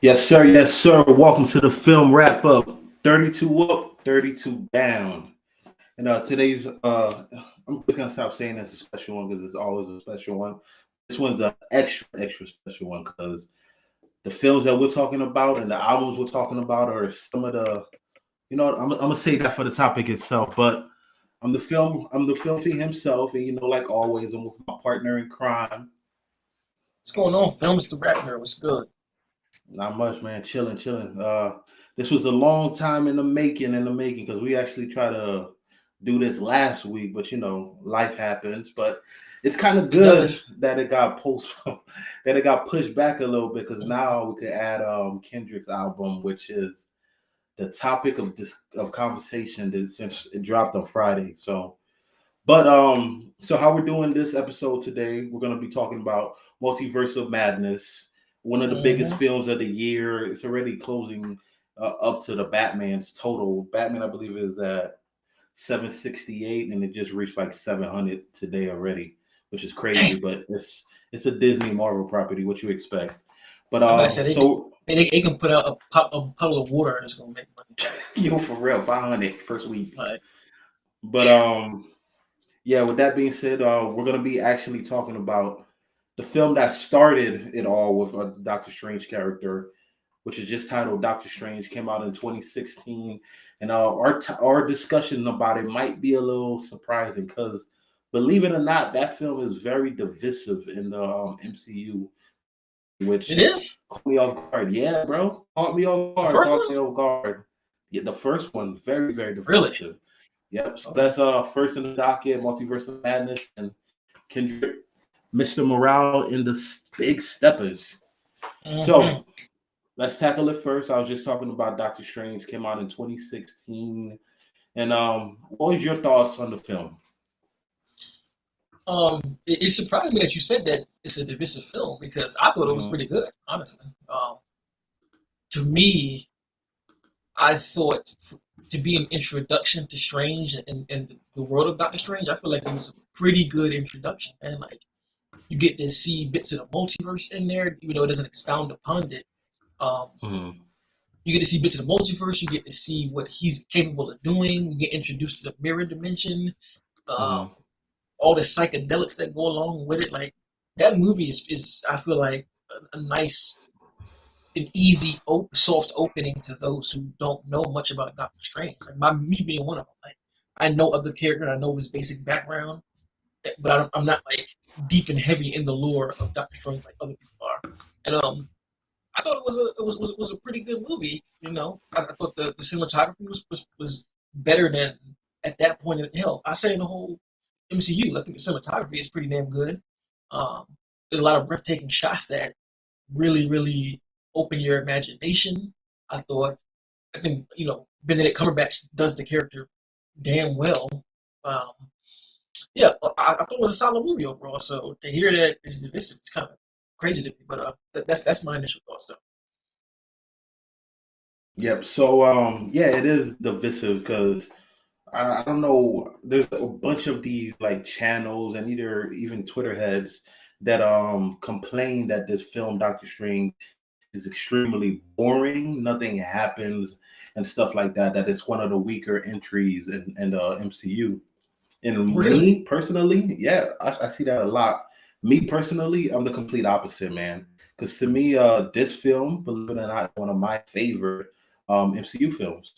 Yes, sir. Yes, sir. Welcome to the film wrap up. 32 up, 32 down. And today's I'm just gonna stop saying that's a special one because it's always a special one. This one's an extra special one because the films that we're talking about and the albums we're talking about are some of the I'm gonna say that for the topic itself, but I'm the filthy himself, and like always, I'm with my partner in crime. What's going on, film? It's the rap nerd. What's good? Not much, man. Chilling, chilling. This was a long time in the making, because we actually tried to do this last week, but life happens. But it's kind of It good does. that it got postponed, that it got pushed back a little bit, because Mhm. now we could add Kendrick's album, which is the topic of conversation that since it dropped on Friday. So how we're doing this episode today, we're gonna be talking about Multiverse of Madness, one of the biggest Mhm. films of the year. It's already closing up to the Batman's total. Batman, I believe, is at 768, and it just reached like 700 today already, which is crazy. Damn. But it's a Disney Marvel property. What you expect? But I'm about to say they can so they can put out a puddle of water and it's gonna make money. for real, 500 first week. Like, But yeah, with that being said, we're gonna be actually talking about the film that started it all with a Doctor Strange character, which is just titled Doctor Strange. Came out in 2016, and our discussion about it might be a little surprising because, believe it or not, that film is very divisive in the MCU, which it is caught me off guard. Yeah, bro, caught me off the guard. first Caught one. me off guard. Yeah, the first one very Really? divisive. Yep. So Okay. that's first in the docket, Multiverse of Madness, and Kendrick, Mr. Morale in the Big Steppers. So Hmm. let's tackle it first. I was just talking about Doctor Strange, came out in 2016. And what was your thoughts on the film? It surprised me that you said that it's a divisive film because I thought it was Mm-hmm. pretty good, honestly. To me, I thought to be an introduction to Strange and the world of Doctor Strange, I feel like it was a pretty good introduction, man. Like you get to see bits of the multiverse in there, even though it doesn't expound upon it. Um, Mm-hmm. you get to see bits of the multiverse. You get to see what he's capable of doing. You get introduced to the mirror dimension. Um, Mm-hmm. all the psychedelics that go along with it. Like that movie is I feel like a nice, an easy, soft opening to those who don't know much about Doctor Strange. Like me being one of them. Like I know of the character, and I know his basic background, but I'm not like deep and heavy in the lore of Doctor Strange like other people are. And I thought it was a pretty good movie. I thought the cinematography was better than at that point in hell. I say in the whole MCU, I think the cinematography is pretty damn good. Um, there's a lot of breathtaking shots that really open your imagination. I think Benedict Cumberbatch does the character damn well. Um, yeah, I thought it was a solid movie overall. So to hear that it's divisive, it's kind of crazy to me. But that's my initial thoughts though. Yep. So yeah, it is divisive because I don't know. There's a bunch of these like channels and either even Twitter heads that complain that this film Doctor Strange is extremely boring. Nothing happens and stuff like that. That it's one of the weaker entries in the MCU. And Really? me personally, yeah, I see that a lot. Me personally, I'm the complete opposite, man. Because to me, this film, believe it or not, one of my favorite MCU films.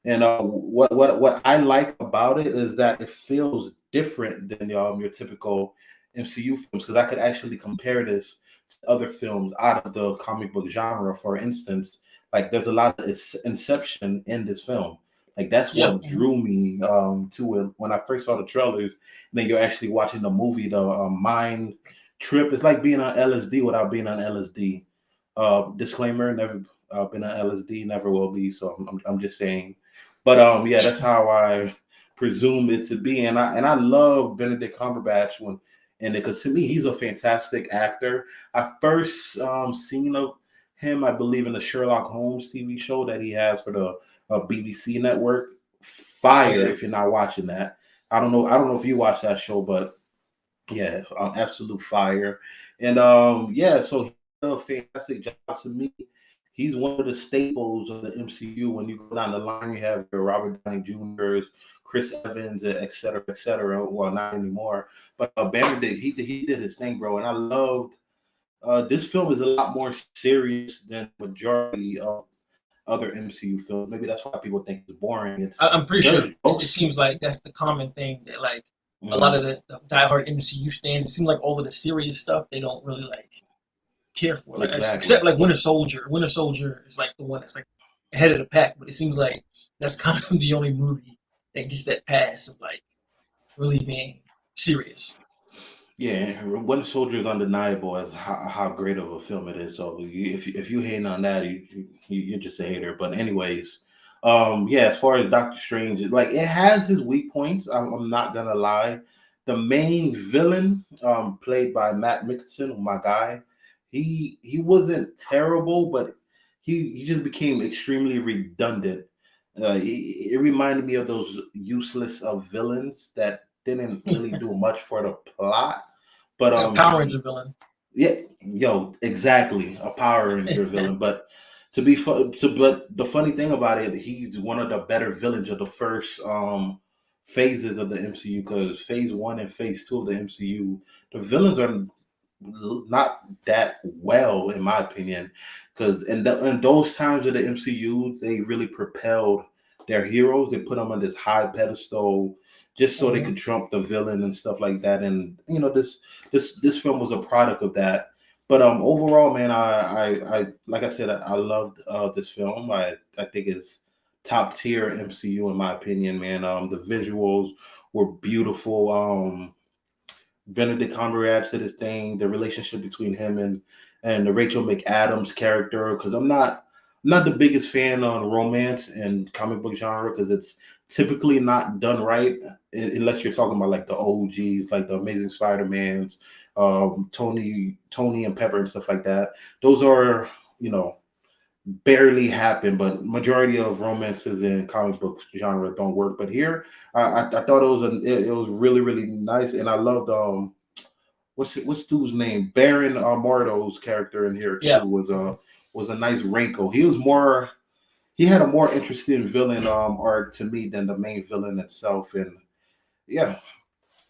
And what I like about it is that it feels different than your typical MCU films, because I could actually compare this to other films out of the comic book genre. For instance, like there's a lot of Inception in this film. Like that's Yeah. what drew me to it when I first saw the trailers. And then you're actually watching the movie, the mind trip. It's like being on LSD without being on LSD. Disclaimer: never been on LSD, never will be. So I'm just saying, but yeah, that's how I presume it to be. And I love Benedict Cumberbatch and because to me he's a fantastic actor. I first seen of him, I believe, in the Sherlock Holmes TV show that he has for the BBC network. Oh Fire! yeah. If you're not watching that, I don't know if you watch that show, but yeah, absolute fire. And yeah, so he did a fantastic job to me. he's one of the staples of the MCU. When you go down the line, you have your Robert Downey Jr.'s, Chris Evans, et cetera, et cetera. Well, not anymore, but Benedict, he did his thing, bro, and I loved. This film is a lot more serious than majority of other MCU films. Maybe that's why people think it's boring. I'm pretty sure There's it jokes. seems like that's the common thing that like a lot Mhm. of the diehard MCU stands. It seems like all of the serious stuff they don't really like care for. Like except Exactly. like Winter Soldier. Winter Soldier is like the one that's like ahead of the pack, but it seems like that's kind of the only movie that gets that pass of like really being serious. Yeah, Winter Soldier is undeniable as how great of a film it is. So if you hating on that, you're just a hater. But anyways, yeah, as far as Doctor Strange, like it has his weak points. I'm not gonna lie. The main villain, played by Matt Mickelson, my guy, he wasn't terrible, but he just became extremely redundant. It reminded me of those useless villains that didn't really do much for the plot. But Like a Power Ranger villain. yeah, yo, exactly, a Power Ranger villain. But but the funny thing about it, he's one of the better villains of the first phases of the MCU, because phase one and phase two of the MCU, the villains are not that well, in my opinion, because in those times of the MCU, they really propelled their heroes. They put them on this high pedestal just so they Mhm. could trump the villain and stuff like that. And this film was a product of that. But overall, man, I like I said, I loved this film. I think it's top tier MCU in my opinion, man. The visuals were beautiful. Benedict Cumberbatch did his thing. The relationship between him and the Rachel McAdams character, because I'm not the biggest fan on romance and comic book genre, because it's typically not done right unless you're talking about like the OGs, like the Amazing Spider-Mans, Tony and Pepper and stuff like that. Those are, you know, barely happen, but majority of romances in comic book genre don't work. But here, I thought it was really really nice, and I loved what's dude's name, Baron Mardo's character in here too Yeah. was a nice wrinkle. He had a more interesting villain arc to me than the main villain itself, and yeah.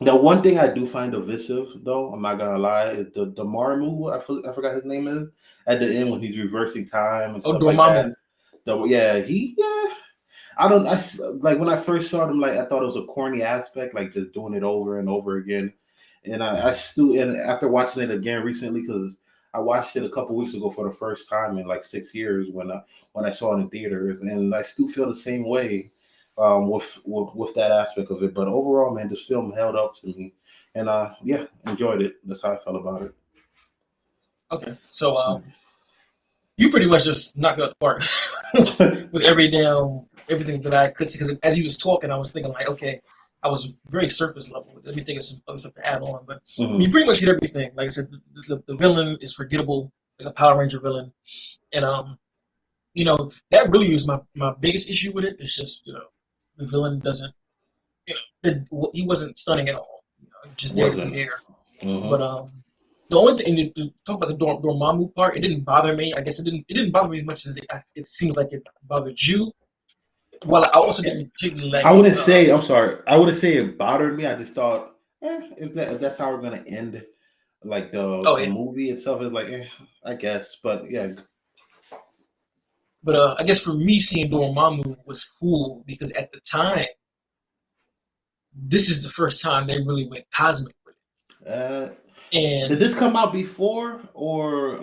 The one thing I do find divisive, though, I'm not gonna lie, is the Marmu. I forgot his name is at the end when he's reversing time and Oh, stuff like that. Dormammu. Yeah. I don't. Like when I first saw him, like I thought it was a corny aspect, like just doing it over and over again. And I still, and after watching it again recently, because I watched it a couple weeks ago for the first time in like 6 years when I saw it in theaters, and I still feel the same way with that aspect of it. But overall, man, this film held up to me, and yeah, enjoyed it. That's how I felt about Okay. So it. you pretty much just knocked it out the park with everything that I could see. Because as you was talking, I was thinking like, okay, I was very surface level. Let me think of some other stuff to add on, but you Mhm. pretty much hit everything. Like I said, the villain is forgettable, like a Power Ranger villain, and that really is my biggest issue with it. It's just the villain doesn't he wasn't stunning at all. Just there to be Wasn't. there. But Hmm. the only thing to talk about the Dormammu part, it didn't bother me. I guess it didn't bother me as much as it seems like it bothered you. Well, I also didn't particularly I like. wouldn't say. I'm sorry. I wouldn't say it bothered me. I just thought, if that's how we're gonna end, like Oh the yeah, movie itself is like, I guess. But yeah. but I guess for me, seeing Dormammu was cool because at the time, this is the first time they really went cosmic with Uh, it, did and this come out before or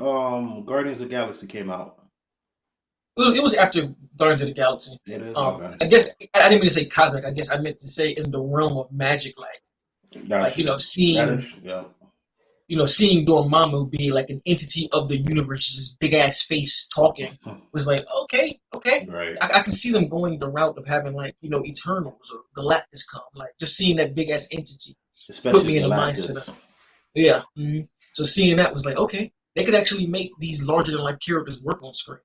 Guardians of the Galaxy came out? it was after Guardians of the Galaxy. It is okay. I guess I didn't mean to say cosmic. I guess I meant to say in the realm of magic, like Got you. That seeing is yeah. seeing Dormammu be like an entity of the universe, just big ass face talking, was like, okay, okay. Right. I can see them going the route of having like, Eternals or Galactus come. Like just seeing that big ass entity put Especially me in the mindset Galactus. of, yeah. So seeing that was like, okay, they could actually make these larger than life characters work on screen.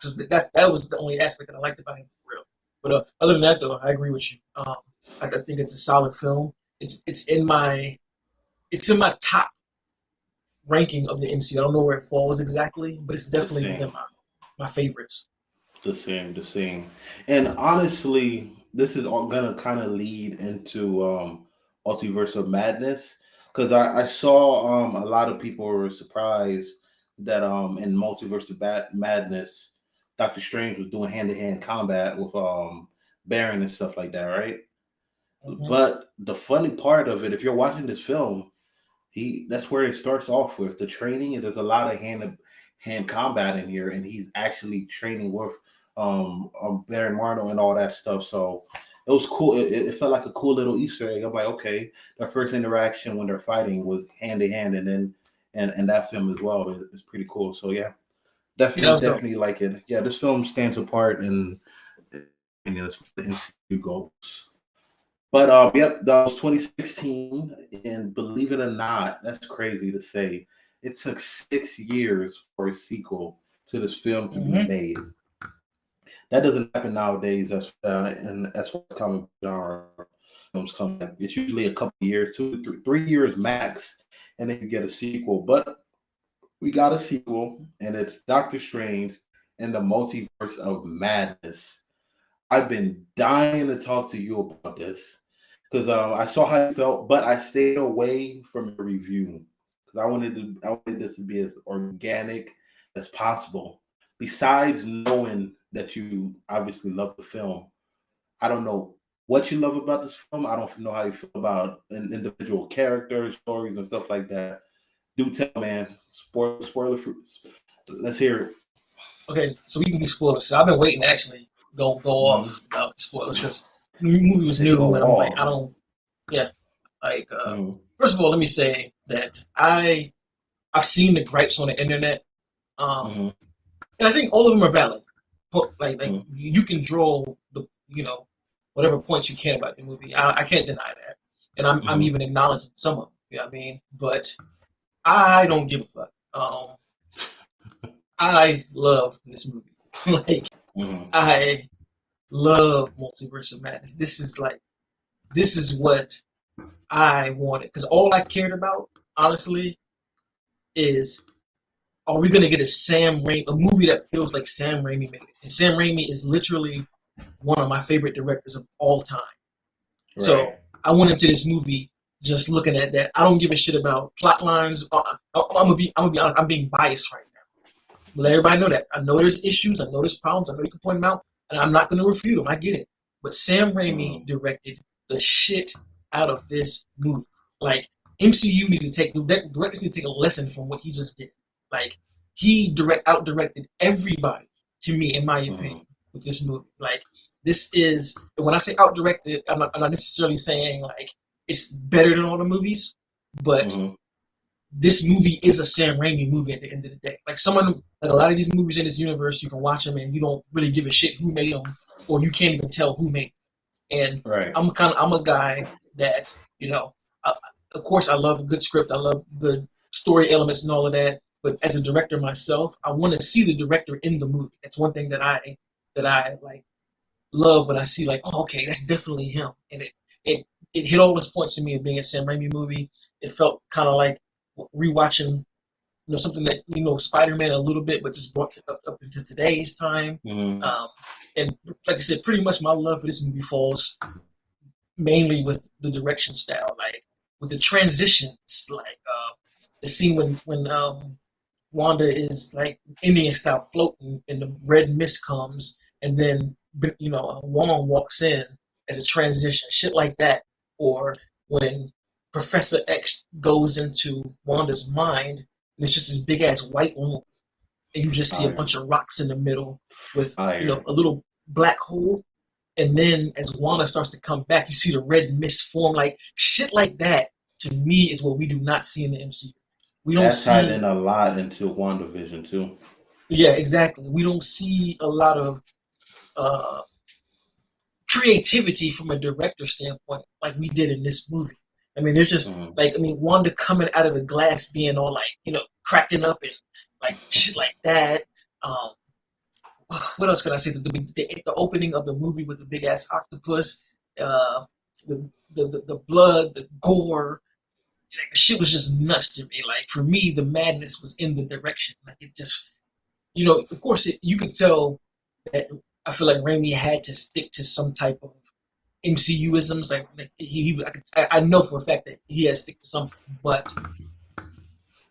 So that was the only aspect that I liked about him for real. But other than that though, I agree with you. I think it's a solid film. It's in my top ranking of the MCU. I don't know where it falls exactly, but it's The definitely same. within mine. my favorites. The same. And honestly, this is all gonna kind of lead into Multiverse of Madness because I saw a lot of people were surprised that in Multiverse of Madness, Doctor Strange was doing hand to hand combat with Baron and stuff like that, right? Hmm. But the funny part of it, if you're watching this film, he that's where it starts off with the training. And there's a lot of hand combat in here, and he's actually training with Baron Marno and all that stuff. So it was cool. It felt like a cool little Easter egg. I'm like, okay, their first interaction when they're fighting was hand to hand, and then and that film as well is pretty cool. So yeah, Yeah, that definitely was dope. definitely like it. Yeah, this film stands apart and as the MCU goes. But yep, that was 2016, and believe it or not, that's crazy to say. It took 6 years for a sequel to this film to be Hmm. made. That doesn't happen nowadays. As far as comic genre films come, it's usually a couple of years, 2, 3 years max, and then you get a sequel. But we got a sequel, and it's Doctor Strange and the Multiverse of Madness. I've been dying to talk to you about this because I saw how you felt, but I stayed away from your review because I wanted this to be as organic as possible. Besides knowing that you obviously love the film, I don't know what you love about this film. I don't know how you feel about individual characters, stories, and stuff like that. Do tell, man. Spoiler fruits. Let's hear it. Okay, so we can do spoilers. So I've been waiting to actually go Mm-hmm. off about the spoilers because the movie You was said new, go and I'm like, I off. don't. Yeah, like Mm-hmm. first of all, let me say that I've seen the gripes on the internet, um, Mm-hmm. and I think all of them are valid. But like Mm-hmm. you can draw the whatever points you can about the movie. I can't deny that, and I'm Mm-hmm. even acknowledging some of them. You know what I mean? But I don't give a fuck. I love this movie. Like Mm-hmm. I love Multiverse of Madness. This is what I wanted because all I cared about, honestly, is are we gonna get a movie that feels like Sam Raimi made it? And Sam Raimi is literally one of my favorite directors of all time. Right. So I went into this movie just looking at that. I don't give a shit about plot lines. I'm gonna be honest. I'm being biased right now. Let everybody know that. I know there's issues. I know there's problems. I know you can point them out, and I'm not gonna refute them. I get it. But Sam Raimi Mm-hmm. directed the shit out of this movie. Like MCU needs to take directors need to take a lesson from what he just did. Like he out directed everybody to me, in my opinion, Mm-hmm. with this movie. Like this is when I say out directed, I'm not necessarily saying like it's better than all the movies, but Mm-hmm. this movie is a Sam Raimi movie at the end of the day. Like like a lot of these movies in this universe, you can watch them and you don't really give a shit who made them, or you can't even tell who made them. And Right. I'm a guy that I, of course I love a good script, I love good story elements and all of that. But as a director myself, I want to see the director in the movie. That's one thing that I like love when I see like, oh, okay, that's definitely him, and it it hit all those points to me of being a Sam Raimi movie. It felt kind of like rewatching something that Spider-Man a little bit, but just brought it up into today's time. Mm-hmm. Um, and like I said, pretty much my love for this movie falls mainly with the direction style, like with the transitions, like the scene when Wanda is like Indian style floating, and the red mist comes, and then Wong walks in as a transition, shit like that, or when Professor X goes into Wanda's mind, and it's just this big ass white room, and you just see a Fire. bunch of rocks in the middle with Fire. a little black hole, and then as Wanda starts to come back, you see the red mist form, like shit like that. To me, is what we do not see in the MCU. We don't That tied in see a lot into WandaVision too. Yeah, exactly. We don't see a lot of uh, creativity from a director standpoint like we did in this movie. I mean, there's just Mm-hmm. like Wanda coming out of the glass being all like cracking up and like shit like that. Um, what else can I say? The opening of the movie with the big ass octopus, uh, the blood, the gore. Like, the shit was just nuts to me. Like for me, the madness was in the direction. Like it just of course, you could tell that I feel like Raimi had to stick to some type of MCU-isms. Like I know for a fact that he had to stick to something, but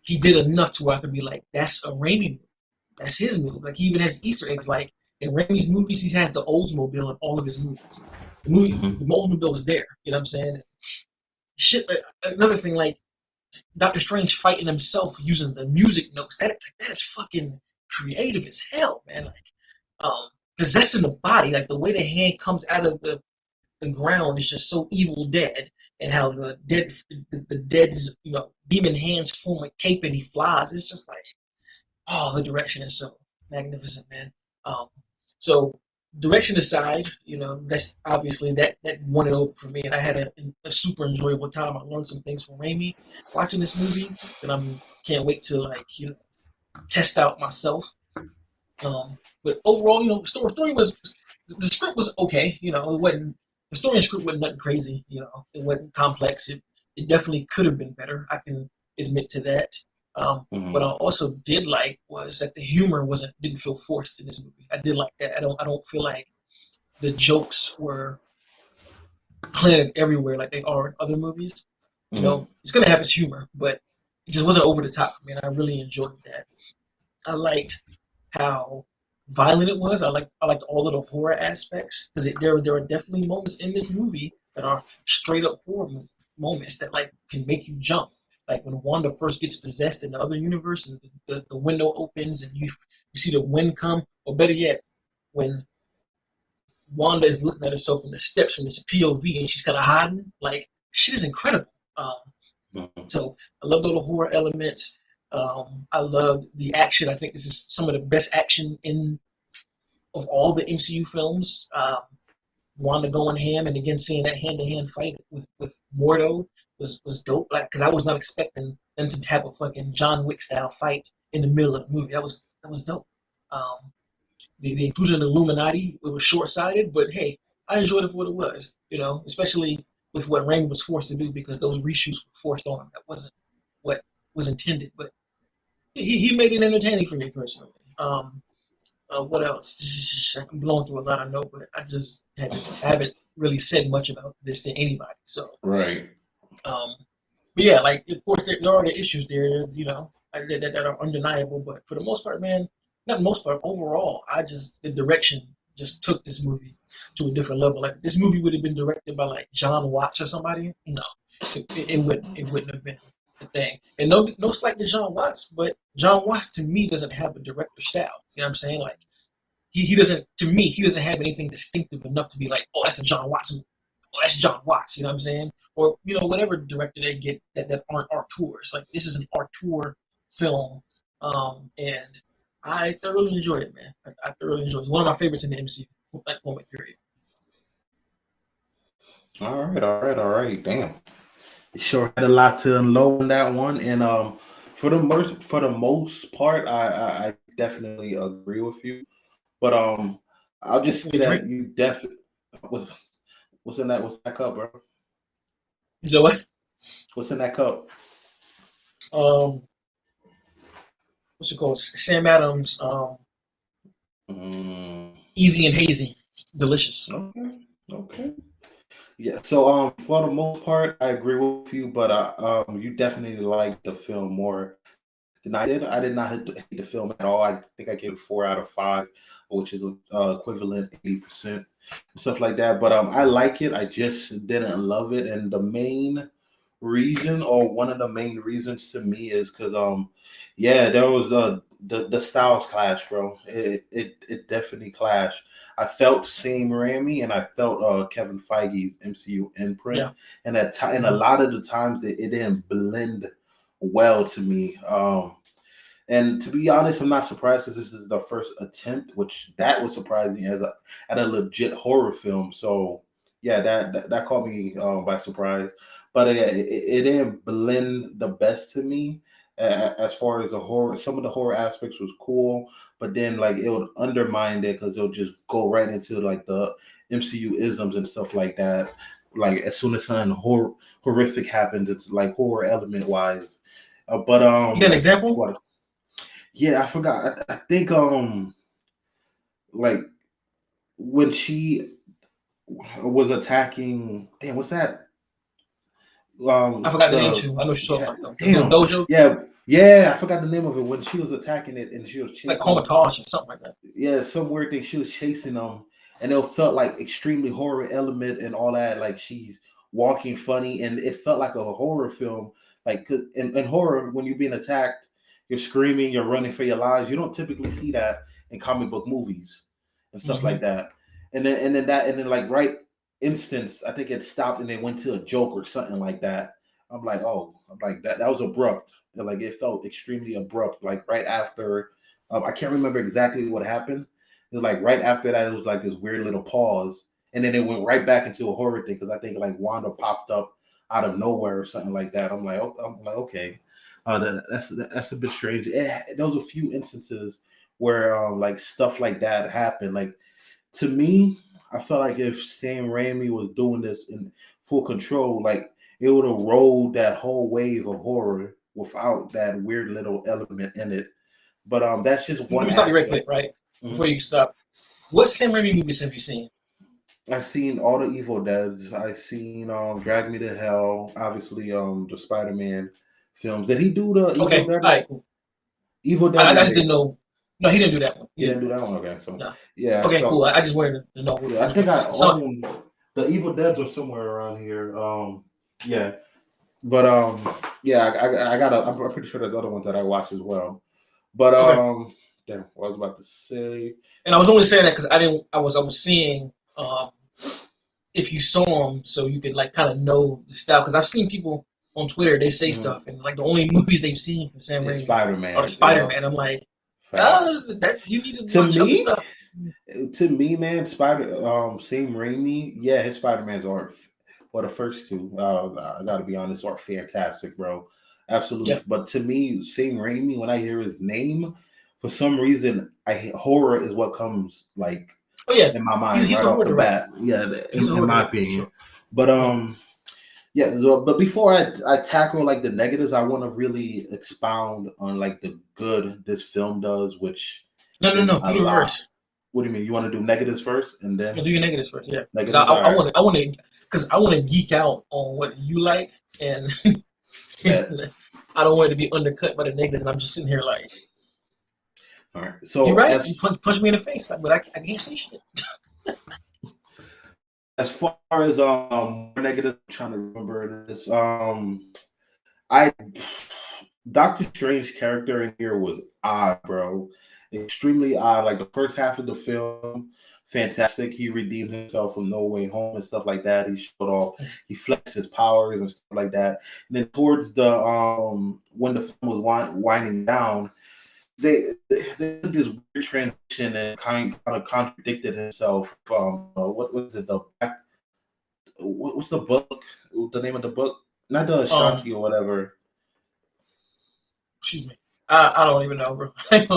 he did enough to where I could be like, that's a Raimi movie. That's his movie. Like he even has Easter eggs. Like in Raimi's movies, he has the Oldsmobile in all of his movies. The Oldsmobile was there. You know what I'm saying? Shit. Another thing, like Doctor Strange fighting himself using the music notes. That's fucking creative as hell, man. Like possessing the body, like the way the hand comes out of the ground is just so Evil Dead, and how the dead's demon hands form a cape and he flies. It's just like, oh, the direction is so magnificent, man. Um, so direction aside, that's obviously that won it over for me, and I had a super enjoyable time. I learned some things from Raimi watching this movie that I'm can't wait to test out myself. But overall, story was the script was okay. It wasn't the story and script wasn't nothing crazy. It wasn't complex. It definitely could have been better. I can admit to that. What I also did like was that the humor didn't feel forced in this movie. I did like that. I don't feel like the jokes were planted everywhere like they are in other movies. It's gonna have its humor, but it just wasn't over the top for me, and I really enjoyed that. I liked how violent it was. I liked all of the horror aspects, because there are definitely moments in this movie that are straight up horror moments that can make you jump. Like when Wanda first gets possessed in the other universe, and the window opens and you see the wind come, or better yet, when Wanda is looking at herself in the steps from this POV and she's kind of hiding. Like, shit is incredible. So I loved all the horror elements. I loved the action. I think this is some of the best action of all the MCU films. Wanda going ham, and again seeing that hand-to-hand fight with Mordo was dope. Like, because I was not expecting them to have a fucking John Wick style fight in the middle of the movie. That was dope. The inclusion of the Illuminati, it was short-sighted, but hey, I enjoyed it for what it was. Especially with what Raimi was forced to do, because those reshoots were forced on him. That wasn't what was intended, but he made it entertaining for me personally. What else? I'm blowing through a lot, I know, but I haven't really said much about this to anybody. So right. But yeah, like of course there are the issues there, that are undeniable. But for the most part, man, not most part, overall, the direction just took this movie to a different level. Like, this movie would have been directed by like John Watts or somebody. No, it wouldn't have been the thing. And no slight to John Watts, but John Watts to me doesn't have a director style. You know what I'm saying? Like, he doesn't, to me, he doesn't have anything distinctive enough to be like, oh, that's a John Watts movie. Oh, that's John Watts. You know what I'm saying? Or whatever director they get that aren't auteurs. Like, this is an auteur film, and I thoroughly enjoyed it, man. I thoroughly enjoyed it. It's one of my favorites in the MCU at that moment period. All right. Damn. You sure had a lot to unload on that one. And for the most part, I definitely agree with you. But I'll just say that you definitely what's in that cup, bro? So what? What's in that cup? What's it called? Sam Adams. Easy and hazy, delicious. Okay. Yeah. So for the most part, I agree with you, but you definitely like the film more than I did. I did not hate the film at all. I think I gave it 4 out of 5, which is equivalent 80% and stuff like that. But I like it. I just didn't love it, and the main reason, or one of the main reasons to me, is because there was the styles clash, bro. It definitely clashed. I felt Sam Raimi and I felt Kevin Feige's MCU imprint, Yeah. and and a lot of the times it didn't blend well to me. And to be honest, I'm not surprised, because this is the first attempt, which that was surprising at a legit horror film. So yeah, that caught me by surprise. But it didn't blend the best to me, as far as the horror. Some of the horror aspects was cool, but then like it would undermine it, because it'll just go right into like the MCU isms and stuff like that. Like, as soon as something horrific happens, it's like horror element wise. But You got an example? what? Yeah, I forgot. I think like when she was attacking. Damn, what's that? I forgot the name The too. I know what you're yeah, talking about though. The little damn, dojo, yeah, yeah. I forgot the name of it when she was attacking it and she was like chasing. Comatage or something like that. Yeah, some weird thing. She was chasing them, and it felt like extremely horror element and all that. Like she's walking funny, and it felt like a horror film. Like 'cause in horror, when you're being attacked, you're screaming, you're running for your lives. You don't typically see that in comic book movies and stuff like Hmm. that. And then like right instance, I think it stopped and it went to a joke or something like that. I'm like that was abrupt. And like it felt extremely abrupt. Like right after I can't remember exactly what happened. It was like right after that, it was like this weird little pause, and then it went right back into a horror thing because I think like Wanda popped up out of nowhere or something like that. I'm like, okay, that's a bit strange. There was a few instances where like stuff like that happened. Like to me, I felt like if Sam Raimi was doing this in full control, like it would have rolled that whole wave of horror without that weird little element in it. But that's just Let one me stop you right aspect. quick, right Mhm. before you stop. What Sam Raimi movies have you seen? I've seen all the Evil Deads. I've seen Drag Me to Hell. Obviously, the Spider Man films. Did he do the Evil Okay, Dead? all right, cool. Evil I, Dead I is just didn't know. No, he didn't do that one. He he didn't didn't do do that that one. one. Okay, so No. yeah, Okay, cool. so I just wanted to know yeah, I which think ones you I said. So, own the Evil Deads are somewhere around here. Yeah, but yeah, I got. I'm pretty sure there's other ones that I watched as well. But okay. damn, what I was about to say. And I was only saying that because I didn't. I was seeing if you saw them, so you could like kind of know the style. Because I've seen people on Twitter they say Mhm. stuff, and like the only movies they've seen from Sam It's Raimi Spider are the Man. Spider Man. I'm like, Facts. that you need to To watch other me, stuff. man, Sam Raimi, yeah, his Spider Mans are, well, the first two, I gotta be honest, are fantastic, bro. Absolutely. Yeah. But to me, Sam Raimi, when I hear his name, for some reason, horror is what comes like Oh yeah, in my mind he's right a off horror the director. bat. Yeah, He's a in horror my director for opinion. sure. But Yeah. yeah, but before I tackle like the negatives, I want to really expound on like the good this film does, which No, no, is no. a Do the lot. reverse. What do you mean? You want to do negatives first and No, then do your negatives first. Yeah, because negatives? All right, I want to, because I want to geek out on what you like, and bet. I don't want it to be undercut by the negatives. And I'm just sitting here like, All right. you're So right. You punch me in the face, but I can't say shit. as far as more negatives, I'm trying to remember this. I Doctor Strange character in here was odd, bro. Extremely odd. Like the first half of the film, fantastic. He redeemed himself from No Way Home and stuff like that. He showed off, he flexed his powers and stuff like that. And then towards the when the film was winding down, they did this weird transition and kind of contradicted himself. What was it? What's the book? The name of the book? Not the Um, Ashanti or whatever. Excuse me. I don't even know, bro. Like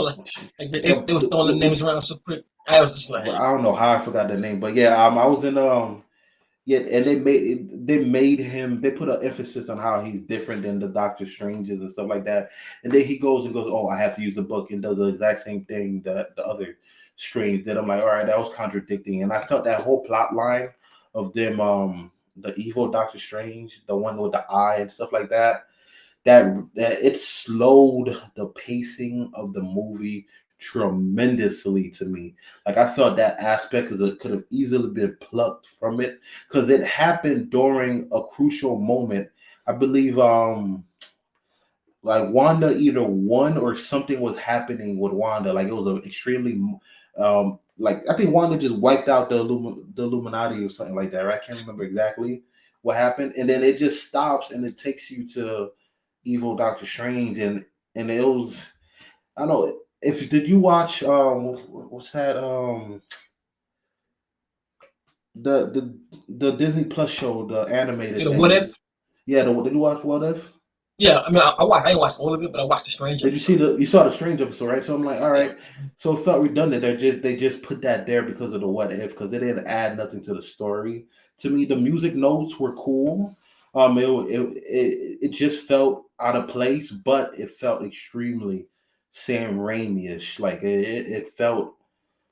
they was throwing the names around so quick. I was just like, I don't know how I forgot the name, but yeah, I was in yeah, and they made him, they put an emphasis on how he's different than the Doctor Stranges and stuff like that, and then he goes and goes, oh, I have to use the book and does the exact same thing that the other Strange did. I'm like, all right, that was contradicting, and I felt that whole plot line of them, the evil Doctor Strange, the one with the eye and stuff like that, that it slowed the pacing of the movie tremendously to me. Like I felt that aspect because it could have easily been plucked from it because it happened during a crucial moment. I believe like Wanda either won or something was happening with Wanda. Like it was an extremely like I think Wanda just wiped out the Illuminati or something like that. Right? I can't remember exactly what happened, and then it just stops and it takes you to evil Doctor Strange, and it was I don't know if did you watch what's that the Disney Plus show, the animated what thing. if? Yeah, did you watch What If? Yeah, I mean, I didn't watch all of it, but I watched the Strange Did you see episode. you saw the Strange episode, right? So I'm like, all Yeah. right. So it felt redundant. They just put that there because of the What If, because they didn't add nothing to the story. To me, the music notes were cool. It just felt out of place, but it felt extremely Sam Raimi-ish. Like it felt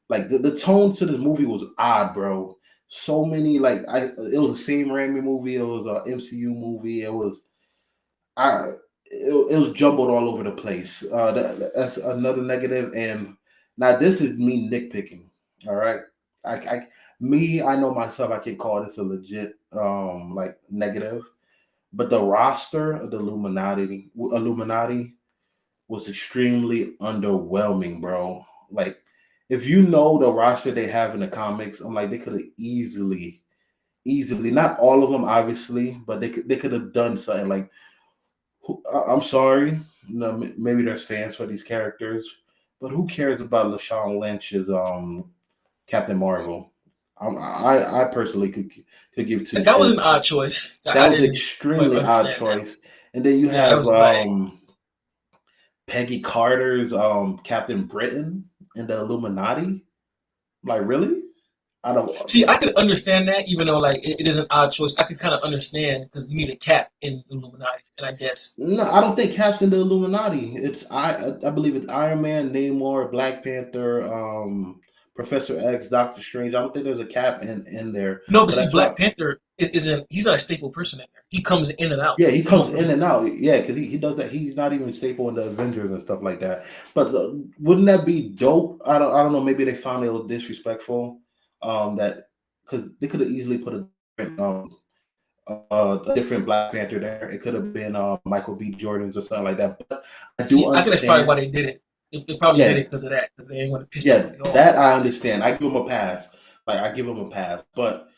like the tone to this movie was odd, bro. So many like it was a Sam Raimi movie. It was a MCU movie. I it was jumbled all over the place. That's another negative. And now this is me nitpicking. All right, I know myself. I can call this a legit like negative. But the roster of the Illuminati was extremely underwhelming, bro. Like, if you know the roster they have in the comics, I'm like they could have easily, not all of them, obviously, but they could have done something. Like, I'm sorry, maybe there's fans for these characters, but who cares about Lashon Lynch's Captain Marvel? I personally could give two That was an shits. odd choice. That I was didn't quite extremely odd understand that. choice. And then you Yeah, it have was like, Peggy Carter's Captain Britain in the Illuminati. Like, really? I don't. see, I could understand that, even though like it is an odd choice. I could kind of understand because you need a Cap in Illuminati, and I guess No, I don't think Cap's in the Illuminati. I believe it's Iron Man, Namor, Black Panther, Professor X, Doctor Strange. I don't think there's a Cap in there. no. But But see, that's why. Black Panther isn't. He's not a staple person in there. He comes in and out. Yeah, he You comes don't in really. and out. Yeah, because he does that. He's not even staple in the Avengers and stuff like that. But wouldn't that be dope? I don't know. Maybe they found it was disrespectful. That because they could have easily put a different Black Panther there. It could have been Michael B. Jordan's or something like that. But I do See, I think that's probably why understand. they did it. They probably did Yeah, it because of that. Because they didn't want to piss yeah, nobody off. that I understand. I give him a pass. Like I give him a pass. But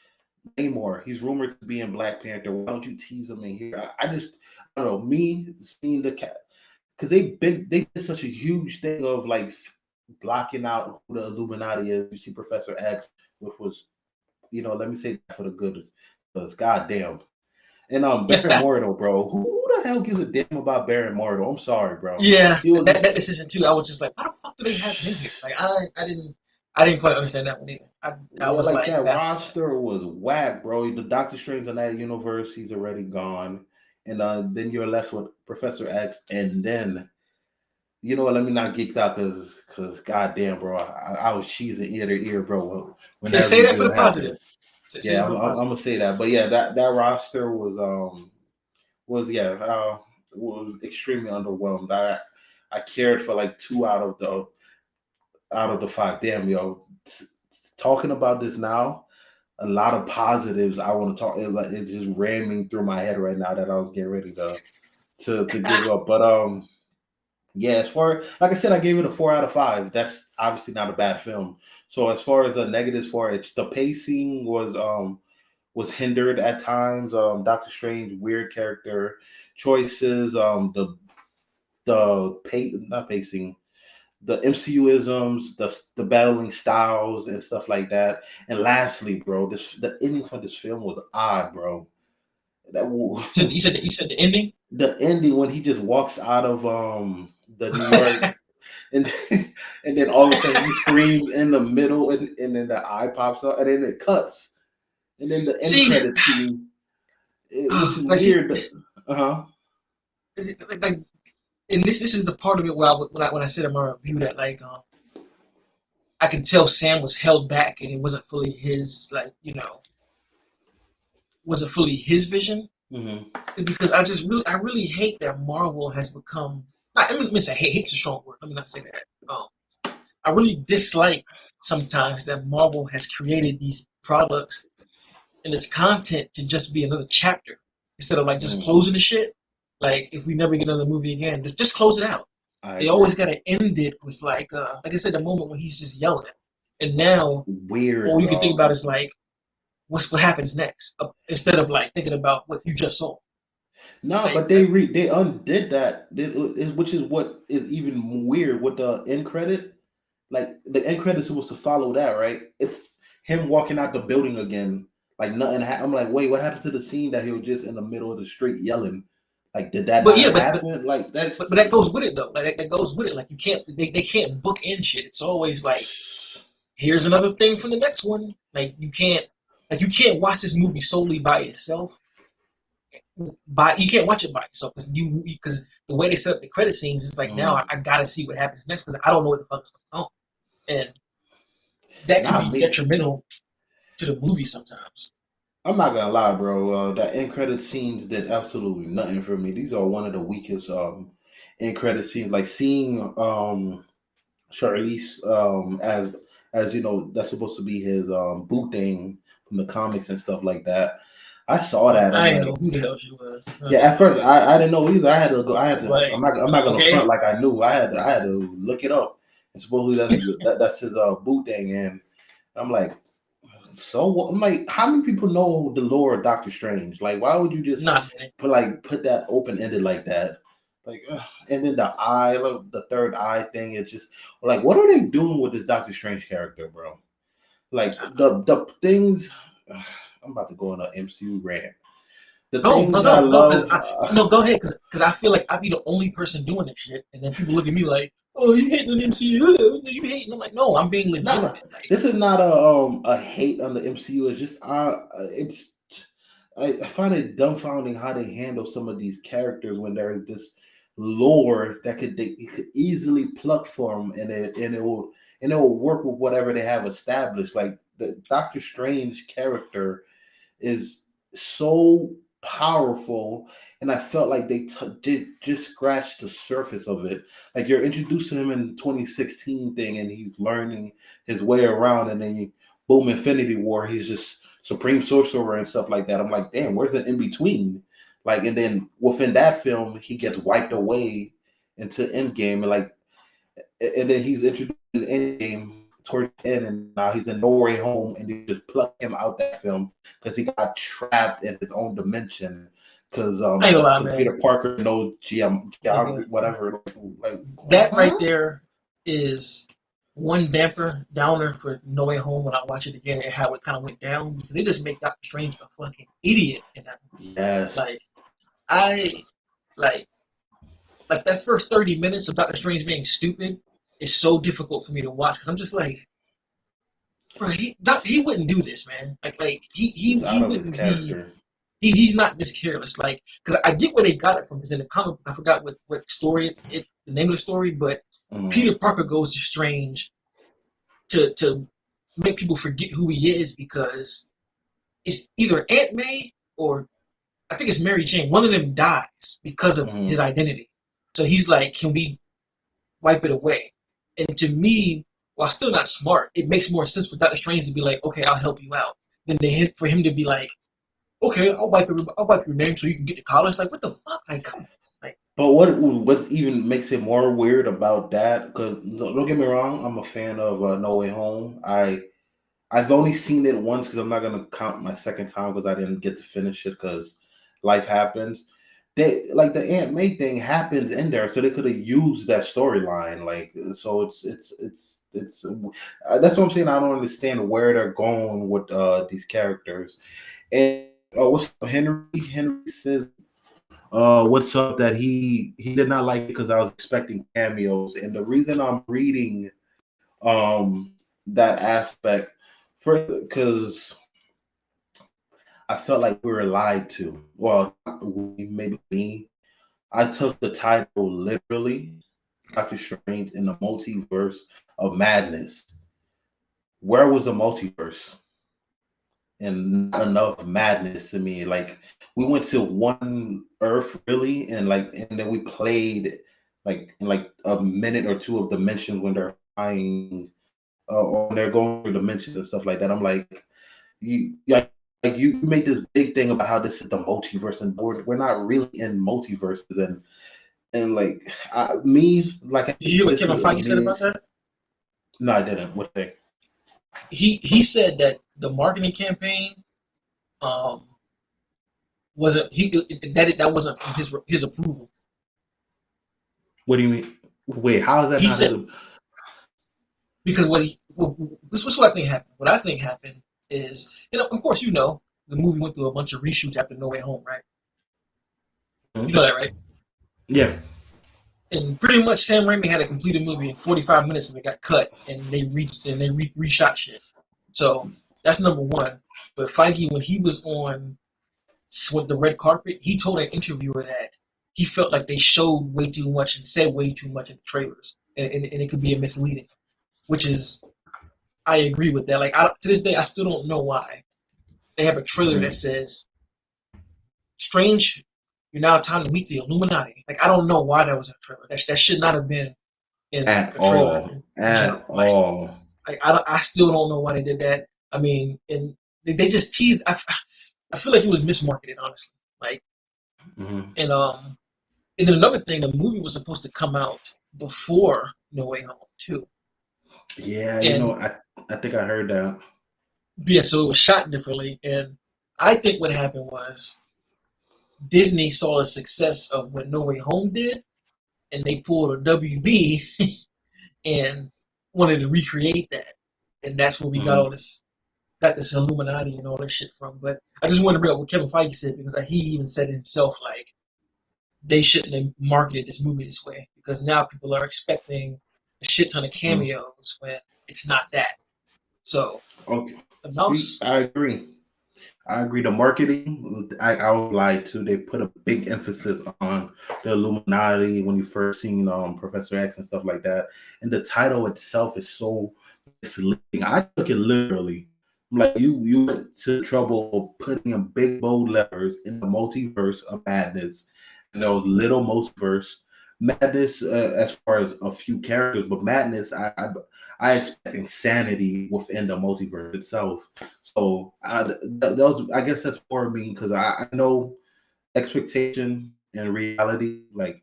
Namor, he's rumored to be in Black Panther. Why don't you tease him in here? I just, I don't know. Me seeing the cat because they did such a huge thing of like blocking out who the Illuminati is. You see Professor X, which was, let me say that for the good, because goddamn. And Baron Mordo, bro. Who the hell gives a damn about Baron Mordo? I'm sorry, bro. Yeah, He was that decision too. I was just like, why the fuck do they have him in here? Like, I didn't quite understand that one either. I yeah, was like like that baffled by that. roster was whack, bro. The Doctor Strange in that universe, he's already gone. And then you're left with Professor X, and then you know what? Let me not geek out because goddamn, bro, I was cheesing ear to ear, bro. When Yeah, that say that for reveal the happened, positive. Say yeah, that for the I'm positive. gonna say that. But yeah, that roster was yeah was extremely underwhelmed. I cared for like two out of the five. Damn, yo, talking about this now, a lot of positives I want to talk. It's just ramming through my head right now that I was getting ready to give up. But yeah, as far like I said, I gave it a 4 out of 5. That's obviously not a bad film. So as far as the negatives for it, the pacing was hindered at times. Doctor Strange weird character choices. Not pacing, the MCU isms, the battling styles and stuff like that. And lastly, bro, the ending for this film was odd, bro. That You said the ending. the ending when he just walks out of the New York and and then all of a sudden he screams in the middle and then the eye pops up and then it cuts and then the end See, credit scene, which is like see, weird. Uh huh. like, and this is the part of it where when I said in my review that like I can tell Sam was held back and it wasn't fully his wasn't fully his vision Hmm. because I really hate that Marvel has become. Let me say hate's a strong word. Let me not say that. I really dislike sometimes that Marvel has created these products and this content to just be another chapter instead of like just Hmm. closing the shit. Like if we never get another movie again, just close it out. I They always agree. gotta end it with like I said, the moment when he's just yelling at him. And now all Weird, you can think dog. about is like what happens next, instead of like thinking about what you just saw. No, Like, but they undid that, which is what is even weird with the end credit. Like the end credit is supposed to follow that, right? It's him walking out the building again, like nothing. I'm like, wait, what happened to the scene that he was just in the middle of the street yelling? Like, did that but not yeah, happen? Like that's but that goes with it though. Like that goes with it. Like you can't they can't book in shit. It's always like here's another thing from the next one. Like you can't watch this movie solely by itself you can't watch it by yourself because the way they set up the credit scenes is like now I gotta see what happens next because I don't know what the fuck is going on, and that can Not be me. detrimental to the movie sometimes. I'm not gonna lie, bro. That end credit scenes did absolutely nothing for me. These are one of the weakest end credit scenes. Like seeing Charlize as you know that's supposed to be his boot thing from the comics and stuff like that. I saw that. I'm I didn't know like, who the hell she was. yeah. At first, I didn't know either. I had to go. I had to. Like, I'm not gonna okay, front like I knew. I had to look it up. And supposedly that's his boot thing, and I'm like, so what? I'm like, how many people know the lore of Doctor Strange? Like, why would you just not many. put that open ended like that? Like, and then the eye, like, the third eye thing. It's just like, what are they doing with this Doctor Strange character, bro? Like the things. I'm about to go on an MCU rant. The Go, no, things I go, cause love. no, go ahead, cause I feel like I'd be the only person doing this shit, and then people look at me like, "Oh, you hate the MCU? You hate?" And I'm like, "No, I'm being Not, legitimate." Like, this is not a hate on the MCU. It's just it's I find it dumbfounding how they handle some of these characters when there's this lore that you could easily pluck from and it will work with whatever they have established. Like the Doctor Strange character is so powerful, and I felt like they did just scratch the surface of it. Like you're introduced to him in 2016 thing, and he's learning his way around, and then boom, Infinity War, he's just Supreme Sorcerer and stuff like that. I'm like, damn, where's the in between? Like, and then within that film, he gets wiped away into Endgame, and like, and then he's introduced in Endgame towards the end, and now he's in No Way Home, and you just pluck him out that film because he got trapped in his own dimension because I ain't gonna lie, man. Peter Parker knows Okay. whatever. Like That right huh? there is one downer for No Way Home when I watch it again and how it kind of went down because they just make Doctor Strange a fucking idiot in that movie. Yes. Like, I like like that first 30 minutes of Doctor Strange being stupid is so difficult for me to watch because I'm just like, bro, he wouldn't do this, man. It's He out of his wouldn't be. character. He's not this careless. Like, because I get where they got it from. Because in the comic, I forgot what story the name of the story, but Peter Parker goes to Strange to make people forget who he is because it's either Aunt May or I think it's Mary Jane. One of them dies because of his identity. So he's like, can we wipe it away? And to me, while still not smart, it makes more sense for Doctor Strange to be like, okay, I'll help you out, than for him to be like, okay, I'll wipe your name so you can get to college. Like, what the fuck? Like, come on. Like, but what's even makes it more weird about that? Because don't get me wrong, I'm a fan of No Way Home. I've only seen it once because I'm not gonna count my second time because I didn't get to finish it because life happens. They like the Aunt May thing happens in there, so they could have used that storyline. Like, so it's that's what I'm saying. I don't understand where they're going with these characters. And what's up, Henry? Henry says, what's up? That he did not like it because I was expecting cameos, and the reason I'm reading that aspect for because I felt like we were lied to. Well, maybe me. I took the title literally. Doctor Strange in the Multiverse of Madness. Where was the multiverse? And not enough madness to me. Like we went to one Earth really, and then we played like in like a minute or two of dimensions when they're flying or when they're going through dimensions and stuff like that. I'm like, you made this big thing about how this is the multiverse, and we're not really in multiverses, and like did you hear what Kevin Feige said about that? No, I didn't. What thing? He said that the marketing campaign wasn't that wasn't from his approval. What do you mean? Wait, how is that He not said because this was what I think happened. What I think happened is, of course, the movie went through a bunch of reshoots after No Way Home, right? You know that, right? Yeah. And pretty much Sam Raimi had a completed movie in 45 minutes and it got cut and they reshot shit. So that's number one. But Feige, when he was on with the red carpet, he told an interviewer that he felt like they showed way too much and said way too much in the trailers, and it could be a misleading. Which is, I agree with that. Like to this day, I still don't know why they have a trailer that says, "Strange, you're now time to meet the Illuminati." Like I don't know why that was a trailer. That should not have been in At a trailer all. in At general. all. Like I still don't know why they did that. I mean, and they just teased. I feel like it was mismarketed, honestly. Like, Mm-hmm. and and then another thing, the movie was supposed to come out before No Way Home too. Yeah, And I think I heard that. yeah, so it was shot differently. And I think what happened was Disney saw the success of what No Way Home did, and they pulled a WB and wanted to recreate that. And that's where we got Mm-hmm. all this, got this Illuminati and all this shit from. But I just wanted to bring up what Kevin Feige said because he even said it himself, like they shouldn't have marketed this movie this way because now people are expecting a shit ton of Mm-hmm. cameos when it's not that. So Okay. the See, mouse, I agree. I agree. The marketing, I would lie to. They put a big emphasis on the Illuminati when you first seen Professor X and stuff like that. And the title itself is so misleading. I took it literally. I'm like, you went to trouble of putting in big bold letters in the multiverse of madness, and those little multiverse madness as far as a few characters, but madness. I expect insanity within the multiverse itself. So those, I guess that's for me because I know expectation and reality, like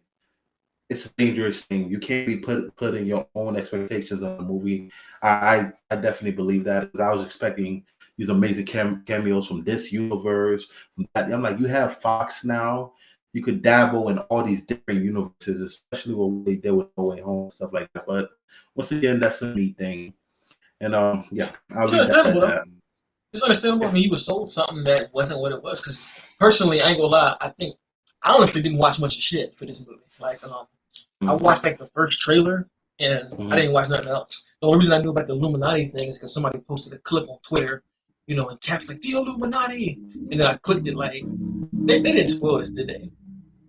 it's a dangerous thing. You can't be putting your own expectations on a movie. I definitely believe that because I was expecting these amazing cameos from this universe. From that. I'm like, you have Fox now. You could dabble in all these different universes, especially what they did with No Way Home and stuff like that. But once again, that's a neat thing. And yeah, I'll it's leave that understandable at though. that. It's understandable. I Yeah. mean, you were sold something that wasn't what it was. Because personally, I ain't gonna lie. I think I honestly didn't watch much of shit for this movie. Like, I watched like the first trailer, and I Mm-hmm. didn't watch nothing else. The only reason I knew about the Illuminati thing is because somebody posted a clip on Twitter, in caps like the Illuminati, and then I clicked it. Like, they didn't spoil this, did they?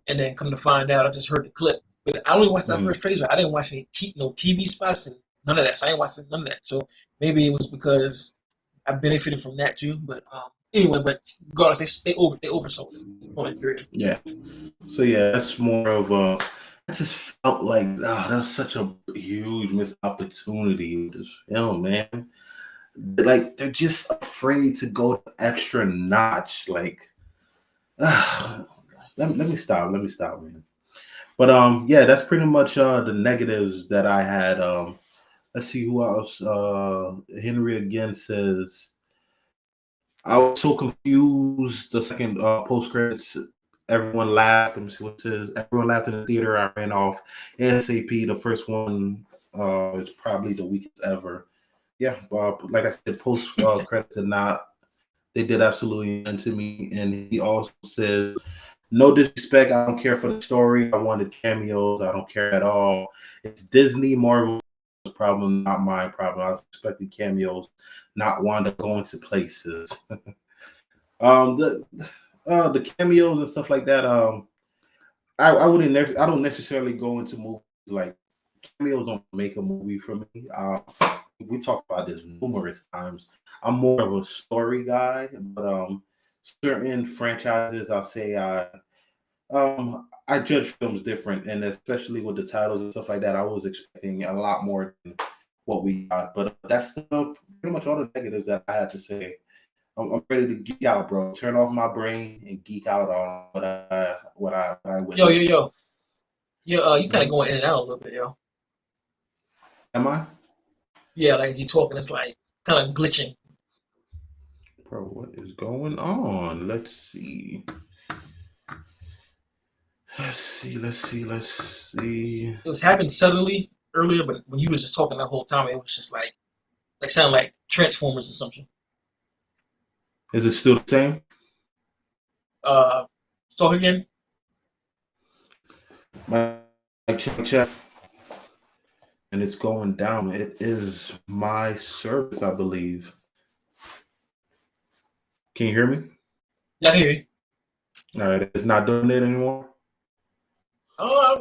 And then come to find out, I just heard the clip. But I only watched that Mm-hmm. first trailer. I didn't watch any no TV spots and none of that. So I didn't watch none of that. So maybe it was because I benefited from that too. But anyway, but regardless, they oversold it. On that period. Yeah. So yeah, that's more of a. I just felt like, that was such a huge missed opportunity with this film, man. Like they're just afraid to go the extra notch. Like, let me stop. Let me stop, man. But yeah, that's pretty much the negatives that I had. Let's see who else. Henry again says I was so confused. The second post credits, everyone laughed. Let me see what it says. Everyone laughed in the theater. I ran off ASAP. The first one is probably the weakest ever. Yeah, like I said, post credits are not. They did absolutely nothing to me. And he also says, no disrespect. I don't care for the story. I wanted cameos. I don't care at all. It's Disney, Marvel's problem, not my problem. I was expecting cameos, not Wanda going to places. The cameos and stuff like that. I wouldn't. I don't necessarily go into movies like cameos. Don't make a movie for me. We talked about this numerous times. I'm more of a story guy, but certain franchises, I'll say I judge films different, and especially with the titles and stuff like that, I was expecting a lot more than what we got. But that's pretty much all the negatives that I had to say. I'm ready to geek out, bro. Turn off my brain and geek out on what I Yo, yo, witnessed. yo. Yeah, you kind of Mhm. going in and out a little bit, yo. Am I, Yeah, like you talking, it's like kind of glitching. bro? What is going on? Let's see. Let's see. Let's see. Let's see. It was happening suddenly earlier, but when you was just talking that whole time, it was just like sounding like Transformers or something. Is it still the same? Uh, talk again. My check, and it's going down. It is my service, I believe. Can you hear me? Yeah, I hear you. All right, it's not doing it anymore.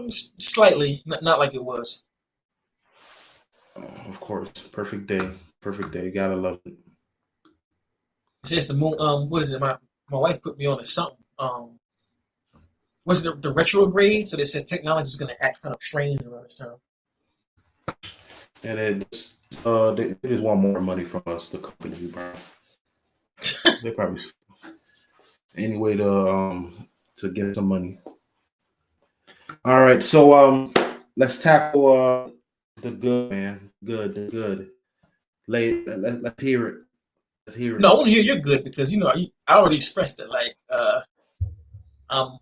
Slightly, not like it was. Of course, perfect day, perfect day. Gotta love it. It says the moon. What is it? My wife put me on to something. What's the retrograde? So they said technology is going to act kind of strange around this time. And they just want more money from us, the company, bro. They probably any way to get some money. All right, so let's tackle the good, man. Good, the good. Let's hear it. Let's hear No, it. I want to hear you're good because I already expressed it. Like um,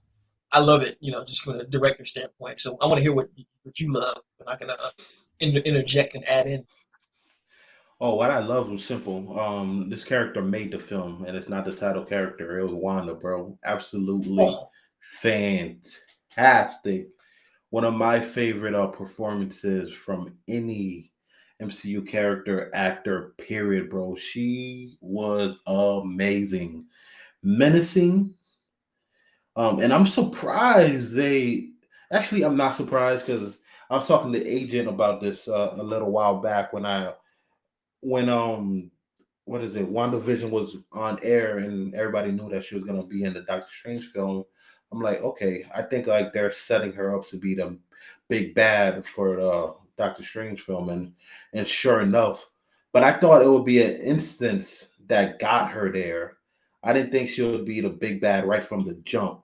I love it. Just from a director standpoint. So I want to hear what you love. And I can interject and add in. Oh, what I loved was simple. This character made the film, and it's not the title character. It was Wanda, bro. Absolutely Oh, fantastic. One of my favorite performances from any MCU character, actor, period, bro. She was amazing, menacing. And I'm surprised they. Actually, I'm not surprised because I was talking to Agent about this a little while back when what is it? WandaVision was on air and everybody knew that she was gonna be in the Doctor Strange film. I'm like, okay, I think like they're setting her up to be the big bad for the Doctor Strange film, and sure enough, but I thought it would be an instance that got her there. I didn't think she would be the big bad right from the jump.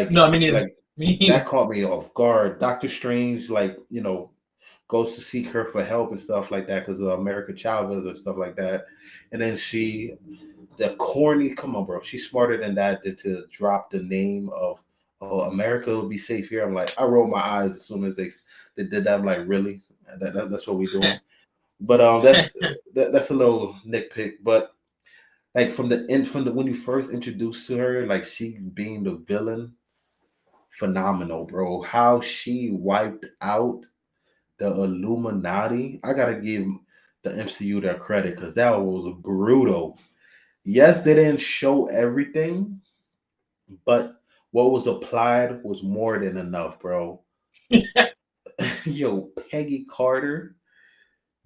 no, me neither. Like Me that neither. caught me off guard. Doctor Strange, like goes to seek her for help and stuff like that because of America Chavez and stuff like that. And then the corny, come on, bro, she's smarter than that than to drop the name of, oh, America will be safe here. I'm like, I rolled my eyes as soon as they did that. I'm like, really? That's what we doing? But that's a little nitpick. But like from the when you first introduced to her, like she being the villain, phenomenal, bro. How she wiped out the Illuminati. I gotta give the MCU their credit because that was brutal. Yes, they didn't show everything, but what was applied was more than enough, bro. Yo, Peggy Carter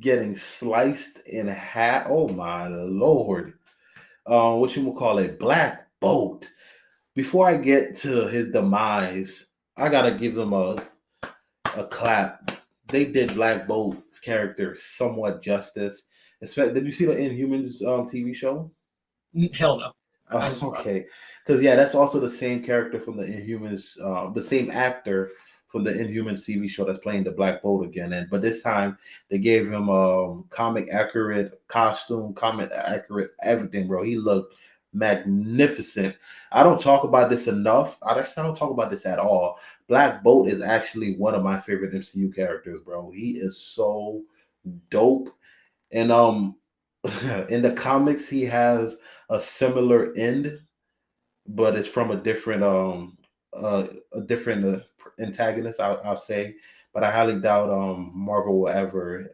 getting sliced in half. Oh my lord. What you gonna call it? Black Bolt. Before I get to his demise, I gotta give them a clap. They did Black Bolt's character somewhat justice. Did you see the Inhumans TV show? Hell no. I Oh, didn't bother. okay, because yeah, that's also the same character from the Inhumans, the same actor from the Inhumans TV show that's playing the Black Bolt again. And but this time they gave him a comic accurate costume, comic accurate everything, bro. He looked magnificent. I don't talk about this enough. I don't talk about this at all. Black Bolt is actually one of my favorite MCU characters, bro. He is so dope. And in the comics, he has a similar end, but it's from a different antagonist. I'll say, but I highly doubt Marvel will ever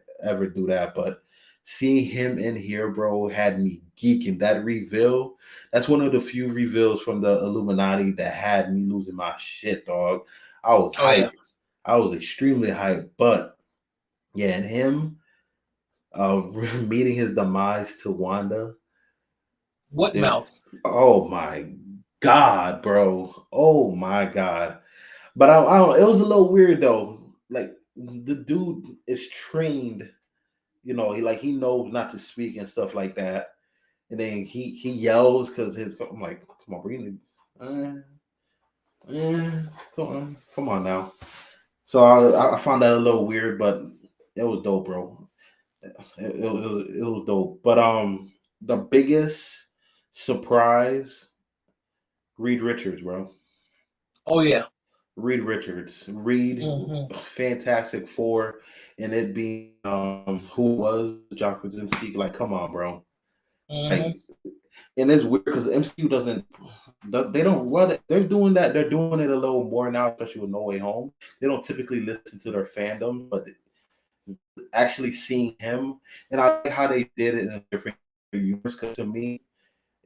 do that. But seeing him in here, bro, had me geeking. That reveal, that's one of the few reveals from the Illuminati that had me losing my shit, dog. I was Oh yeah. hyped. I was extremely hyped. But yeah, and him meeting his demise to Wanda. What Dude, mouth? oh my god, bro. Oh my god. But I don't. It was a little weird though. Like the dude is trained. He knows not to speak and stuff like that. And then he yells because his. I'm like, come on, bring the. Come on now. So I found that a little weird, but it was dope, bro. It was dope. But the biggest surprise, Reed Richards, bro. Oh yeah. Reed Richards. Reed, Hmm. Fantastic Four, and it being who was John Krasinski. Like, come on, bro. Like, Hmm. and it's weird because the MCU doesn't. They don't run it. They're doing that. They're doing it a little more now, especially with No Way Home. They don't typically listen to their fandom, but actually seeing him, and I like how they did it in a different universe. Because to me,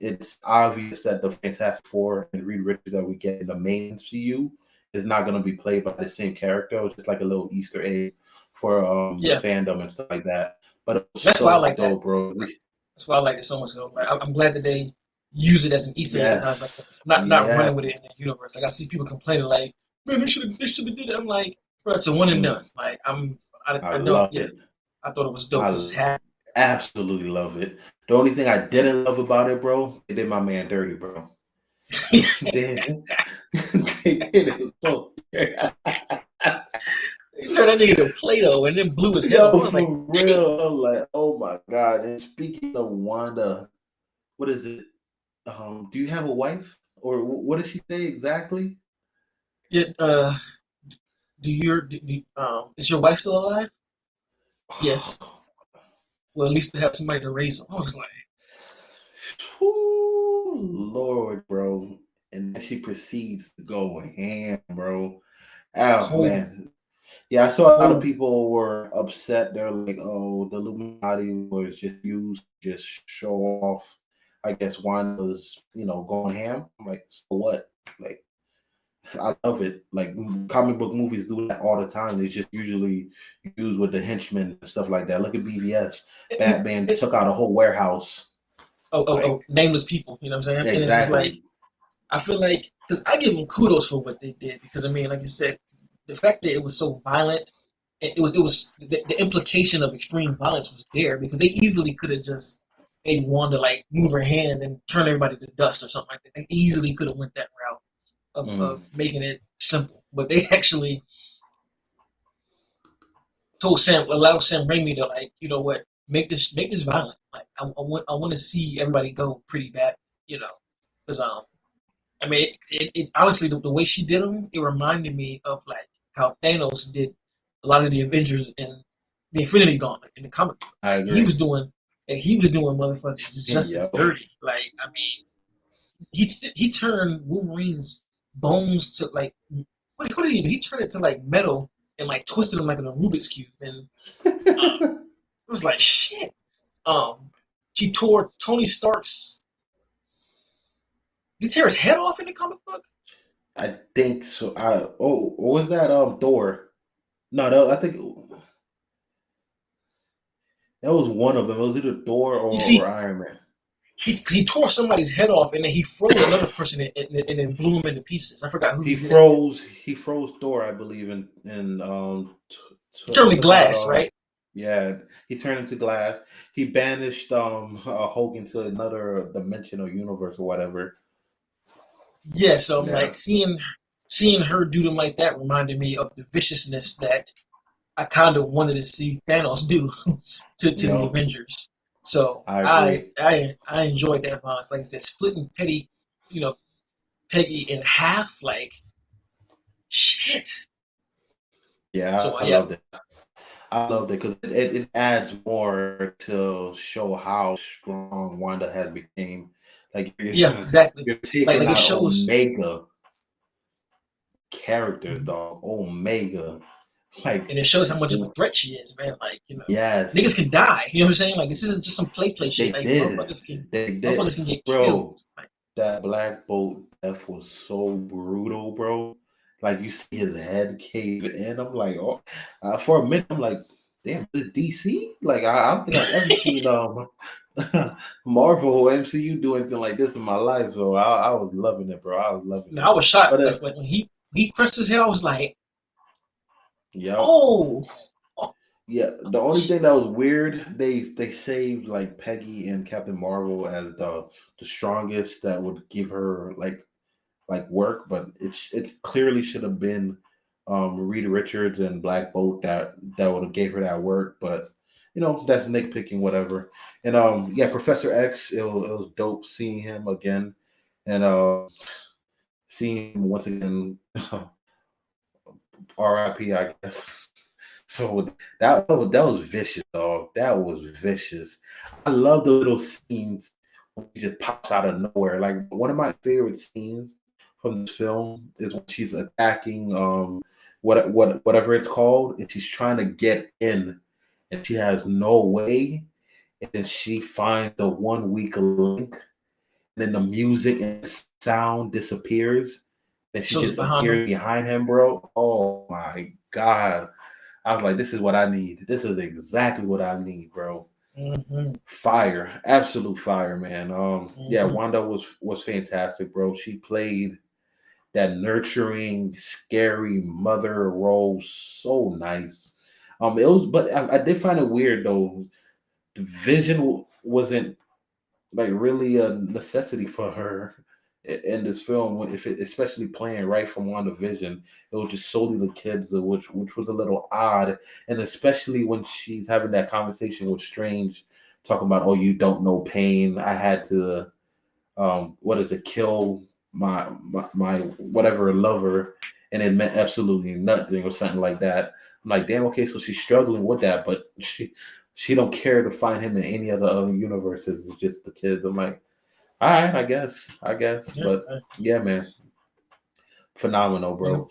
it's obvious that the Fantastic Four and Reed Richards that we get in the main MCU is not going to be played by the same character. It was just like a little Easter egg for the Yeah, fandom and stuff like that. But it was that's why I so like that. dope, bro. That's why I like it so much. So, like, I'm glad that they use it as an Easter egg, not like Yes, not yeah, running with it in the universe. Like I see people complaining, like, man, they should have did it. I'm like, bro, it's a one and mm, done. Like I I don't love get it. it. I thought it was dope. It was I happy. absolutely love it. The only thing I didn't love about it, bro, they did my man dirty, bro. they, they did it so. He turned that nigga to Play-Doh and then blew his head off. I Yo, was like, for real. I'm like, oh my god. And speaking of Wanda, what is it? Do you have a wife? Or what did she say exactly? yeah, is your wife still alive? Yes. Well, at least to have somebody to raise them. I was like, Ooh, Lord, bro. And then she proceeds to go ham, bro. Oh cold, man. Yeah, I saw a lot of cold, people were upset. They're like, "Oh, the Illuminati was just used to just show off." I guess Wanda's, going ham. I'm like, so what? Like, I love it. Like comic book movies do that all the time. They just usually use with the henchmen and stuff like that. Look at BVS. it, Batman it, took out a whole warehouse. Like, nameless people. You know what I'm saying? And it's just like exactly. I feel like because I give them kudos for what they did because I mean, like you said, the fact that it was so violent, it was the implication of extreme violence was there because they easily could have just made Wanda like move her hand and turn everybody to dust or something like that. They easily could have went that route of Mm. making it simple, but they actually allowed Sam Raimi to like, you know what, make this violent. Like I want to see everybody go pretty bad, you know, because I mean, it honestly, the way she did them, it reminded me of like how Thanos did a lot of the Avengers in the Infinity Gauntlet in the comic book. I Like agree. he was doing motherfuckers just as Yo. dirty. Like I mean, he turned Wolverine's bones to like what did he do? He turned it to like metal and like twisted him like in a Rubik's cube, and it was like shit. Um, she tore Tony Stark's. Did he tear his head off in the comic book? I think so. What was that? Thor. No, I think that was one of them. It was either Thor You or see, Iron Man. he tore somebody's head off and then he froze another person and then blew him into pieces. I forgot who He he did that to. froze. He froze Thor, I believe, and Certainly took out glass, right? yeah. He turned into glass. He banished Hulk into another dimension or universe or whatever. Yeah, so I'm Yeah, like seeing her do them like that reminded me of the viciousness that I kind of wanted to see Thanos do to the yo, Avengers. So I I agree. I I enjoyed that violence. Like I said, splitting you know, Peggy in half, like shit. Yeah, So I yeah, loved it. I loved it because it adds more to show how strong Wanda has became. Like yeah, exactly. you're Like taking like it out shows. Omega characters, Mhm. dog. Omega, like And it shows how much of a threat she is, man. Like, niggas yes, can die. You know what I'm saying? Like, this isn't just some play shit. they Like, did. They motherfuckers did, can get killed. bro. That Black Bolt death was so brutal, bro. Like you see his head cave in. I'm like, oh, for a minute, I'm like, damn, this is DC. Like I don't think I've ever seen Marvel or MCU do anything like this in my life. So I was loving it, bro. I was loving Now, it. I was shocked. But Like when he pressed his head, I was like, yep. oh, oh Yeah, the only thing that was weird, they saved like Peggy and Captain Marvel as the strongest that would give her like work, but it clearly should have been Reed Richards and Black Bolt that would have gave her that work, but that's nitpicking, whatever. And yeah, Professor X, it was dope seeing him again, and seeing him once again. R.I.P. I guess. So that was vicious, dog. That was vicious. I love the little scenes when he just pops out of nowhere. Like one of my favorite scenes from this film is when she's attacking whatever it's called, and she's trying to get in, and she has no way, and then she finds the one weak link, then the music and sound disappears, and she Shows it just behind them. appears behind him, bro. Oh my god! I was like, this is what I need. This is exactly what I need, bro. Hmm. Fire, absolute fire, man. Yeah, Hmm. Wanda was fantastic, bro. She played that nurturing, scary mother role so nice. It was, but I did find it weird though. The Vision wasn't like really a necessity for her in this film. If it, especially playing right from WandaVision, it was just solely the kids, which was a little odd, and especially when she's having that conversation with Strange, talking about, oh, you don't know pain. I had to what is it, kill my whatever lover, and it meant absolutely nothing or something like that. I'm like, damn, okay, so she's struggling with that, but she don't care to find him in any of the other universes. It's just the kids. I'm like, all right, I guess, Yeah. but yeah, man, phenomenal, You know. bro,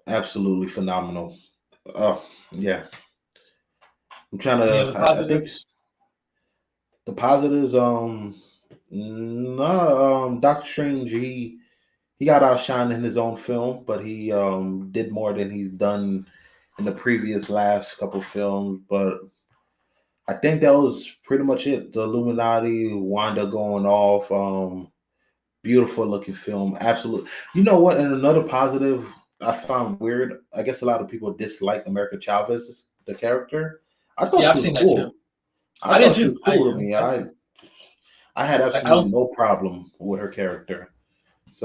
absolutely phenomenal. Oh yeah, I'm trying Any other to. I think positives? the positives. No, Doctor Strange. He got outshined in his own film, but he did more than he's done in the previous last couple films. But I think that was pretty much it. The Illuminati, Wanda going off, beautiful looking film. Absolutely. You know what? And another positive I found weird. I guess a lot of people dislike America Chavez, the character. I thought Yeah, she I've was seen that too. cool. I I did thought she too. was cool to me. I had I absolutely don't. no problem with her character.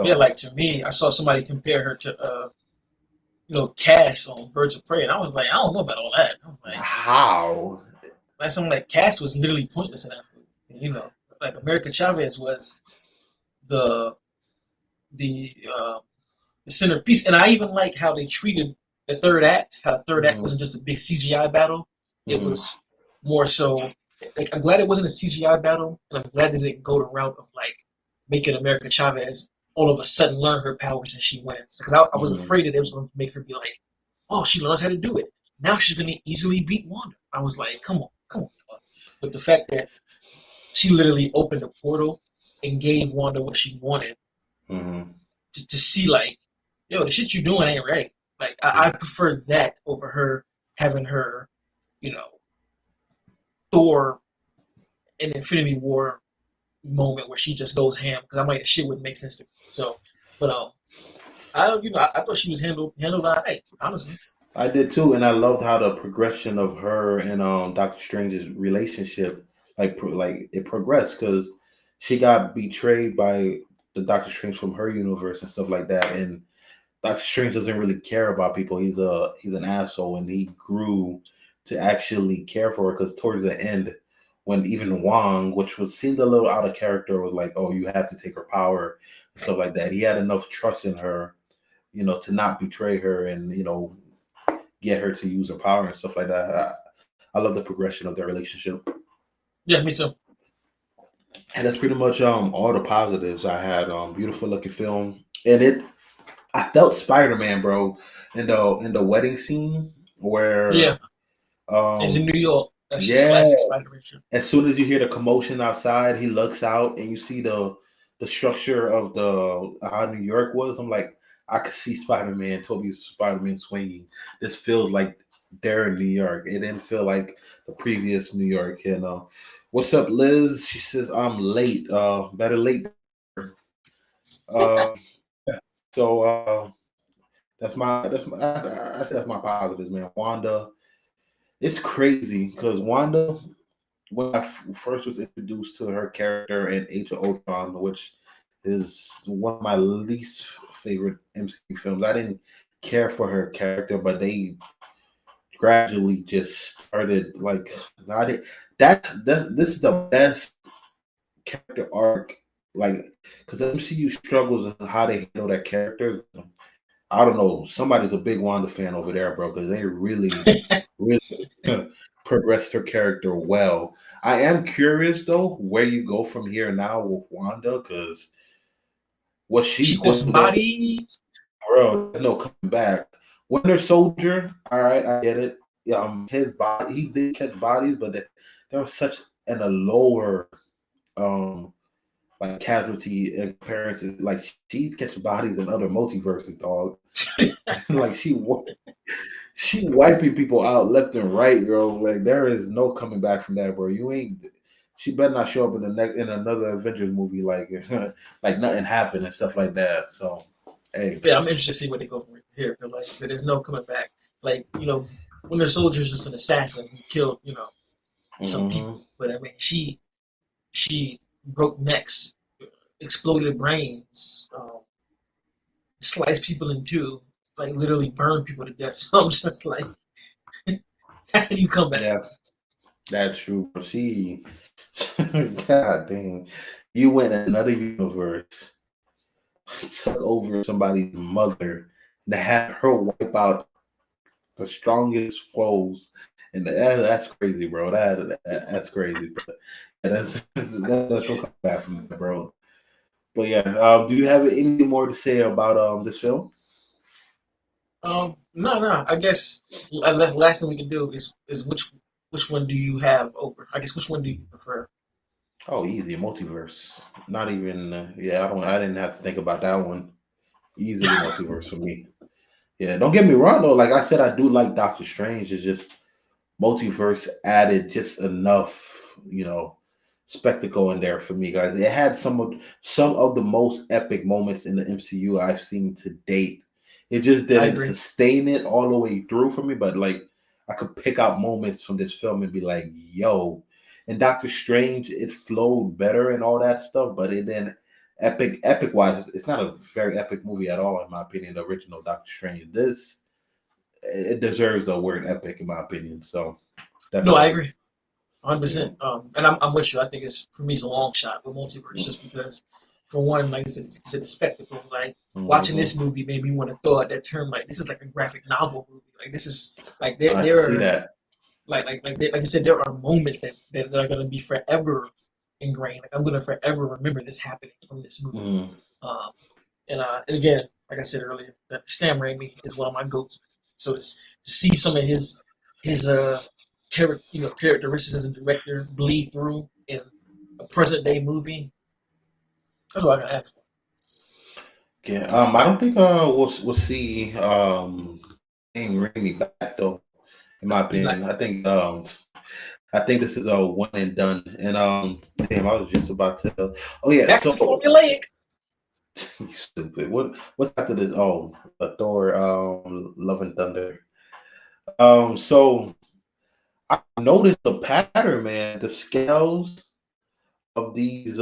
Yeah, So like to me, I saw somebody compare her to Cass on Birds of Prey, and I was like, I don't know about all that. I was how? like something like Cass was literally pointless in that movie. Like America Chavez was the the uh, the centerpiece, and I even like how they treated the third act. How the third act Hmm. wasn't just a big CGI battle; it Hmm. was more so. Like, I'm glad it wasn't a CGI battle, and I'm glad they didn't go the route of like making America Chavez all of a sudden learn her powers and she wins. Because I was Hmm. afraid that it was going to make her be like, oh, she learns how to do it. Now she's going to easily beat Wanda. I was like, come on, come on. But the fact that she literally opened a portal and gave Wanda what she wanted Hmm. to see, like, yo, the shit you doing ain't right. Like, I prefer that over her having her, you know, Thor in Infinity War moment where she just goes ham because I'm like, shit wouldn't make sense to me. So, but I thought she was handled all right, honestly. I did too, and I loved how the progression of her and Doctor Strange's relationship, like it progressed because she got betrayed by the Doctor Strange from her universe and stuff like that, and Doctor Strange doesn't really care about people. He's an asshole, and he grew to actually care for her because towards the end, when even Wong, which was seemed a little out of character, was like, "Oh, you have to take her power" and stuff like that. He had enough trust in her, to not betray her and get her to use her power and stuff like that. I love the progression of their relationship, Yeah, me too. and that's pretty much all the positives I had. Beautiful looking film, and I felt Spider Man, bro, in the wedding scene where Yeah, it's in um New York. That's just yeah, classic Spider-Man shit. as soon as you hear the commotion outside, he looks out and you see the structure of the how New York was. I'm like, I could see Spider Man, Toby's Spider Man swinging. This feels like they're in New York. It didn't feel like the previous New York. And what's up, Liz? She says I'm late. Better late. Um, so I say that's my positives, man. Wanda, it's crazy because Wanda, when I first was introduced to her character in Age of Ultron, which is one of my least favorite MCU films, I didn't care for her character, but they gradually just started like I did, that. This is the best character arc, like because MCU struggles with how they handle their characters. I don't know. Somebody's a big Wanda fan over there, bro, because they really progressed her character well. I am curious though where you go from here now with Wanda, because what She she's caught doing, somebody. bro, there's no coming back. Winter Soldier, all right, I get it. Yeah, his body, he did catch bodies, but there was such an a lower um like casualty appearances. Like she's catching bodies in other multiverses, dog. Like she wiping people out left and right, bro. Like there is no coming back from that, bro. You ain't. She better not show up in the next in another Avengers movie like like nothing happened and stuff like that. So hey, Yeah, I'm interested to see where they go from here. Because, like I said, there's no coming back. Like, Winter Soldier is just an assassin who killed, some hmm people. But I mean, she broke necks, exploded brains, sliced people in two, like literally burned people to death. So I'm just like, how do you come back? yeah, that's true. She, God dang, you went in another universe, took over somebody's mother, and had her wipe out the strongest foes. And that's crazy, bro. That's crazy. But yeah, that's no coming back from that, bro. But yeah, do you have anything more to say about this film? No. I guess last thing we can do is which one do you have over? I guess which one do you prefer? Oh, easy, multiverse. Not even. Yeah, I didn't have to think about that one. Easily multiverse for me. Yeah, don't get me wrong though. Like I said, I do like Doctor Strange. It's just multiverse added just enough, spectacle in there for me, guys. It had some of the most epic moments in the MCU I've seen to date. It just I didn't agree. sustain it all the way through for me, but like I could pick out moments from this film and be like, yo. And Doctor Strange, it flowed better and all that stuff, but it didn't epic wise, it's not a very epic movie at all, in my opinion, the original Doctor Strange. This it deserves the word epic in my opinion. So No, I definitely. agree. 100%. Yeah. And I'm with you. I think it's for me it's a long shot with multiverse just because for one, like I said, it's a spectacle. Like watching Mm-hmm. this movie made me want to throw out that term like this is like a graphic novel movie. Like this is like there I can there see are that. like I said there are moments that are gonna be forever ingrained. Like I'm gonna forever remember this happening from this movie. Mm. Um, and again, like I said earlier, that Sam Raimi is one of my goats. So to see some of his characteristics as a director bleed through in a present day movie, that's what I got after. Yeah. I don't think we'll see Sam Raimi back though. In my He's not opinion, I think this is a one and done. And damn, I was just about to. Oh yeah. back So to formulaic. you stupid. What's after this? Oh, Thor, Love and Thunder. So I noticed the pattern, man. The scales of these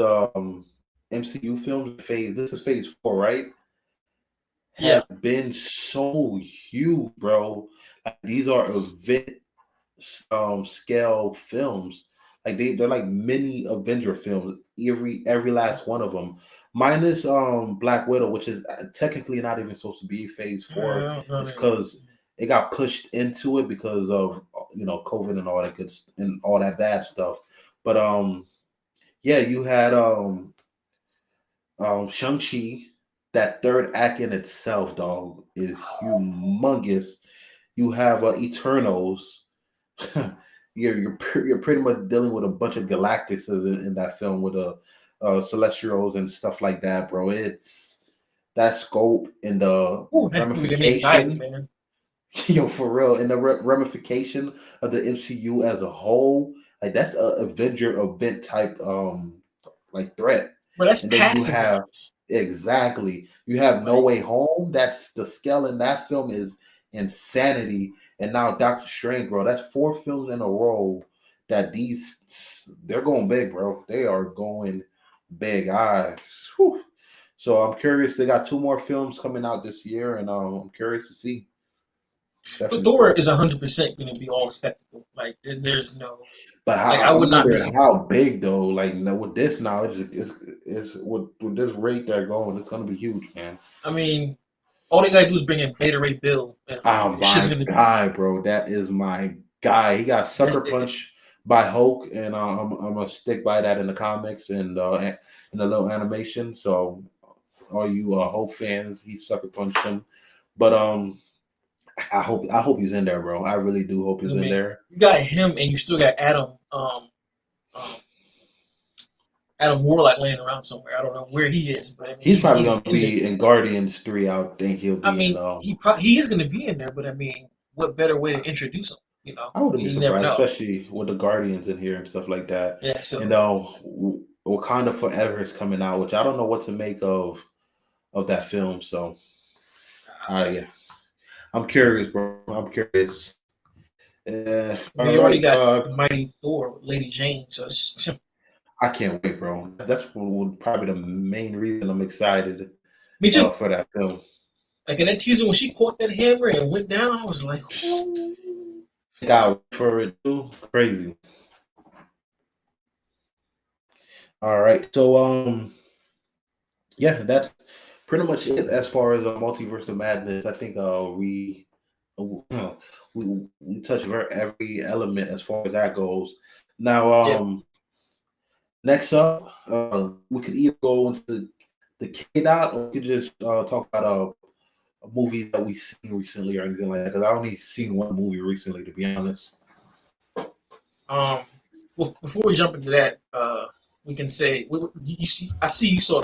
MCU films, phase this is phase 4, right? Yeah, Has been so huge, bro. Like these are event scale films. Like they're like mini Avenger films. Every last one of them, minus Black Widow, which is technically not even supposed to be phase 4. no, It's because it got pushed into it because of COVID and all that and all that bad stuff. But yeah, you had Shang-Chi, that third act in itself, dog, is humongous. You have Eternals. You're pretty much dealing with a bunch of galactics in that film with celestials and stuff like that, bro. It's that scope and the ooh, that movie got me excited, ramification, man. for real, and the ramification of the MCU as a whole. Like that's a Avenger event type like threat. But that's And then you past have Avengers. exactly you have No Like Way Home. That's the scale in that film is insanity. And now Doctor Strange, bro. That's 4 films in a row that they're going big, bro. They are going big. Whew. So I'm curious. They got 2 more films coming out this year, and I'm curious to see. but Definitely. Thor is 100% going to be all spectacle. Like there's no But like I would I'm not be wondering surprised. how big though. Like with this now, it's with this rate they're going, it's gonna be huge, man. I mean, all they gotta do is bring in Beta Ray Bill, and Oh it's just my gonna be guy, bro, that is my guy. He got that. sucker punch by Hulk, and I'm gonna stick by that in the comics and in the little animation. So all you Hulk fans, he sucker punched him. But I hope he's in there, bro. I really do hope I he's in mean, there. you got him, and you still got Adam. Um, Adam Warlock laying around somewhere. I don't know where he is, but I mean He's probably he's gonna in there. be in Guardians 3. I would think he'll I be in. mean he is going to be in there, but I mean, what better way to introduce him? You know, I wouldn't be you never surprised, know. especially with the Guardians in here and stuff like that. Yeah, And so Wakanda Forever is coming out, which I don't know what to make of that film. So, yeah, I'm curious, bro. I'm curious. All we already right. got the Mighty Thor with Lady Jane, so it's, I can't wait, bro. That's probably the main reason I'm excited me too. for that film. Like in that teaser when she caught that hammer and went down, I was like, oh. Got for it too. Crazy. All right. So yeah, that's pretty much it as far as Multiverse of Madness. I think we touch every element as far as that goes. Now Yeah. next up, we could either go into the K-Dot or we could just talk about a movie that we've seen recently or anything like that. Because I only seen one movie recently, to be honest. Well, before we jump into that, we can say you see, I see you saw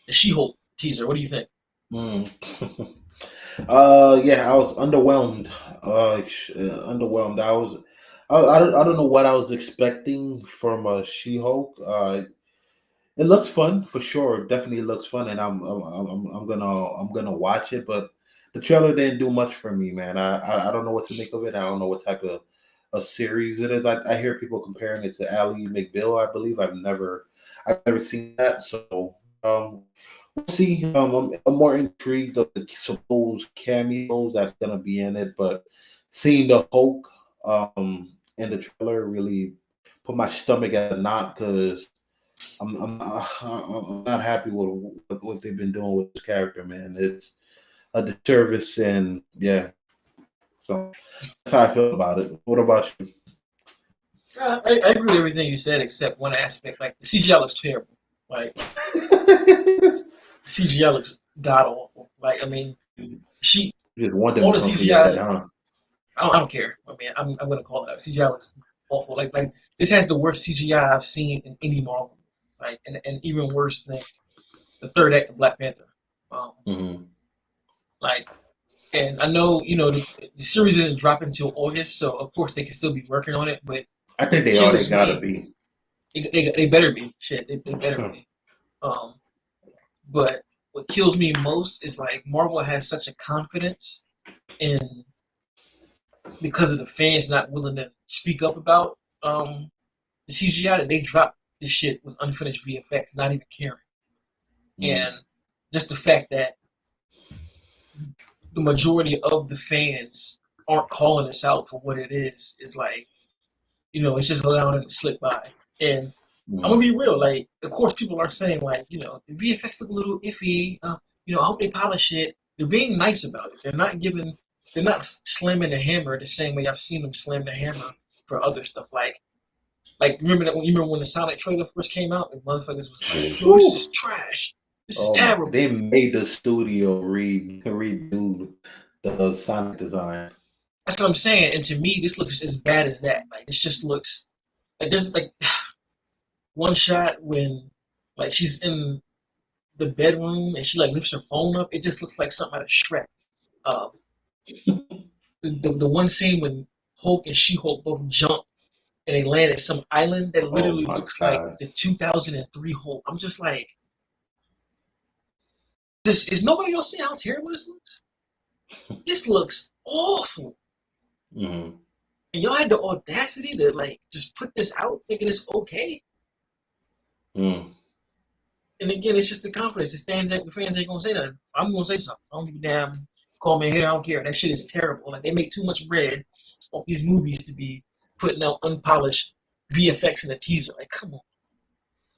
the She-Hulk teaser. What do you think? Mm. Yeah, I was underwhelmed. Underwhelmed. I don't know what I was expecting from She-Hulk. It looks fun for sure. Definitely looks fun, and I'm gonna watch it. But the trailer didn't do much for me, man. I don't know what to make of it. I don't know what type of a series it is. I hear people comparing it to Ally McBeal. I believe I've never seen that. So we'll see. I'm more intrigued of the supposed cameos that's gonna be in it, but seeing the Hulk in the trailer really put my stomach at a knot because I'm not happy with what they've been doing with this character, man. It's a disservice, and yeah, so that's how I feel about it. What about you? I agree with everything you said except one aspect. Like the CGI looks terrible. Like CGI looks god awful. Like I mean, she Just want them all to the come for your head, CGI. huh? I don't care. I mean, I'm gonna call it out. CGI looks awful. Like this has the worst CGI I've seen in any Marvel. Like and even worse than the third act of Black Panther. Um, Mm-hmm. like and I know the series isn't dropping until August, so of course they can still be working on it. But I think what they are. They kills gotta me, be. they better be shit. They better be. Um, but what kills me most is like Marvel has such a confidence in because of the fans not willing to speak up about the CGI that they drop this shit with unfinished VFX, not even caring. Mm. And just the fact that the majority of the fans aren't calling this out for what it is like, it's just allowing it to slip by. And I'm gonna Mm. be real, like, of course people are saying like, the VFX look a little iffy, I hope they polish it. They're being nice about it. They're not slamming the hammer the same way I've seen them slam the hammer for other stuff. Like remember when the Sonic trailer first came out, and motherfuckers was like, "Yo, this is trash. This is Oh my! They terrible." made the studio redo the Sonic design. That's what I'm saying. And to me, this looks as bad as that. Like this just looks like there's like one shot when like she's in the bedroom and she like lifts her phone up. It just looks like something out of Shrek. Um, the one scene when Hulk and She-Hulk both jump and they land at some island that Oh literally my looks like god! the 2003 Hulk. I'm just like, is nobody else seeing how terrible this looks? This looks awful. Mm-hmm. And y'all had the audacity to like just put this out thinking it's okay. Mm. And again, it's just the confidence. The fans ain't gonna say nothing. I'm gonna say something. I don't give a damn. Call me a hater. I don't care. That shit is terrible. Like they make too much bread off these movies to be putting out unpolished VFX in a teaser. Like, come on.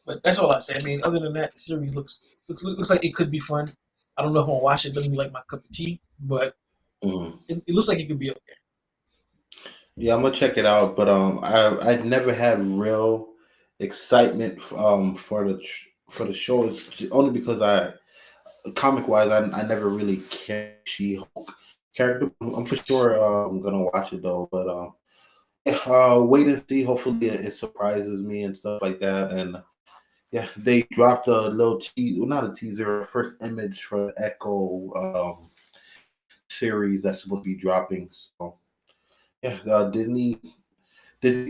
But that's all I say. I mean, other than that, the series looks like it could be fun. I don't know if I'm gonna watch it. It doesn't look like my cup of tea, but Mm. it looks like it could be okay. Yeah, I'm gonna check it out. But I never had real excitement for the show. It's only because comic wise I never really cared She Hulk character. I'm for sure I'm gonna watch it though. But yeah, wait and see. Hopefully it surprises me and stuff like that. And yeah, they dropped a little teaser, well, not a teaser, a first image for the Echo series that's supposed to be dropping. So yeah, Disney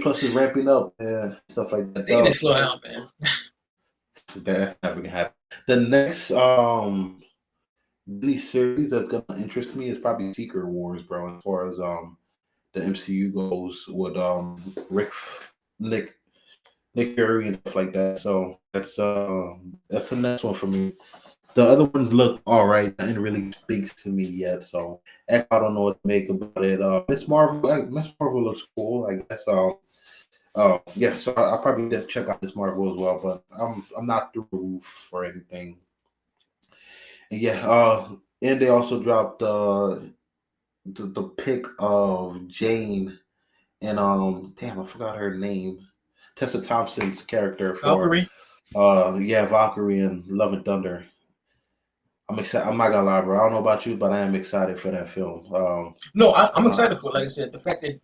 Plus is ramping up and stuff like that. They need to slow down, man. That's never gonna happen. The next Disney series that's gonna interest me is probably Secret Wars, bro. As far as the MCU goes with Rick Nick Nick Fury and stuff like that. So that's the next one for me. The other ones look all right. Nothing really speaks to me yet. So I don't know what to make about it. Miss Marvel looks cool. I guess. Yeah. So I'll probably check out Miss Marvel as well. But I'm not through the roof or anything. And yeah. And they also dropped the pick of Jane and damn, I forgot her name. Tessa Thompson's character for Valkyrie. yeah, Valkyrie and Love and Thunder. I'm excited. I'm not gonna lie, bro. I don't know about you, but I am excited for that film. No, I'm Uh, excited for it. Like I said, the fact that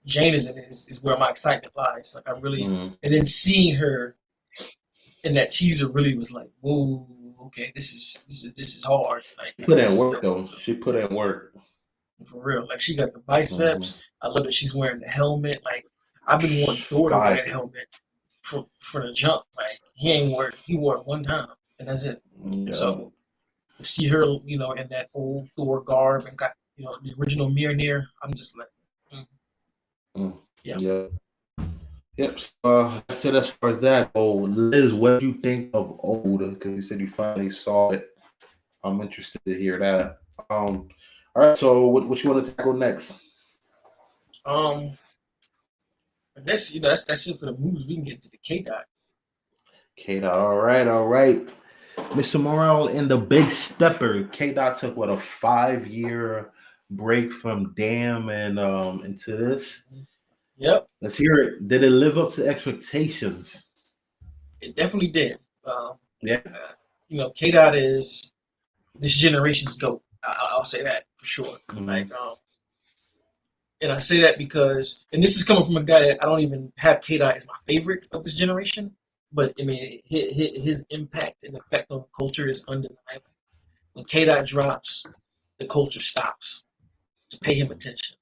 Jane is in it is where my excitement lies. Like I really, mm, and then seeing her in that teaser really was like, whoa, okay, this is hard. Like she put in this is work dope though. She put in work. for real. Like she got the Hmm. biceps. I love that she's wearing the helmet. Like I've been wanting Thor to wear that Fire. helmet for the jump. Like he wore it one time and that's it. Yeah. So to see her, in that old Thor garb and got, the original Mjolnir, I'm just like, mm, Mm, yeah. yeah. Yep. So, that's it as far as that. Oh, Liz, what do you think of Old? Because you said you finally saw it. I'm interested to hear that. All right. So, what you want to tackle next? Um, I guess that's it for the movies. We can get to the K dot. K Dot. All right. All right. Mr. Morale and the Big Stepper. K Dot took what, a 5 year break from Damn and into this. Yep, Let's hear it. Did it live up to expectations? it definitely did. Yeah. K dot is this generation's goat. I'll say that for sure. Mm-hmm. Like, and I say that because, and this is coming from a guy that I don't even have K dot as my favorite of this generation, but I mean, his impact and effect on culture is undeniable. When K dot drops, the culture stops to pay him attention.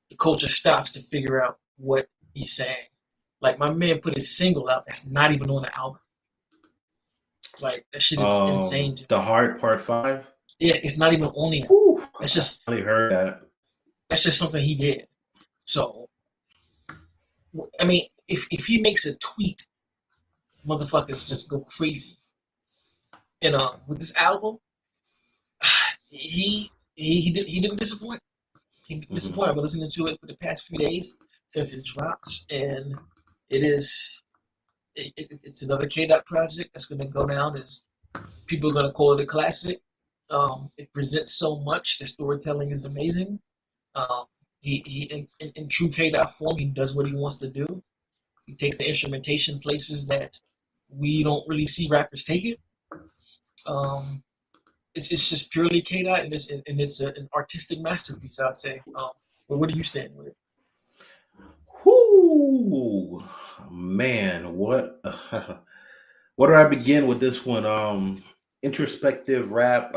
The culture stops to figure out what he's saying. Like my man put his single out that's not even on the album. Like that shit is insane to The me. Heart Part 5. Yeah, it's not even on the album. Whew, That's I just finally heard that. something he did. So I mean, if he makes a tweet, motherfuckers just go crazy. And with this album, he didn't disappoint. He didn't Mm-hmm. disappoint. I've been listening to it for the past few days since it drops, and it is it's another K Dot project that's going to go down as people are going to call it a classic. It presents so much. The storytelling is amazing. Um, he in true K Dot form, he does what he wants to do. He takes the instrumentation places that we don't really see rappers take it. Um, it's just purely K Dot, and it's an artistic masterpiece. I'd say. But where do you stand with it? Whoo, man, what? Where do I begin with this one? Introspective rap.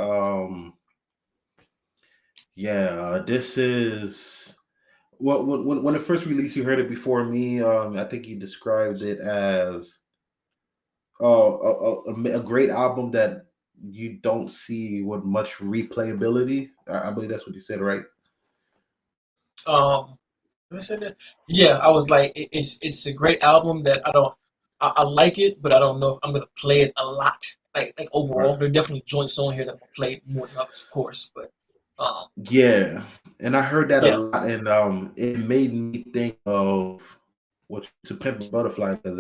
Yeah, this is well, when it first released, you heard it before me. I think you described it as a great album that you don't see with much replayability. I believe that's what you said, right? Um, did I say that? Yeah, I was like, it's a great album that I like it, but I don't know if I'm gonna play it a lot. Like Right. overall, there are definitely joints on here that I'm gonna play more than others, of course. But um, Yeah, and I heard that a yeah, lot, and it made me think of what to Pimp a Butterfly, because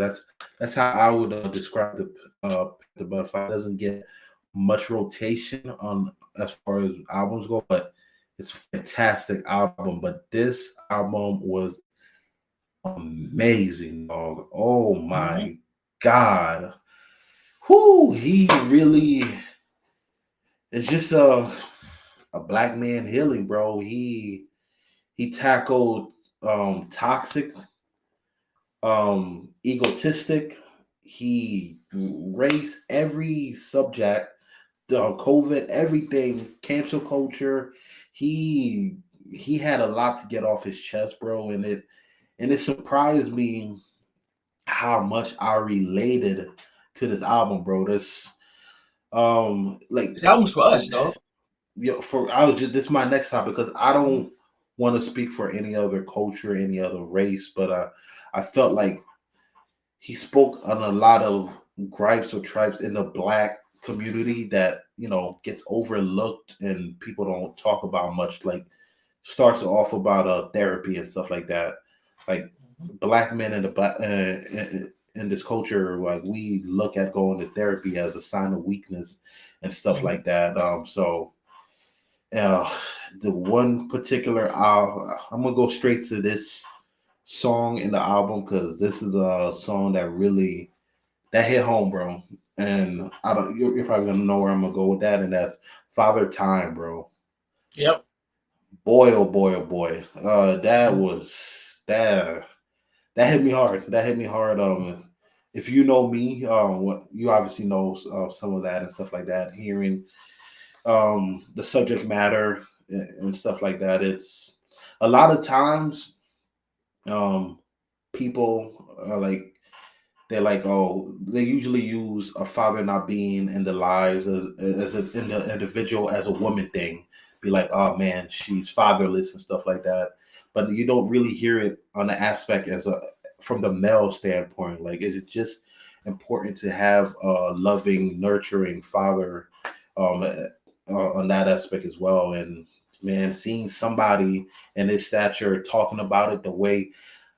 that's how I would describe the Butterfly. It doesn't get much rotation on as far as albums go, but it's a fantastic album. But this album was amazing, dog. Oh hmm my god, who he really is just a black man healing, bro. He tackled toxic, egotistic. he raised every subject, COVID, everything, cancel culture. He he had a lot to get off his chest, bro, and it surprised me how much I related to this album, bro. This like The album's for us, dog. for I was just this is my next topic because I don't want to speak for any other culture, any other race, but I felt like he spoke on a lot of gripes or tribes in the black community that gets overlooked and people don't talk about much. Like starts off about therapy and stuff like that. Like black men in the black in this culture, like we look at going to therapy as a sign of weakness and stuff Mm-hmm. like that. So uh, the one particular, I'm gonna go straight to this song in the album because this is a song that really that hit home, bro. And I don't, you're probably gonna know where I'm gonna go with that, and that's Father Time, bro. Yep. Boy, oh boy, oh boy. That was that hit me hard. That hit me hard. If you know me, what you obviously know some of that and stuff like that. Hearing the subject matter and stuff like that. It's a lot of times um, people are like they're like, oh, they usually use a father not being in the lives in the individual as a woman thing. Be like, oh man, she's fatherless and stuff like that. But you don't really hear it on the aspect as a from the male standpoint. Like, it's just important to have a loving, nurturing father on that aspect as well. And man, seeing somebody in his stature talking about it the way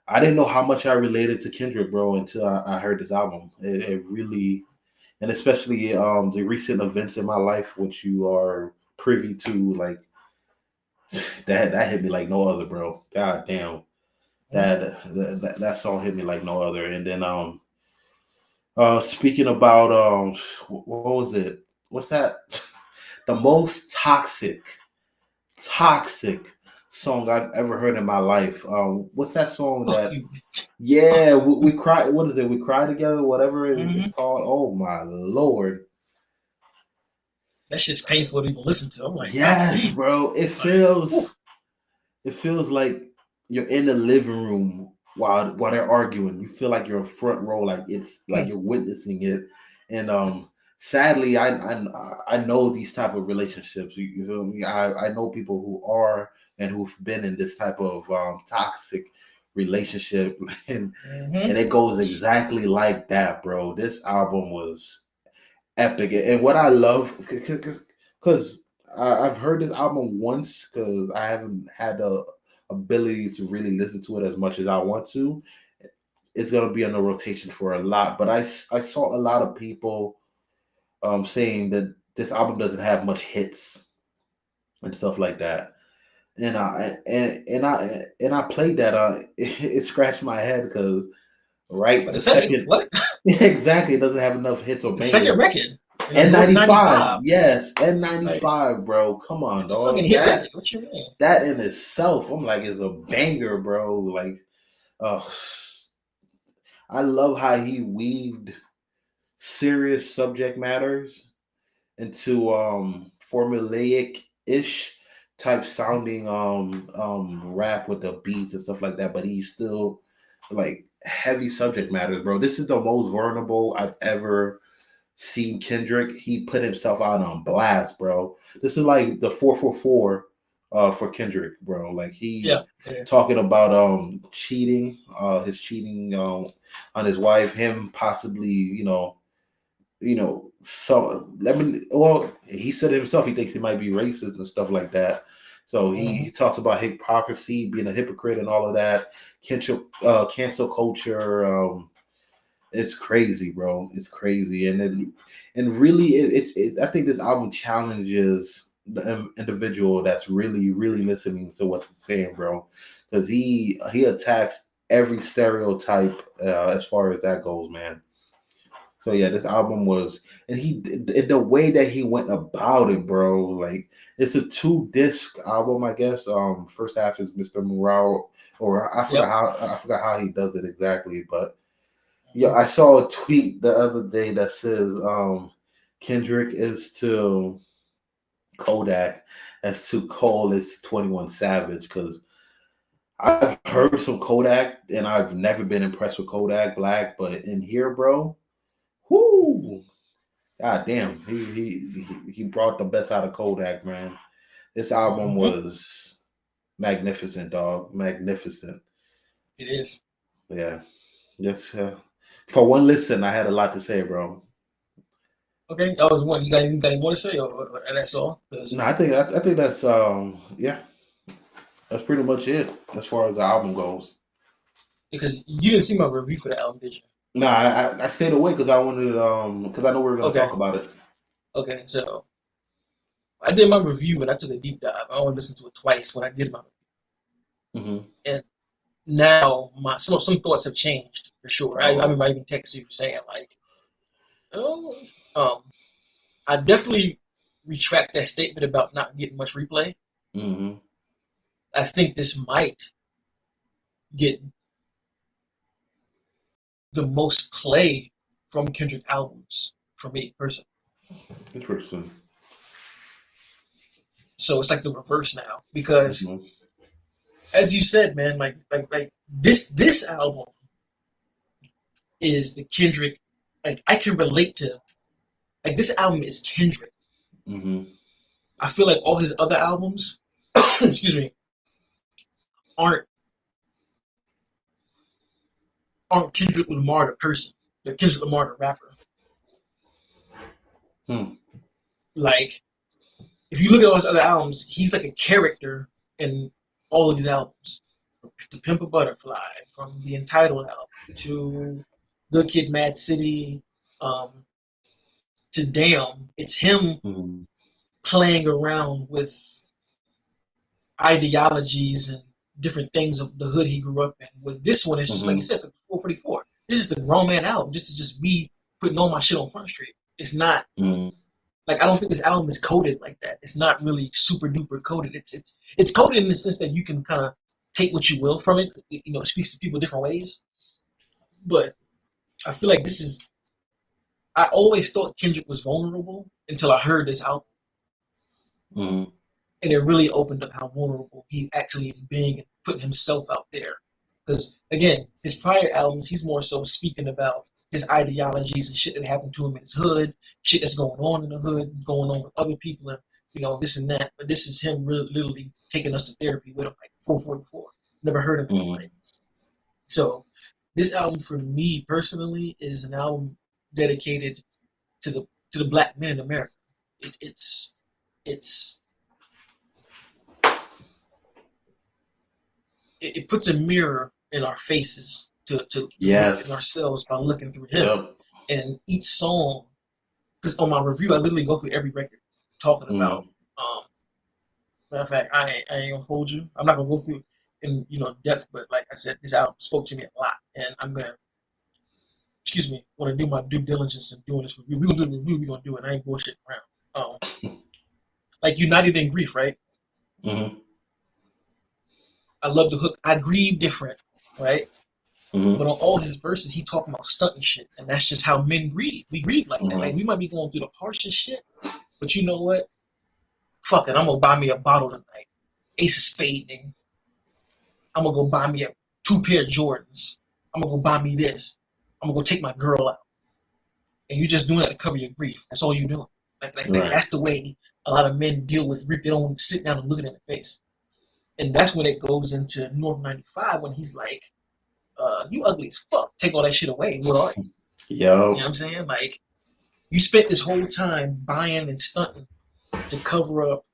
I didn't know how much I related to Kendrick, bro, until I heard this album. It really, and especially the recent events in my life, which you are privy to, like that hit me like no other, bro. God damn, that song hit me like no other. And then speaking about what was it? What's that? The most toxic song I've ever heard in my life. What's that song Fuck that? you. Yeah, we cry. What is it? We cry together. Whatever it's Mm-hmm. called. Oh my lord. That shit's painful to even listen to. I'm like, God Yes, damn. bro. Like, whew. It feels like you're in the living room while they're arguing. You feel like you're in front row, like it's like Hmm. you're witnessing it. And sadly, I know these type of relationships. You feel me? I know people who are and who've been in this type of toxic relationship, and Mm-hmm. it goes exactly like that, bro. This album was epic, and what I love because I've heard this album once because I haven't had the ability to really listen to it as much as I want to. It's gonna be on the rotation for a lot, but I saw a lot of people saying that this album doesn't have much hits and stuff like that. And I played that. It scratched my head because right But the the second, second what? exactly it doesn't have enough hits or The bangers. second record. You know, North N95, 95. yes, Like, N95, bro. Come on, it's a fucking dog. hit record. What you mean? That in itself, I'm like, is a banger, bro. Like, uh, I love how he weaved serious subject matters into formulaic ish type sounding rap with the beats and stuff like that, but he's still like heavy subject matters, bro. This is the most vulnerable I've ever seen Kendrick. He put himself out on blast, bro. This is like the 444 for Kendrick, bro. Like Yeah. he Yeah. talking about cheating, his cheating on his wife, him possibly, so let me. Well, he said it himself. He thinks he might be racist and stuff like that. So he Mm-hmm. talks about hypocrisy, being a hypocrite, and all of that. Cancel culture. It's crazy, bro. It's crazy, and really, I think this album challenges the individual that's really listening to what he's saying, bro, because he attacks every stereotype as far as that goes, man. So yeah, this album was, and the way that he went about it, bro. Like it's a 2 disc album, I guess. First half is Mr. Morale, or I forgot Yep. how he does it exactly, but Yeah, I saw a tweet the other day that says Kendrick is to Kodak as to Cole is to 21 Savage because I've heard some Kodak and I've never been impressed with Kodak Black, but in here, bro, whoo, god damn, he brought the best out of Kodak, man. This album Mm-hmm. was magnificent, dog, magnificent. It is. Yeah, just for one listen, I had a lot to say, bro. Okay, that was one. You got anything more to say, or that's all? No, I think that's yeah, that's pretty much it as far as the album goes. Because you didn't see my review for the album, did you? No, I stayed away because I wanted because I know we were gonna Okay, talk about it. okay. So I did my review and I took a deep dive. I only listened to it twice when I did my Hmm. review, and now my some thoughts have changed for sure. I Oh. remember I even texted you saying like, oh, um, I definitely retract that statement about not getting much replay. Hmm. I think this might get the most play from Kendrick albums for me personally. Interesting. So it's like the reverse now because, Hmm. as you said, man, like this album is the Kendrick. Like I can relate to like this album is Kendrick. Hmm. I feel like all his other albums, excuse me, aren't aren't Kendrick Lamar the person. They're Kendrick Lamar the rapper. Hmm. Like if you look at all his other albums, he's like a character in all of these albums. To Pimp a Butterfly, from the Entitled album to Good Kid, Mad City, um, to Damn. It's him Hmm. playing around with ideologies and different things of the hood he grew up in. With this one, it's just like you Hmm. said, it's like 444. This is the grown man album. This is just me putting all my shit on Front Street. It's not Hmm. like I don't think this album is coded like that. It's not really super duper coded. It's coded in the sense that you can kind of take what you will from it. You know, it speaks to people different ways. But I feel like this is. I always thought Kendrick was vulnerable until I heard this album, Hmm. and it really opened up how vulnerable he actually is being and putting himself out there. Because again, his prior albums, he's more so speaking about his ideologies and shit that happened to him in his hood, shit that's going on in the hood, going on with other people, and this and that. But this is him really, literally taking us to therapy with him, like 444. Never heard him Hmm. before. So this album for me personally is an album dedicated to the black men in America. It's it's it puts a mirror in our faces to look at Yes. ourselves by looking through him. Yep. And each song, because on my review, I literally go through every record talking about. Mm. Matter of fact, I ain't gonna hold you. I'm not gonna go through in depth, but like I said, this album spoke to me a lot, and I'm gonna want to do my due diligence in doing this review. We're gonna do the review. We're gonna do it. I ain't bullshitting around. Like United in Grief, right? Hmm. I love the hook. I grieve different, right? Hmm. But on all his verses, he talking about stunting shit, and that's just how men grieve. We grieve like that. Like Hmm. we might be going through the harshest shit, but you know what? Fuck it, I'm gonna buy me a bottle tonight. Ace of Spade, nigga. I'm gonna go buy me a 2 pair of Jordans. I'm gonna go buy me this. I'm gonna go take my girl out, and you just doing that to cover your grief. That's all you doing. Like Right. that's the way a lot of men deal with grief. They don't sit down and look it in the face, and that's when it goes into North 95 when he's like, "You ugly as fuck. Take all that shit away. What are you?" You know Yo. what I'm saying? Like you spent this whole time buying and stunting to cover up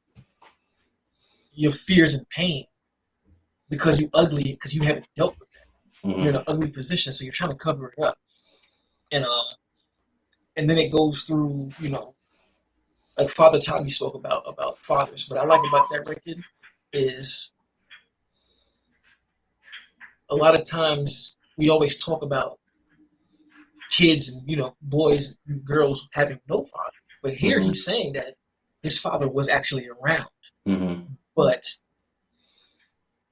your fears and pain because you ugly because you haven't dealt with that. You're in Hmm. an ugly position, so you're trying to cover it up. And then it goes through, like Father Time you spoke about fathers. What I like about that record is a lot of times we always talk about kids and boys and girls having no father, but here Hmm. he's saying that his father was actually around, Hmm. but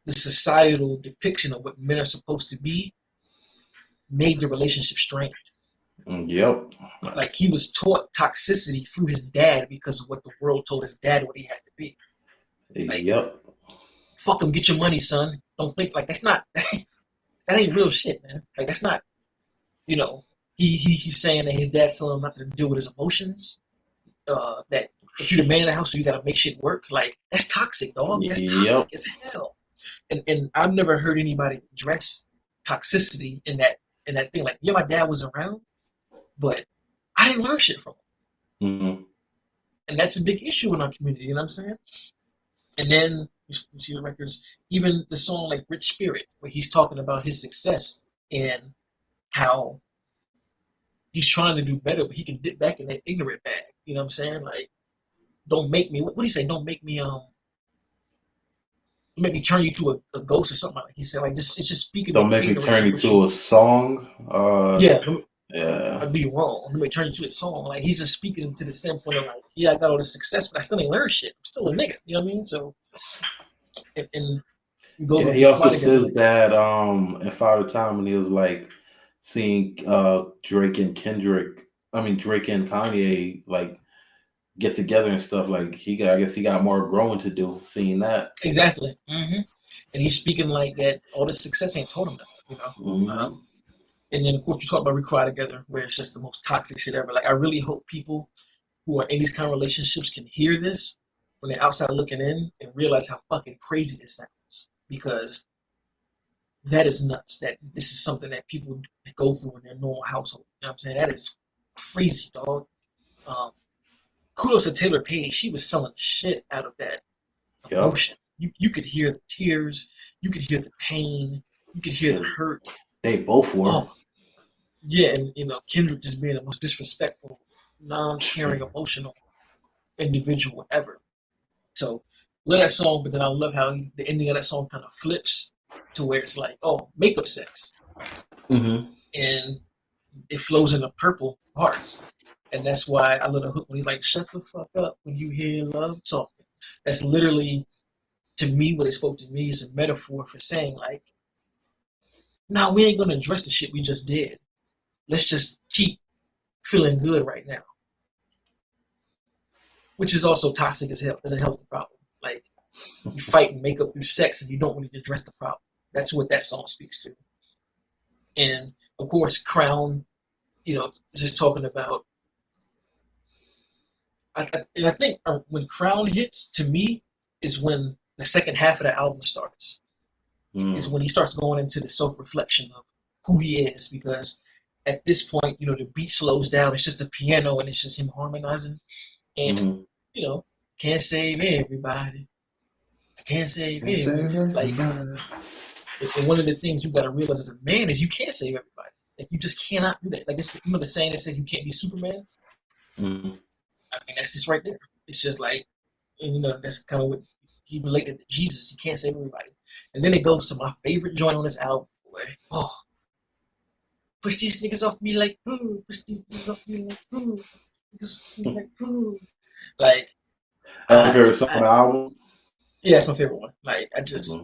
the societal depiction of what men are supposed to be made the relationship strained. Yep. Like he was taught toxicity through his dad because of what the world told his dad what he had to be. Like, Yep. fuck him, get your money, son. Don't think like that's not that ain't real shit, man. Like that's not, you know, he's saying that his dad told him not to deal with his emotions. That you're the man of the house, so you gotta make shit work. Like that's toxic, dog. That's Yep. toxic as hell. And I've never heard anybody address toxicity in that thing. Like, yeah, my dad was around, but I didn't learn shit from him. Mm-hmm. And that's a big issue in our community, you know what I'm saying? And then you see the records, even the song like Rich Spirit, where he's talking about his success and how he's trying to do better, but he can dip back in that ignorant bag. You know what I'm saying? Like, don't make me, what do you say? Don't make me turn you to a ghost or something like that. He said, like, just it's just speaking. Don't make me turn you to a song. Yeah, Yeah. I'd be wrong. Let me turn you to a song. Like he's just speaking to the standpoint of like, yeah, I got all this success, but I still ain't learned shit. I'm still a nigga. You know what I mean? So, and go Yeah, to he also fly together, says like, that in Father Time when he was like seeing Drake and Drake and Kanye like get together and stuff, like I guess he got more growing to do seeing that. exactly. And he's speaking like that. All this success ain't told him nothing, you know. Mm-hmm. And then of course you talk about We Cry Together, where it's just the most toxic shit ever. Like I really hope people who are in these kind of relationships can hear this when they're outside looking in and realize how fucking crazy this sounds. Because that is nuts. That this is something that people go through in their normal household. You know what I'm saying? That is crazy, dog. Kudos to Taylor Page. She was selling shit out of that emotion. You could hear the tears. You could hear the pain. You could hear the hurt. They both were. Oh, yeah, and you know, Kendrick just being the most disrespectful, non-caring, emotional individual ever. So, love that song, but then I love how the ending of that song kind of flips to where it's like, oh, makeup sex. Mm-hmm. And it flows into purple hearts. And that's why I love the hook when he's like, shut the fuck up when you hear love talking. That's literally, to me, what it spoke to me is a metaphor for saying, like, nah, we ain't going to address the shit we just did. Let's just keep feeling good right now. Which is also toxic as hell, as a healthy problem. Like, you fight and make up through sex and you don't really address the problem. That's what that song speaks to. And, of course, Crown, you know, just talking about, I think when Crown hits, to me, is when the second half of the album starts. Is when he starts going into the self-reflection of who he is, because at this point, you know, the beat slows down. It's just a piano and it's just him harmonizing. And, you know, can't save everybody. Can't save everybody. Like, and one of the things you got to realize as a man is you can't save everybody. Like, you just cannot do that. Like, it's, you know the saying that says you can't be Superman? I mean, that's just right there. It's just like, and, you know, that's kind of what he related to Jesus. He can't save everybody. And then it goes to my favorite joint on this album, boy. Oh, push these niggas off me like poo. Push these niggas off me like poo. Niggas like poo. Like, that's your favorite song on the album? Yeah, it's my favorite one. Like, I just,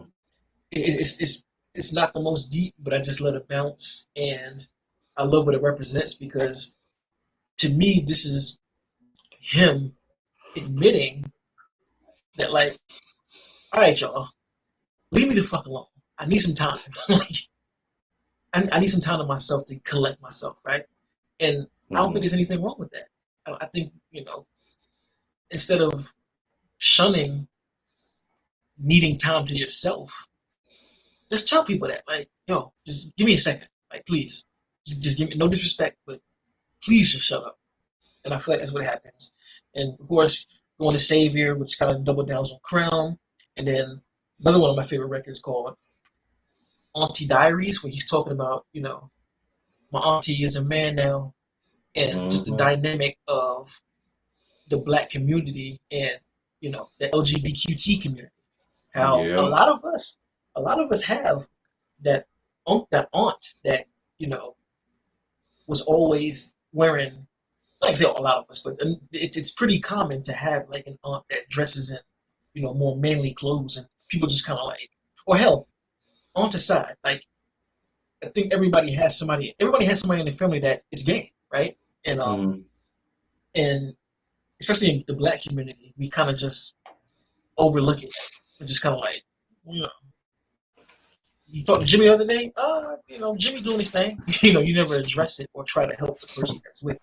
it's not the most deep, but I just let it bounce, and I love what it represents because, to me, this is him admitting that, like, all right, y'all, leave me the fuck alone. I need some time. Like, I need some time to myself to collect myself, right? And I don't think there's anything wrong with that. I think, you know, instead of shunning needing time to yourself, just tell people that, like, yo, just give me a second, like, please, just give me, no disrespect, but please just shut up. And I feel like that's what happens. And of course, going to Savior, which kind of double downs on Crown, and then another one of my favorite records called Auntie Diaries, where he's talking about, you know, my auntie is a man now, and just the dynamic of the Black community and, you know, the LGBTQ community. How a lot of us have that aunt that, you know, was always wearing, like I say, a lot of us, but it's pretty common to have like an aunt that dresses in, you know, more manly clothes, and people just kind of like, or hell, aunt aside, like, I think everybody has somebody in their family that is gay, right? And Mhm. and especially in the black community, we kind of just overlook it. We're just kind of like, you know, you talked to Jimmy the other day. Jimmy doing his thing. You never address it or try to help the person that's with.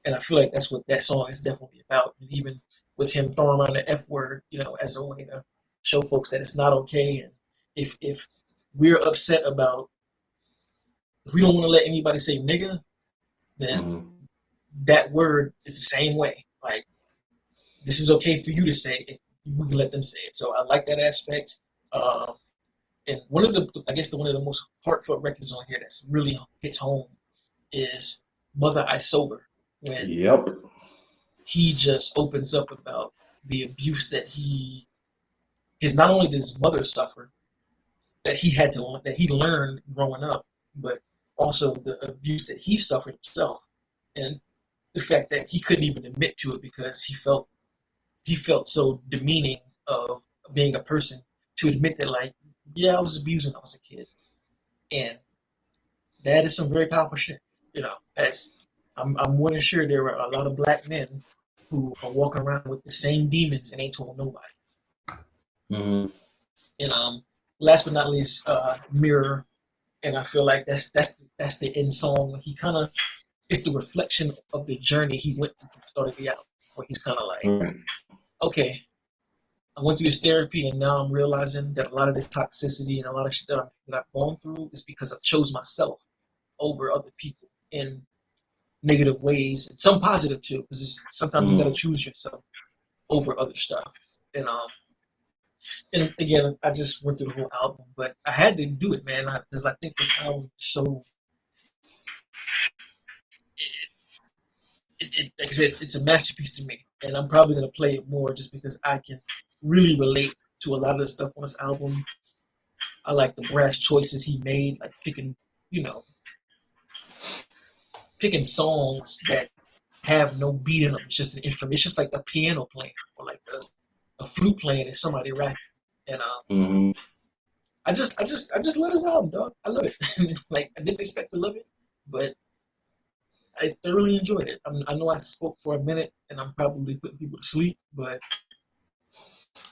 And I feel like that's what that song is definitely about. And even with him throwing around the F word, as a way to show folks that it's not okay. And if we're upset about, if we don't want to let anybody say nigga, then Mhm. that word is the same way. Like, this is okay for you to say it. We can let them say it. So I like that aspect. Um, and I guess one of the most heartfelt records on here that's really hits home is Mother I Sober, when Yep. he just opens up about the abuse that not only did his mother suffer, that he learned growing up, but also the abuse that he suffered himself, and the fact that he couldn't even admit to it because he felt so demeaning of being a person to admit that, like, yeah, I was abused when I was a kid, and that is some very powerful shit. As I'm more than sure there are a lot of black men who are walking around with the same demons and ain't told nobody. Mhm. And last but not least, Mirror, and I feel like that's the end song. He kind of it's the reflection of the journey he went through from the start of the album, where he's kind of like, Right. okay, I went through this therapy, and now I'm realizing that a lot of this toxicity and a lot of shit that I've gone through is because I chose myself over other people in negative ways, and some positive too, because sometimes you got to Mhm. choose yourself over other stuff. And and again, I just went through the whole album, but I had to do it, man, because I think this album is so. Like I said, it's a masterpiece to me, and I'm probably gonna play it more just because I can really relate to a lot of the stuff on this album. I like the brass choices he made, like you know, picking songs that have no beat in them. It's just an instrument. It's just like a piano playing or like a flute playing and somebody rapping. And Mhm. I just love this album, dog. I love it. Like, I didn't expect to love it, but I thoroughly enjoyed it. I know I spoke for a minute and I'm probably putting people to sleep, but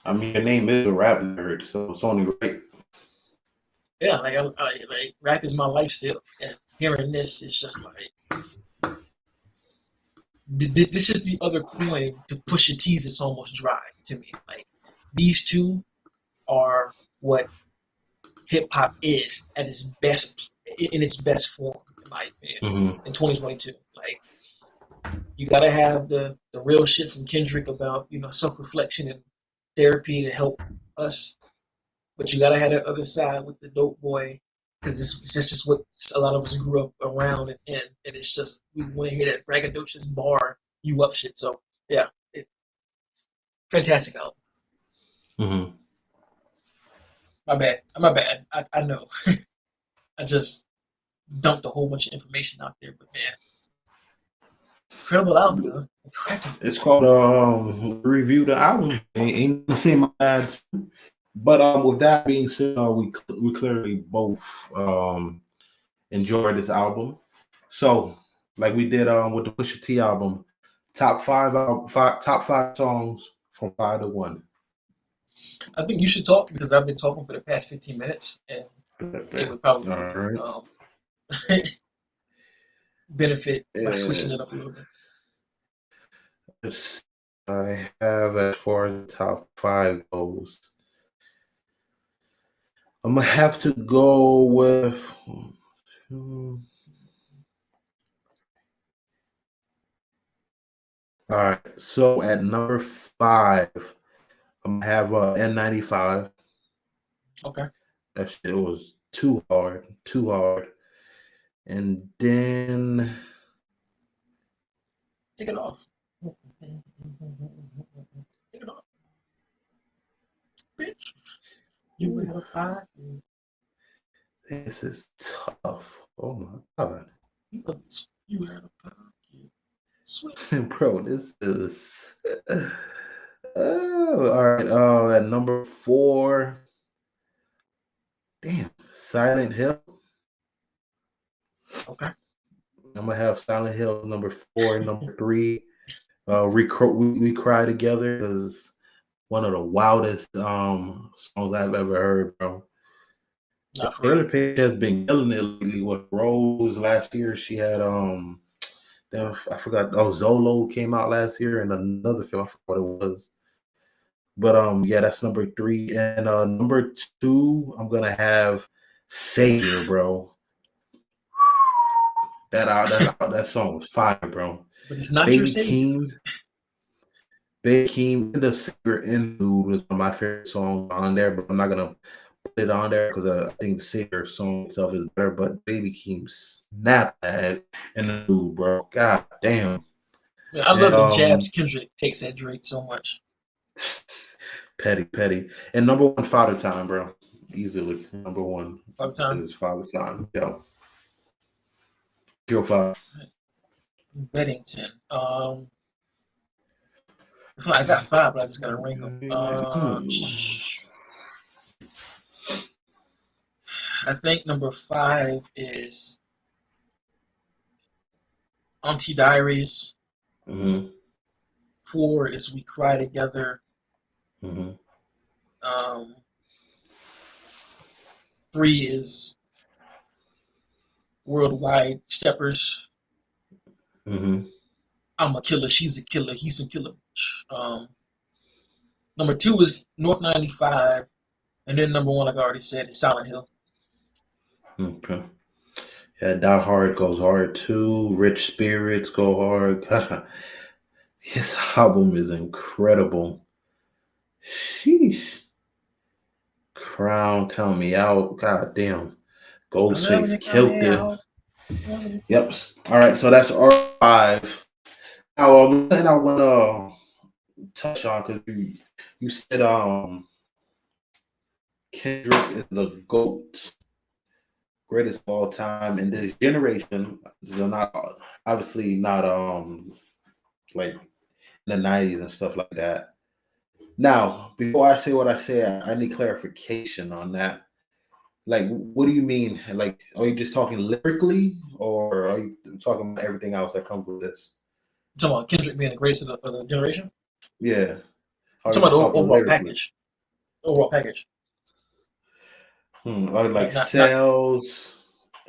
I mean, your name is a rap nerd, so it's only right. yeah, like rap is my life still, and hearing this is just like this is the other coin to Pusha T's. It's almost dry to me. Like, these two are what hip hop is at its best, in its best form, in my opinion, Mhm. in 2022. Like, you gotta have the real shit from Kendrick about self reflection and therapy to help us, but you gotta have that other side with the dope boy, because it's just what a lot of us grew up around and in, and it's just we want to hear that braggadocious bar you up shit. So yeah, fantastic album. Mhm. My bad. I know. I just dumped a whole bunch of information out there, but man, incredible album, man. Incredible. It's called review the album. Ain't gonna say my bad. But with that being said, we clearly both enjoyed this album. So, like we did with the Pusha T album, top five songs from 5 to 1. I think you should talk because I've been talking for the past 15 minutes, and it would All probably right. benefit by switching it Uh, up a little bit. I have, as far as the top five goes, I'm gonna have to go with. Hmm, all right. So at number five, I'm gonna have N95. Okay, That shit was too hard, too hard. And then take it off. Take it off, bitch. You ooh, had a pocket. this is tough. Oh my god, You had a pocket. Sweet. bro, this is. Oh, all right. At number four, damn, Silent Hill. Okay. I'm gonna have Silent Hill number 4, number 3. We Cry Together is one of the wildest songs I've ever heard, bro. Not for Taylor real. Page has been killing it lately with Rose. Last year she had then I forgot. Oh, Zolo came out last year, and another film. I forgot what it was. But yeah, that's number 3, and number 2, I'm gonna have Savior, bro. That song was fire, bro. But it's not your Baby savior. Keem, Baby Keem, and the Savior Interlude was one of my favorite songs on there, but I'm not gonna put it on there because I think the Savior song itself is better. But Baby Keem snap that in the dude, bro. God damn. Man, I And love the jabs Kendrick takes at Drake so much. petty. And number 1, Father Time, bro. Easily number 1 All the time. is Father Time. Yo, Kill 5. Beddington. I got 5, but I just gotta rank them. I think number 5 is Auntie Diaries. Mm-hmm. 4 is We Cry Together. Mm-hmm. 3 is Worldwide Steppers. Mm-hmm. I'm a killer, she's a killer, he's a killer. Number 2 is North 95, and then number 1, like I already said, is Silent Hill. Okay. Yeah, Die Hard goes hard too. Rich Spirits go hard. His album is incredible. Sheesh. Crown, Count Me Out. God damn. Ghostface killed it. Yep. All right, so that's R5. Now, and I want to touch on because you said Kendrick is the GOAT, greatest of all time in this generation. They're not obviously not like in the 90s and stuff like that. Now, before I say what I say, I need clarification on that. Like, what do you mean? Like, are you just talking lyrically, or are you talking about everything else that comes with this? You talking about Kendrick being the greatest of the generation? Yeah. I'm talking about the overall package. Overall package. Or like sales.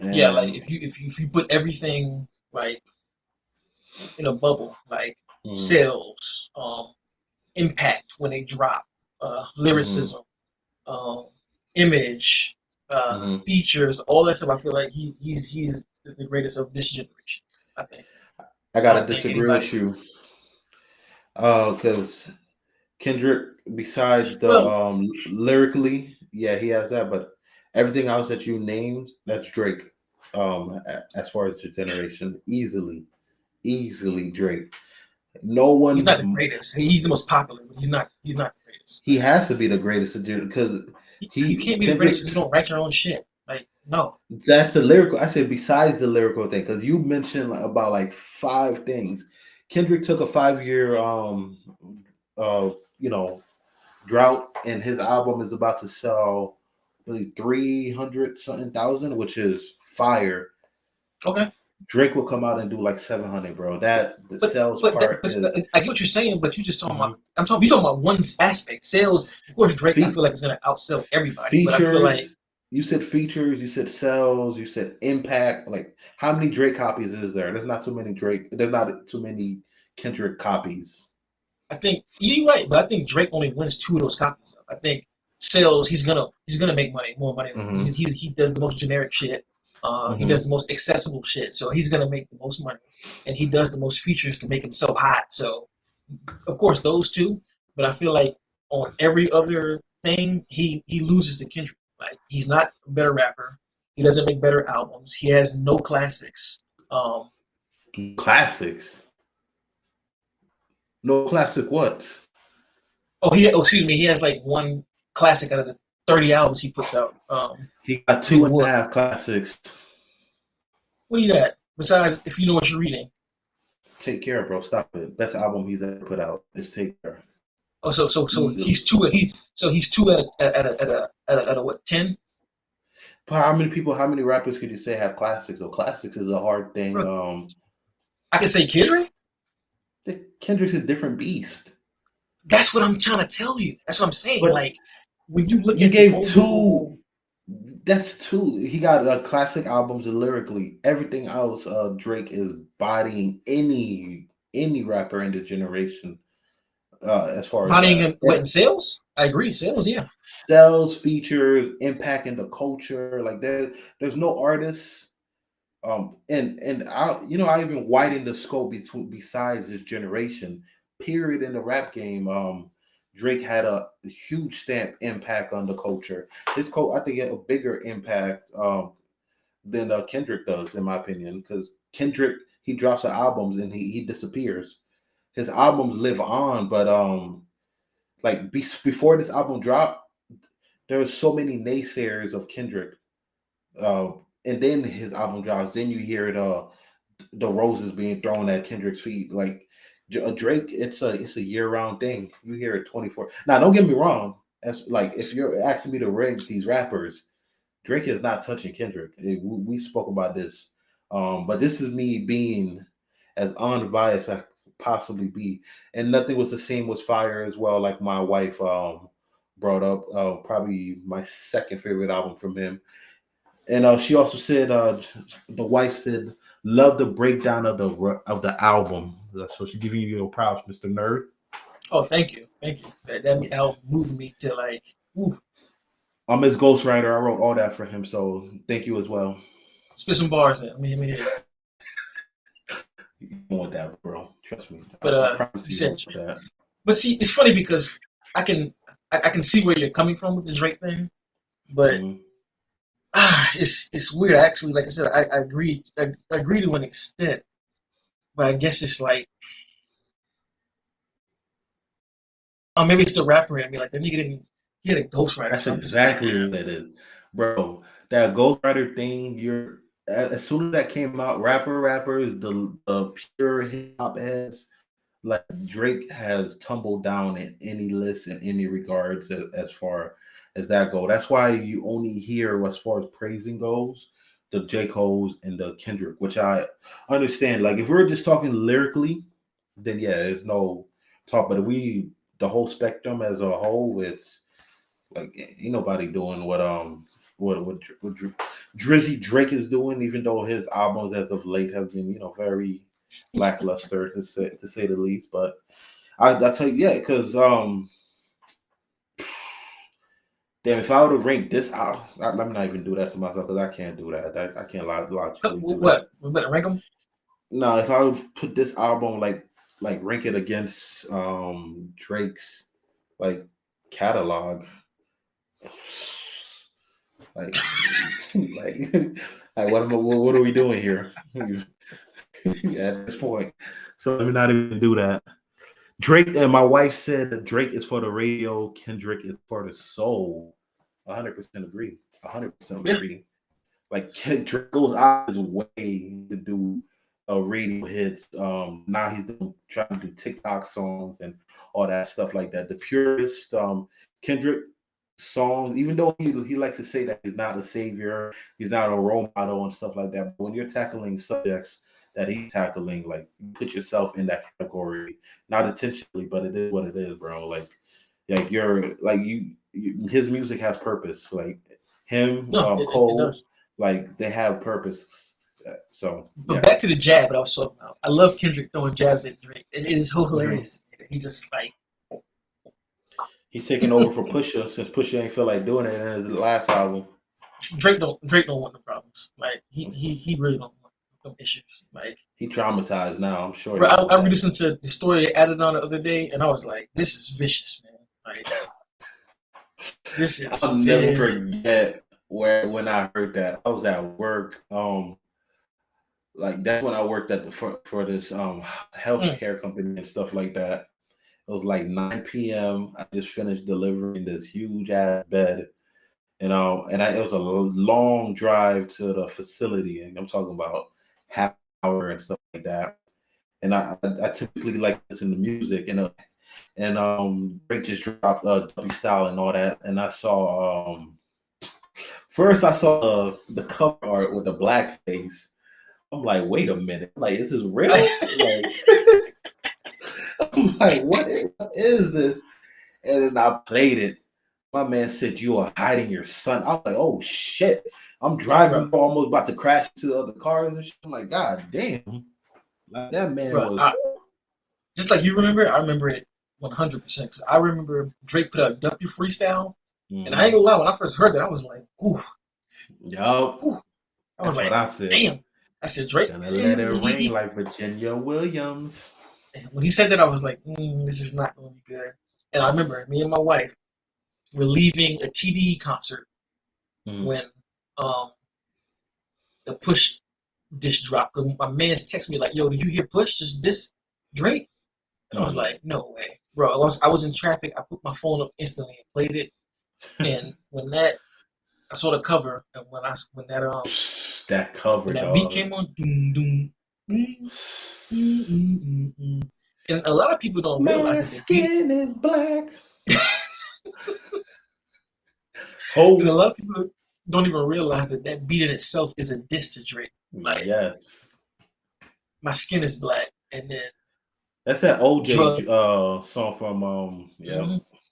Yeah, like if you put everything like in a bubble, like sales, impact when they drop, lyricism, image, features, all that stuff. I feel like he is the greatest of this generation. I think. I gotta disagree with you. Because Kendrick, besides the lyrically, yeah, he has that, but everything else that you named, that's Drake. As far as the generation, easily Drake. No one. He's not the greatest. He's the most popular, but he's not the greatest. He has to be the greatest because you can't be the greatest if you don't write your own shit. Like, no. That's the lyrical. I said besides the lyrical thing, because you mentioned about like 5 things. Kendrick took a 5-year drought, and his album is about to sell really 300 something thousand, which is fire. Okay. Drake will come out and do like 700, bro. Sales part is. I get what you're saying, but you just talking about. You talking about one aspect, sales. Of course, Drake. I feel like it's gonna outsell everybody. Features. But I feel like you said features, you said sales, you said impact. Like, how many Drake copies is there? There's not too many Drake. There's not too many Kendrick copies. I think you're right, but I think Drake only wins 2 of those copies. I think sales. He's gonna make more money. He does the most generic shit. He does the most accessible shit, so he's gonna make the most money, and he does the most features to make him so hot. So, of course, those 2. But I feel like on every other thing, he loses to Kendrick. Like, he's not a better rapper. He doesn't make better albums. He has no classics. Classics. No classic what? Excuse me. He has like 1 classic out of the 30 albums he puts out. He got 2.5 classics. What do you got? Besides, if you know what you're reading. Take Care, bro. Stop it. Best album he's ever put out is Take Care. Oh, so he's 2. He's 2 at a what, 10? how many people, how many rappers could you say have classics? So classics is a hard thing. Bro, I can say Kendrick. Kendrick's a different beast. That's what I'm trying to tell you. That's what I'm saying. But Like when you look you at the gave two. overall, That's two. He got classic albums and lyrically. Everything else, Drake is bodying any rapper in the generation. As far as bodying that, him, what in sales? I agree, sales. Yeah, sales, features, impacting the culture. Like there's no artists. And I, I even widened the scope between besides this generation. Period in the rap game. Drake had a huge stamp impact on the culture. His I think had a bigger impact than Kendrick does, in my opinion, because Kendrick he drops the albums and he disappears. His albums live on, but like before this album dropped, there was so many naysayers of Kendrick. Uh, and then his album drops, then you hear the roses being thrown at Kendrick's feet. Like Drake, it's a year round thing. You hear it 24. Now, don't get me wrong. As like if you're asking me to rank these rappers, Drake is not touching Kendrick. We spoke about this, but this is me being as unbiased as I could possibly be, and nothing was the same with Fire as well. Like my wife brought up, probably my second favorite album from him, and she also said the wife said love the breakdown of the album. So she's giving you your props, Mr. Nerd. oh, thank you, thank you. That helped move me to like, ooh, I'm his ghostwriter. I wrote all that for him, so thank you as well. spit some bars in. Let me hear it. You don't want that, bro. Trust me. But I promise you you said, don't want that. but see, it's funny because I can I can see where you're coming from with the Drake thing, but Mhm. it's weird actually. Like I said, I agree to an extent, but I guess it's like, oh, maybe it's the rapper in me. Like the nigga didn't, he had a ghostwriter, That's so I'm just like, exactly what it is, bro. That ghostwriter thing. You're as soon as that came out, rappers, the pure hip hop heads, like Drake has tumbled down in any list in any regards as far as that go. That's why you only hear as far as praising goes, the J. Cole's and the Kendrick, which I understand. Like if we're just talking lyrically, then yeah, there's no talk. But if we the whole spectrum as a whole, it's like ain't nobody doing what Drizzy Drake is doing, even though his albums as of late has been very lackluster to say the least. But I tell you, yeah, because damn, if I would have ranked this out, let me not even do that to myself because I can't do that. I can't logically do that. what? We better rank them. No, if I would put this album like rank it against Drake's like catalog, like like like what are we doing here at this point? So let me not even do that. Drake and my wife said that Drake is for the radio, Kendrick is for the soul. 100% agree. 100% Yeah, agree. Like Drake goes out his way to do radio hits. Now he's trying to do TikTok songs and all that stuff like that. The purest Kendrick songs, even though he likes to say that he's not a savior, he's not a role model and stuff like that. But when you're tackling subjects that he's tackling, like you put yourself in that category, not intentionally, but it is what it is, bro. Like you're like his music has purpose. Like him, no, it Cole, does. like they have purpose. So But yeah. back to the jab that I was talking about. I love Kendrick throwing jabs at Drake. It is so Hmm. hilarious. He just like He's taking over for Pusha since Pusha ain't feel like doing it in his last album. Drake don't want the problems. Like he really don't want them issues. Like, He traumatized now. I'm sure bro, he knows I that. re-listened to the story they added on the other day, and I was like, this is vicious, man. Like this is I'll never very. forget where when I heard that. I was at work. Like that's when I worked at for this Mm, healthcare company and stuff like that. It was like 9 p.m. I just finished delivering this huge ass bed, it was a long drive to the facility, and I'm talking about half hour and stuff like that. And I typically like listen to music, and Drake just dropped W Style and all that, and I saw First, I saw the cover art with the black face. I'm like, wait a minute. Like, is this real? Like, I'm like, what is this? And then I played it. My man said, you are hiding your son. I was like, oh shit. I'm driving, Bro, almost about to crash into other cars and shit. I'm like, God damn. Like, that man bro, was. just like you remember, I remember it 100%. Cause I remember Drake put out W Freestyle, and I ain't gonna lie, when I first heard that, I was like, ooh, Yup. ooh. I was That's like, what I said. damn. I said, Drake. Gonna let it ring like Virginia Williams. When he said that, I was like, this is not gonna be good. And I remember me and my wife were leaving a TDE concert when the Push diss dropped. My man's texted me like, "Yo, did you hear Push just diss Drake?" And I was like, "No way, bro." I was in traffic. I put my phone up instantly and played it. And when I saw the cover, and when that cover, when that dog. beat came on, doom doom, and a lot of people don't realize that the skin is black. And a lot of people don't even realize that that beat in itself is a diss to Drake. Like, yes, my skin is black, and then that's that OJ song from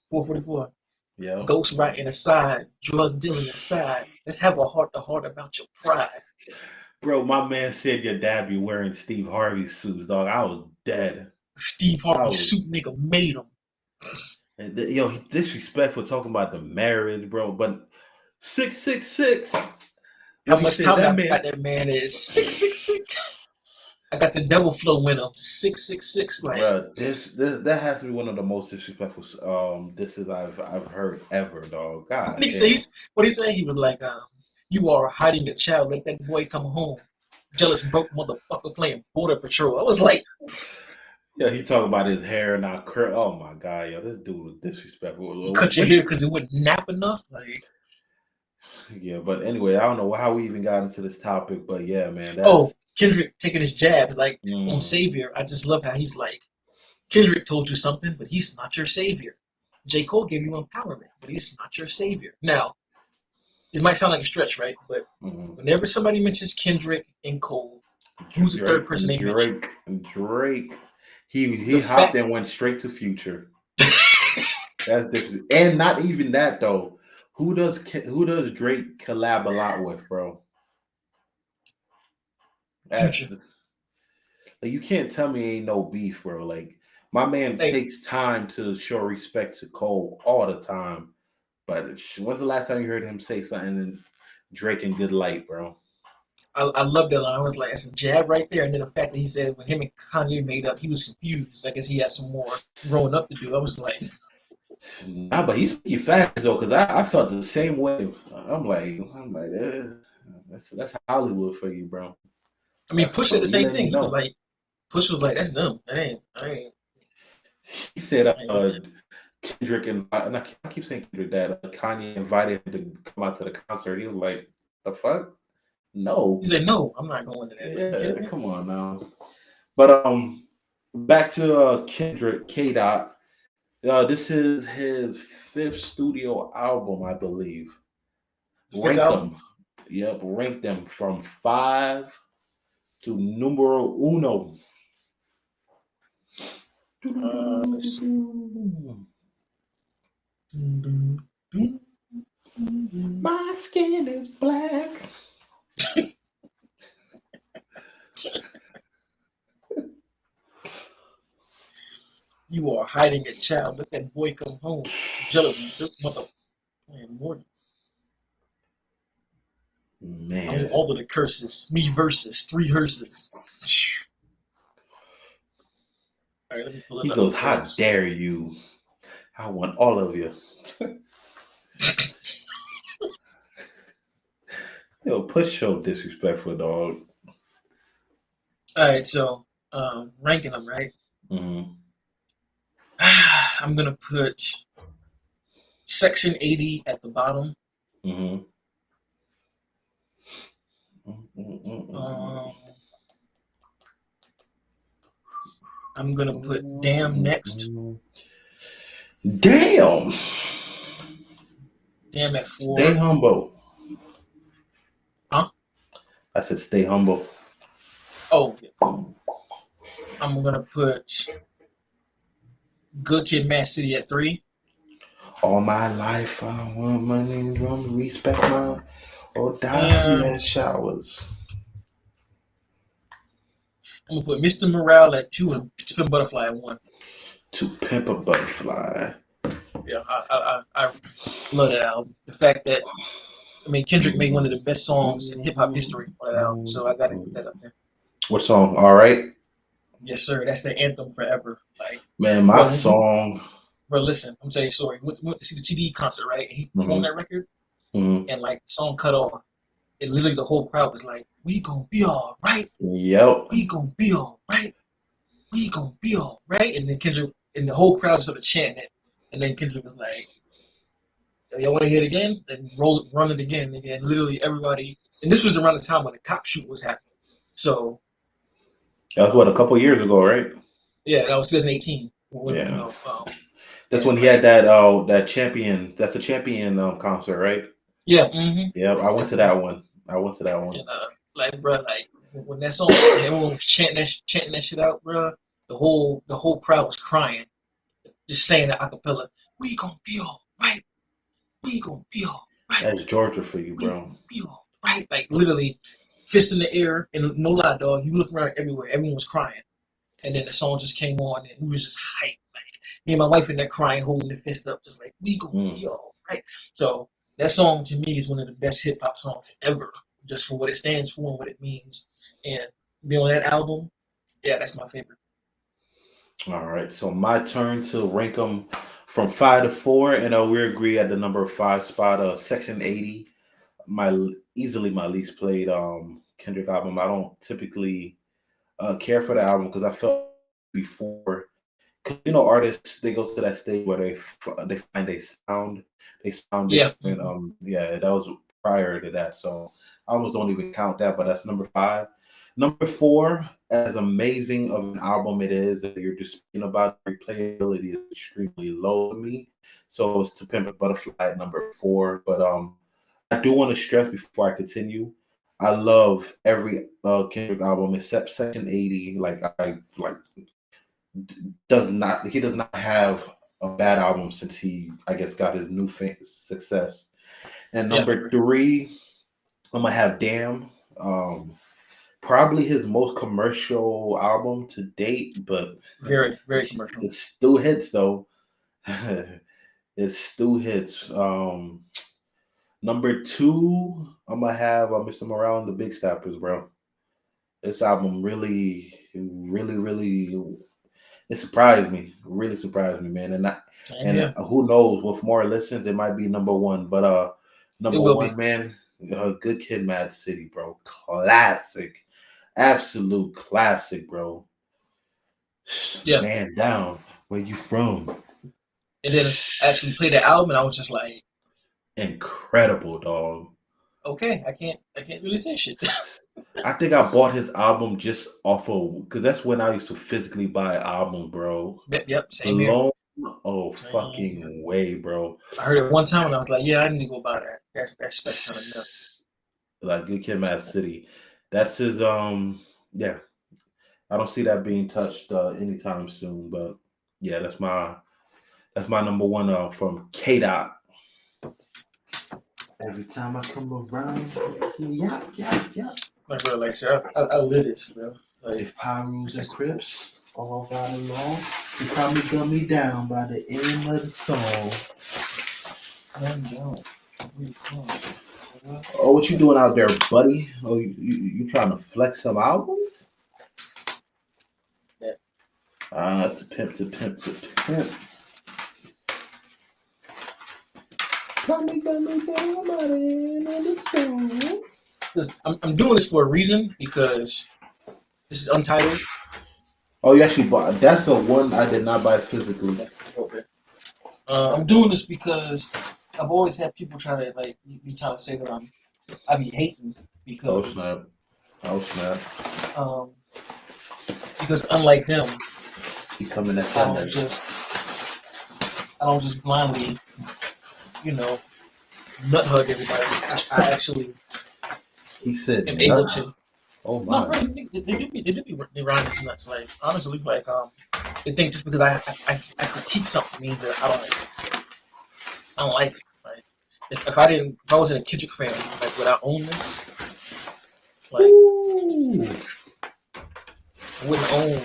444. Yeah, Ghost writing aside, drug dealing aside. Let's have a heart to heart about your pride. Bro, my man said your dad be wearing Steve Harvey suits, dog. I was dead. Steve Harvey suit nigga made him. And yo, he disrespectful talking about the marriage, bro. But 666. How much time I got that man is 666. I got the devil flow in him. 666. Like, bro, that has to be one of the most disrespectful disses I've heard ever, dog. God. What he say? He was like, you are hiding a child, let that boy come home. Jealous broke motherfucker playing border patrol. I was like, yeah, he talking about his hair not curl. Oh my god, yo, this dude was disrespectful. You cut your hair because it wouldn't nap enough. Like, yeah, but anyway, I don't know how we even got into this topic, but yeah, man. Kendrick taking his jabs like on Savior. I just love how he's like, Kendrick told you something, but he's not your savior. J. Cole gave you empowerment, but he's not your savior. Now, it might sound like a stretch, right? But whenever somebody mentions Kendrick and Cole, who's the third person they mention? Drake. He hopped and went straight to Future. That's different. And not even that though. Who does Drake collab a lot with, bro? Future. Like, you can't tell me ain't no beef, bro. Like, my man takes time to show respect to Cole all the time. But when's the last time you heard him say something in Drake in good light, bro? I love that line. I was like, that's a jab right there. And then the fact that he said when him and Kanye made up, he was confused. I guess he had some more growing up to do. I was like, nah, but he's speaking fast though, because I felt the same way. I'm like, that's Hollywood for you, bro. I mean, Push said the same thing. He was like, Push was like, that's dumb. I ain't. He said, Kendrick and I keep saying Kendrick that Kanye invited him to come out to the concert. He was like, the fuck? No. He said, no, I'm not going to that. Yeah, come on now. But back to Kendrick K-Dot. This is his 5th studio album, I believe. Rank them. Yep, rank them from 5 to numero uno. My skin is black. You are hiding a child. Let that boy come home. Jealous mother. Man. All of the curses. Me versus 3 hearses. All right, let me pull it up. He goes, how dare you? I want all of you. Yo, Push so disrespectful, dog. All right, so ranking them, right? I'm gonna put Section 80 at the bottom. I'm gonna put Damn next. Damn at 4. Stay humble. I said stay humble. Oh, I'm gonna put Good Kid, Mad City at 3. All my life, I want money, respect my, or die for And your showers. I'm gonna put Mr. Morale at 2 and Pimp Butterfly at 1. To pimp a butterfly. Yeah, I love that album. The fact that Kendrick made one of the best songs in hip hop history on that album, so I gotta put that up there. What song? All right, Yes, sir. That's the anthem forever. Like, man. My bro, song. bro, listen, I'm gonna tell you a story. We went to see the TDE concert, right? And he performed Mhm, that record, mhm. and like the song cut off, and literally the whole crowd was like, "We gonna be all right. Yep. We gonna be all right. We gonna be all right." And then Kendrick and the whole crowd started chanting it, and then Kendrick was like, "Y'all want to hear it again?" And run it again, and again. Literally everybody. And this was around the time when the cop shoot was happening. So That was what, a couple years ago, right? yeah, that was 2018. When Yeah. That's and when he like had that champion. That's the champion concert, right? yeah, Yeah, I went to that's that one. I went to that one. and like bro, like when that song and everyone was chanting that shit out, bro. The whole crowd was crying, just saying that acapella. We gonna be all right. We gonna be all right. That's Georgia for you, We bro. gonna be all right. Like literally, fist in the air, and no lie, dog. You look around everywhere, everyone was crying, and then the song just came on, and we was just hyped. Like me and my wife in there crying, holding the fist up, just like we gonna Mm. be all right. So that song to me is one of the best hip hop songs ever, just for what it stands for and what it means. And be on that album, yeah, that's my favorite. All right, so my turn to rank them from 5 to 4, and we agree at the number 5 spot. Section 80, easily my least played Kendrick album. I don't typically care for the album because I felt before, cause artists, they go to that stage where they find they sound Yeah, different. Yeah, that was prior to that, so I almost don't even count that. But that's number 5. Number 4, as amazing of an album it is, that you're just speaking about, replayability is extremely low to me. So it's To Pimp a Butterfly at number 4. But I do want to stress before I continue, I love every Kendrick album except Section 80. Like I like he does not have a bad album since he, I guess, got his new success. And yeah, I number agree. 3, I'm gonna have Damn. Probably his most commercial album to date, but Very, very commercial. it still hits though. It still hits. Number 2, I'm gonna have Mr. Morale and the Big Steppers, bro. This album really, really, really, it surprised me. Really surprised me, man. Same And here. who knows? With more listens, it might be number 1. But It number will 1, be. man, Good Kid, Mad City, bro. Classic, absolute classic, bro. Yeah. Man down. Where you from? And then I actually played the album, and I was just like, Incredible, dog. okay, I can't really say shit. I think I bought his album just off of, because that's when I used to physically buy albums, bro. Yep, same here. Blown, oh Same here. fucking way, bro. I heard it one time, and I was like, yeah, I need to go buy that. That's kind of nuts. Like Good Kid, Mad City. That's his. Yeah. I don't see that being touched anytime soon. But yeah, that's my number 1 from K Dot. Every time I come around, yeah, yeah, yeah. Like, bro, like, sir, I live this, bro. Like, If Pyrus and Crips all got along, you probably gun me down by the end of the song. man, no. Oh, what you doing out there, buddy? Oh, you trying to flex some albums? Yeah. To pimp, to pimp, to pimp. Probably gun me down by the end of the song. I'm doing this for a reason because this is untitled. Oh, you actually bought? That's the one I did not buy physically. Okay. I'm doing this because I've always had people try to like be trying to say that I be hating Oh because snap! Oh snap! um because unlike them, You coming at I that? don't just blindly, nut hug everybody. I actually He said and able nuts. to. Oh No, my. bro, they do be they rhyme as nuts. Like honestly, like they think just because I critique something means that I don't like it. Like if I wasn't a Kendrick fan, like would I own this? Like Ooh. I wouldn't own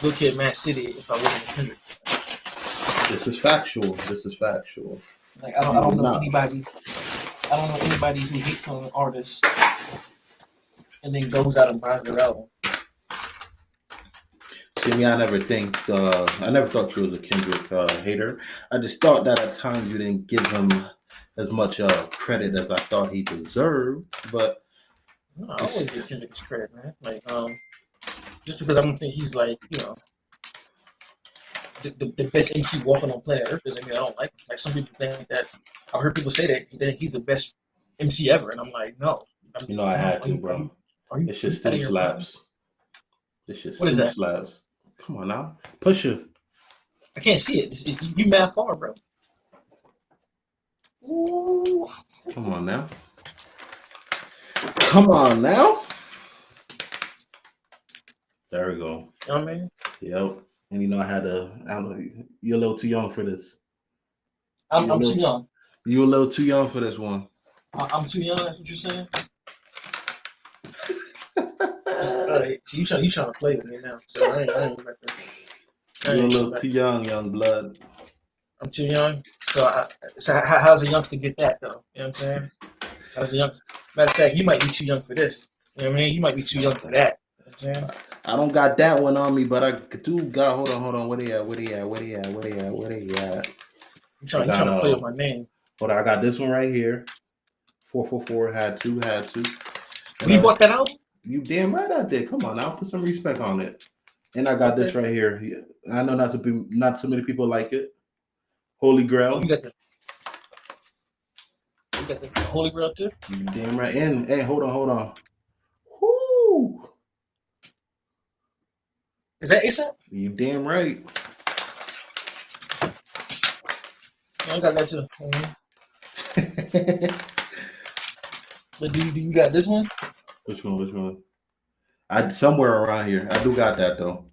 Good Kid, Mad City if I wasn't a Kendrick. This is factual. This is factual. Like You I would don't know not. anybody. I don't know anybody who hates on an artist and then goes out and buys their album. Jimmy, I never thought you was a Kendrick hater. I just thought that at times you didn't give him as much credit as I thought he deserved. But No, I it's, always give Kendrick his credit, man. Like just because I don't think he's like the best MC walking on planet Earth doesn't mean I don't like him. Like some people think that I've heard people say that he's the best MC ever, and I'm like, no. I No, had to, bro. It's just out two of your mind? slaps. It's just What is two that? slaps. Come on now, push it. I can't see it. You mad far, bro. Ooh. Come on now. Come on now. There we go. You know what I mean? Yep. And I don't know, you're a little too young for this. I'm too young. You're a little too young for this one. I'm too young. That's what you're saying. You trying to play with me now? So I ain't like that. You're a little too young blood. I'm too young. So how's a youngster get that though? You know what I'm saying? How's a youngster? Matter of fact, you might be too young for this. You know what I mean? You might be too young for that. You know what I'm saying? I don't got that one on me, but I do got. Hold on. Where they at? You trying to play with my name? Hold on, I got this one right here. 444 had to. You bought that album? You damn right I did. Come on now, put some respect on it. And I got this right here. I know not too many people like it. Holy Grail. Oh, you got the Holy Grail too? You damn right. And hey, hold on. Whoo! Is that ASAP? You damn right. I got that too. But do you got this one? Which one? I somewhere around here. I do got that though.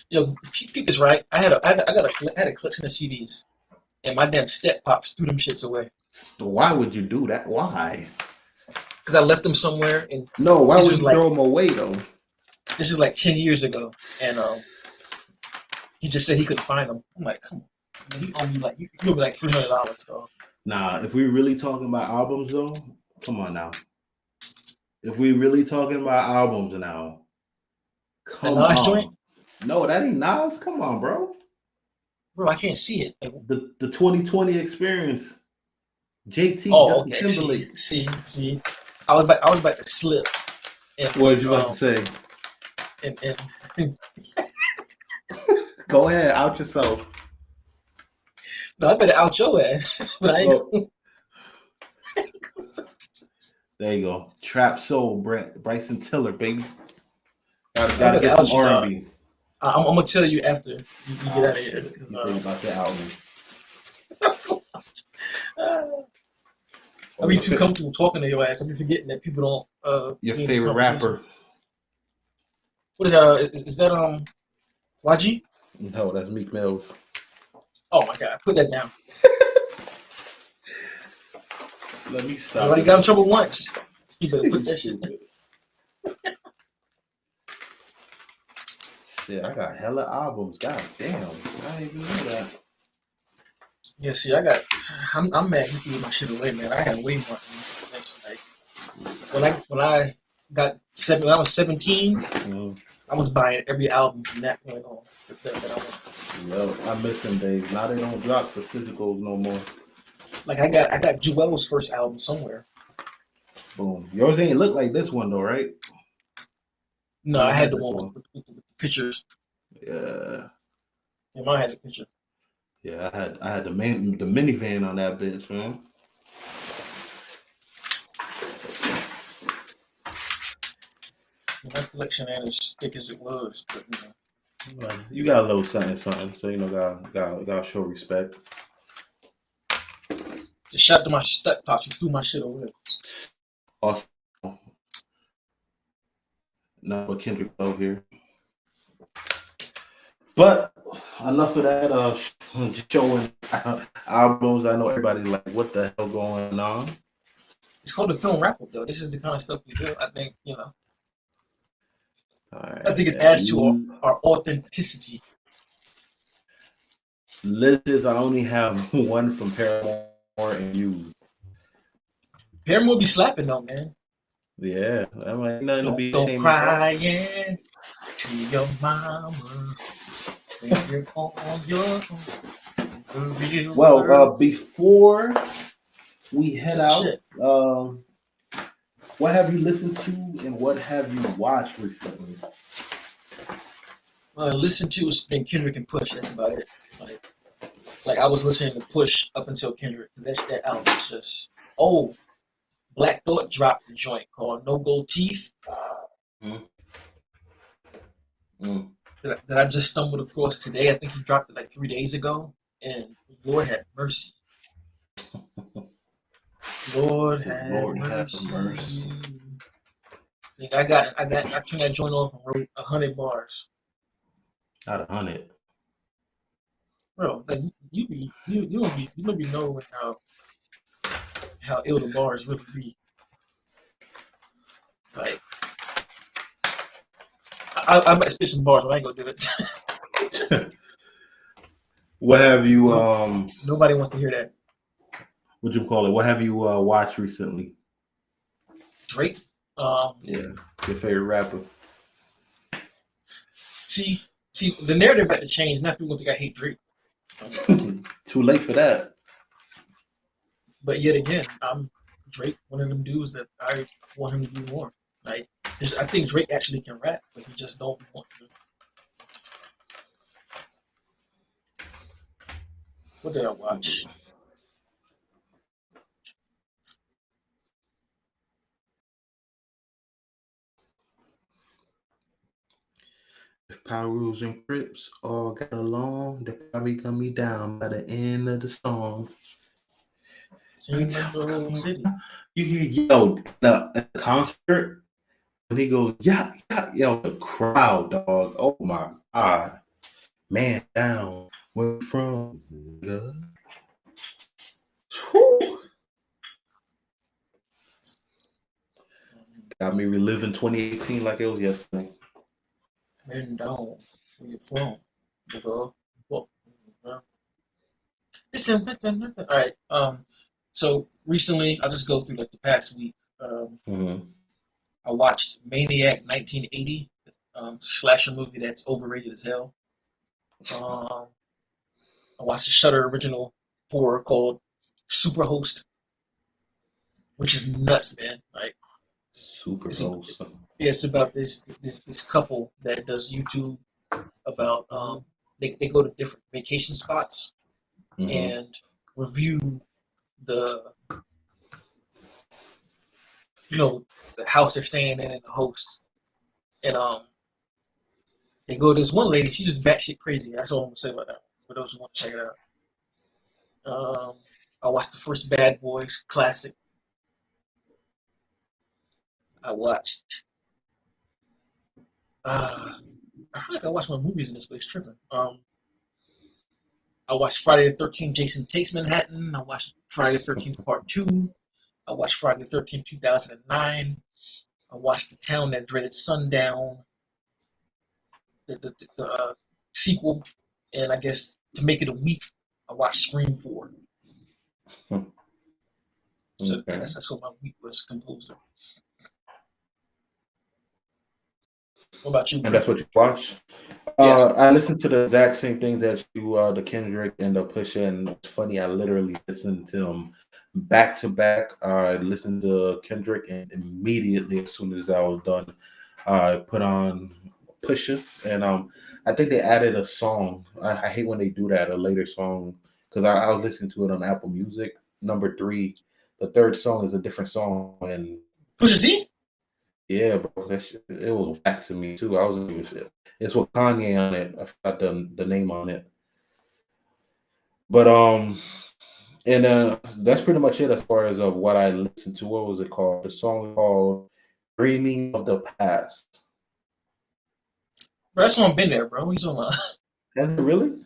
Yo, keep this right. I had a collection of CDs, and my damn step pops threw them shits away. Why would you do that? Why? Because I left them somewhere, and no. Why would you throw them away though? This is like 10 years ago, and he just said he couldn't find them. I'm like, come on, he owe me like you owe me like $300 though. Nah, if we really talking about albums though, come on now. If we really talking about albums now, come the Nas on. Joint? No, that ain't Nas. Come on, bro. Bro, I can't see it. The 2020 experience. JT, oh, Justin okay. Timberlake. See. I was about to slip. And, what did you about to say? And Go ahead, out yourself. no, I better out your ass. But I ain't there you go. Trap Soul, Bryson Tiller, baby. Gotta get some R&B. I'm gonna tell you after you get out of here. About the album. I be too comfortable talking to your ass. I be forgetting that people don't. Your favorite rapper? What is that? Is that YG? No, that's Meek Mills. Oh my God! Put that down. Let me stop. I already got in trouble once. You better put that shit. Shit, I got hella albums. God damn, I didn't even know that. Yeah, see, I'm mad you threw my shit away, man. I had way more. Like when I was 17, I was buying every album from that point on. That I wanted. Yo, I miss them days. Now they don't drop the physicals no more. Like I got Joel's first album somewhere. Boom. Yours ain't look like this one though, right? No, I had the one with the pictures. Yeah. Yeah, mine had the picture. Yeah, I had the minivan on that bitch, man. My collection ain't as thick as it was, but you got a little something, so gotta show respect. Just shot to my step pops, you threw my shit away. Also, no, but Kendrick Lamar here. But enough of that. Showing albums. I know everybody's like, "What the hell going on?" It's called the film wrap up, though. This is the kind of stuff we do. I think All I right, think it adds to man. our authenticity. Lists. I only have one from Paramore and you. Paramore be slapping though, man. Yeah, I'm like nothing to Don't be go ashamed about. crying to your mama when you're on your own. The real Well, world. before we head Just out, shit. what have you listened to and what have you watched recently? Listen to has been Kendrick and Push. That's about it. Like I was listening to Push up until Kendrick. That album is just Black Thought dropped the joint called No Gold Teeth Mm. Mm. that I just stumbled across today. I think he dropped it like 3 days ago, and Lord had mercy. Lord had Lord have mercy. mercy. Like, I turned that joint off and wrote 100 bars. Out of 100. Bro, like you don't be knowing how ill the bars really be. Like I might spit some bars, but I ain't gonna do it. What have you Nobody wants to hear that. what you call it? What have you watched recently? Drake. Yeah, your favorite rapper. See, the narrative had to change. Not people think I hate Drake, Too late for that. but yet again, I'm Drake. One of them dudes that I want him to do more. Like, I think Drake actually can rap, but he just don't want to. What did I watch? If Pyrus and Crips all got along, they probably got me down by the end of the song. Seen the whole city. You hear at the concert when he goes, yeah, yeah, yo, the crowd, dog. Oh my god. Man down. Where you from? Nigga? Whew. Got me reliving 2018 like it was yesterday. Man down. Where you from? Nigga. Well, listen. All right. So recently, I'll just go through like the past week. Mm-hmm. I watched Maniac 1980, slasher movie that's overrated as hell. Um, I watched the Shutter original horror called Superhost, which is nuts, man. Like Super it's host. it's about this couple that does YouTube about they go to different vacation spots Mm-hmm. and review the the house they're staying in and the host. And they go to this one lady, she just batshit crazy. That's all I'm gonna say about that. For those who want to check it out. I watched the first Bad Boys classic. I watched I feel like I watched my movies in this place tripping. I watched Friday the 13th Jason Takes Manhattan. I watched Friday the 13th Part 2. I watched Friday the 13th 2009. I watched The Town That Dreaded Sundown, the sequel, and I guess to make it a week, I watched Scream 4. So Okay. that's what my week was composed of. What about you? And that's what you watch? Yeah. I listened to the exact same things that you, the Kendrick and the Pusha, and it's funny. I literally listened to them back to back. I listened to Kendrick, and immediately as soon as I was done, I put on Pusha, and I think they added a song. I hate when they do that, a later song, because I was listening to it on Apple Music. Number 3, the third song is a different song, and Pusha T? yeah, bro, that shit, it was whack to me too. I wasn't even shit. It's with Kanye on it. I forgot the name on it. But And that's pretty much it as far as of what I listened to. What was it called? The song called "Dreaming of the Past." Bro, that song been there, bro. He's on my Has it really?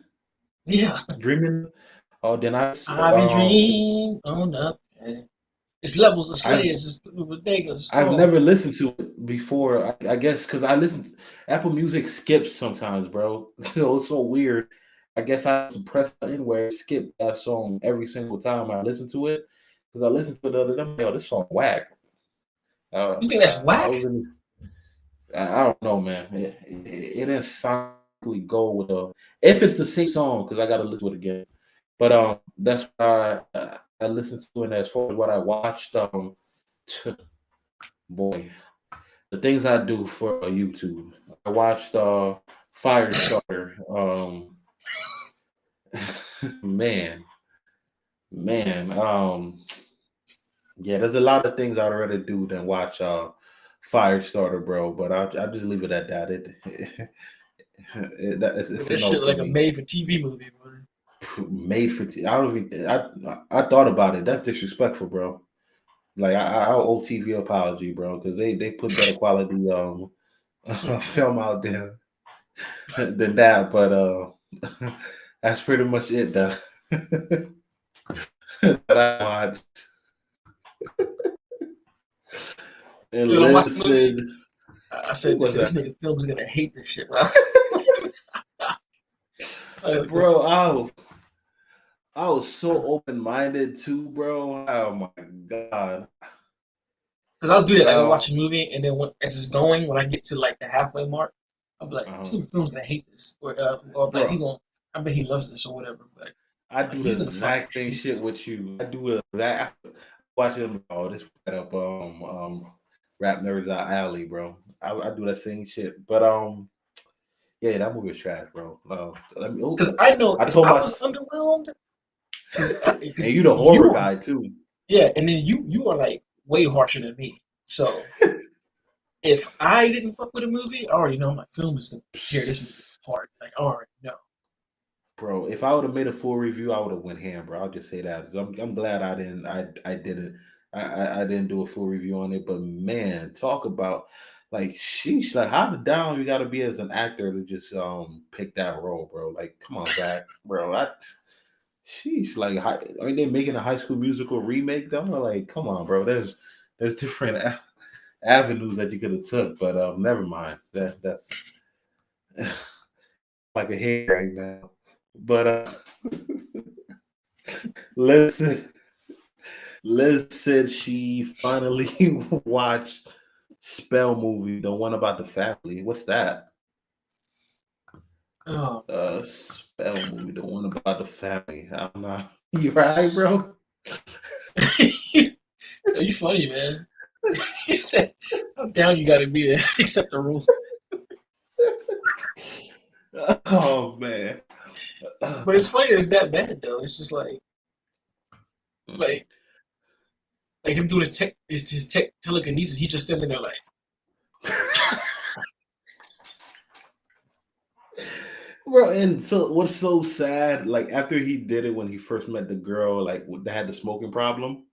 yeah. Dreaming. Oh, then I've been dreaming on up. It's levels of I've slayers. It's ridiculous. I've Strong. never listened to it before. I guess because I listen. Apple Music skips sometimes, bro. So it's so weird. I guess I have to press the button where it skip that song every single time I listen to it. Because I listened to it the other day. I'm like, yo, this song whack. You think that's I whack? was in. I don't know, man. It didn't sonically go with the. If it's the same song, because I got to listen to it again. But that's what I listened to, and as far as what I watched, boy, the things I do for YouTube. I watched Firestarter. Man, man. Yeah, there's a lot of things I'd rather do than watch Firestarter, bro. But I just leave it at that. It's a That no shit for like a me. made for TV movie, bro. Made for I don't even. I thought about it. That's disrespectful, bro. Like I owe TV apology, bro, because they put better quality film out there than that. But that's pretty much it, though. That I watched and Dude, I'm watching the movie. listen. I said, What's this that, nigga film's gonna hate this shit, bro. Cause bro? I was so open minded too, bro. Oh my god. I'll do that. I go Um, watch a movie, and then as it's going, when I get to like the halfway mark, I'll be like, this uh, nigga film's gonna hate this, or like he bro, gonna. I bet he loves this or whatever, but I like do the he's gonna fucking exact same hate shit this. with you. I do the exact. Watch them. Oh, this right up rap nerds out alley, bro. I do that same shit. But yeah, that movie was trash, bro. Let me. Because I know I if told I my was underwhelmed, because and you the horror you, guy too. yeah, and then you are like way harsher than me. So if I didn't fuck with a movie, I already know my film is gonna tear this movie apart. Like I already know. Bro, if I would have made a full review, I would have went ham, bro. I'll just say that. So I'm glad I didn't. I didn't. I didn't do a full review on it. But man, talk about like sheesh, like how down you got to be as an actor to just pick that role, bro. Like, come on, Zach, bro. Sheesh, like I mean, they're making a High School Musical remake, though. Like, come on, bro. There's different avenues that you could have took, but never mind. That's like a hair right now. But listen, listen. She finally watched Spell movie, the one about the family. What's that? Oh man. Spell movie, the one about the family. I'm not. You right, bro? Yo, you funny, man. He said, "How down you gotta be to accept the rule." Oh man. But it's funny that it's that bad though. It's just like him doing his tech telekinesis. He just standing there like, Bro, and so what's so sad, like after he did it when he first met the girl, like that had the smoking problem,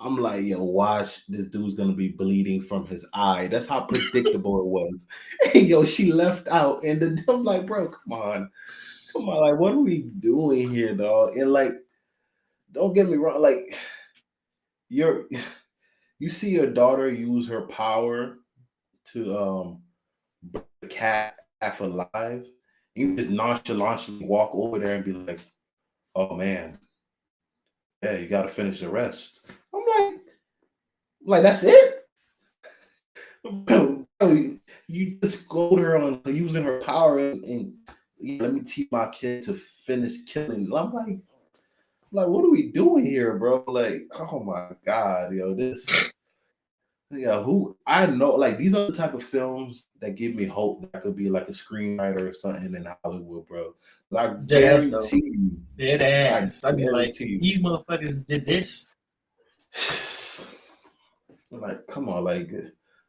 I'm like, yo, watch this dude's gonna be bleeding from his eye. That's how predictable it was. And yo, she left out, and then I'm like, bro, come on, like what are we doing here, dog? And like, don't get me wrong, like you're you see your daughter use her power to bring the cat half alive. You just nonchalantly walk over there and be like, "Oh man, yeah, you got to finish the rest." I'm like that's it. Bro, you just goad her on using her power and yeah, let me teach my kid to finish killing. I'm like, what are we doing here, bro? Like, oh my god, yo, this. Yeah, who I know, like these are the type of films that give me hope that I could be like a screenwriter or something in Hollywood, bro. I dead ass though. guarantee you, Dead I ass. I'd be like, guarantee if you. these motherfuckers did this, Like, come on, like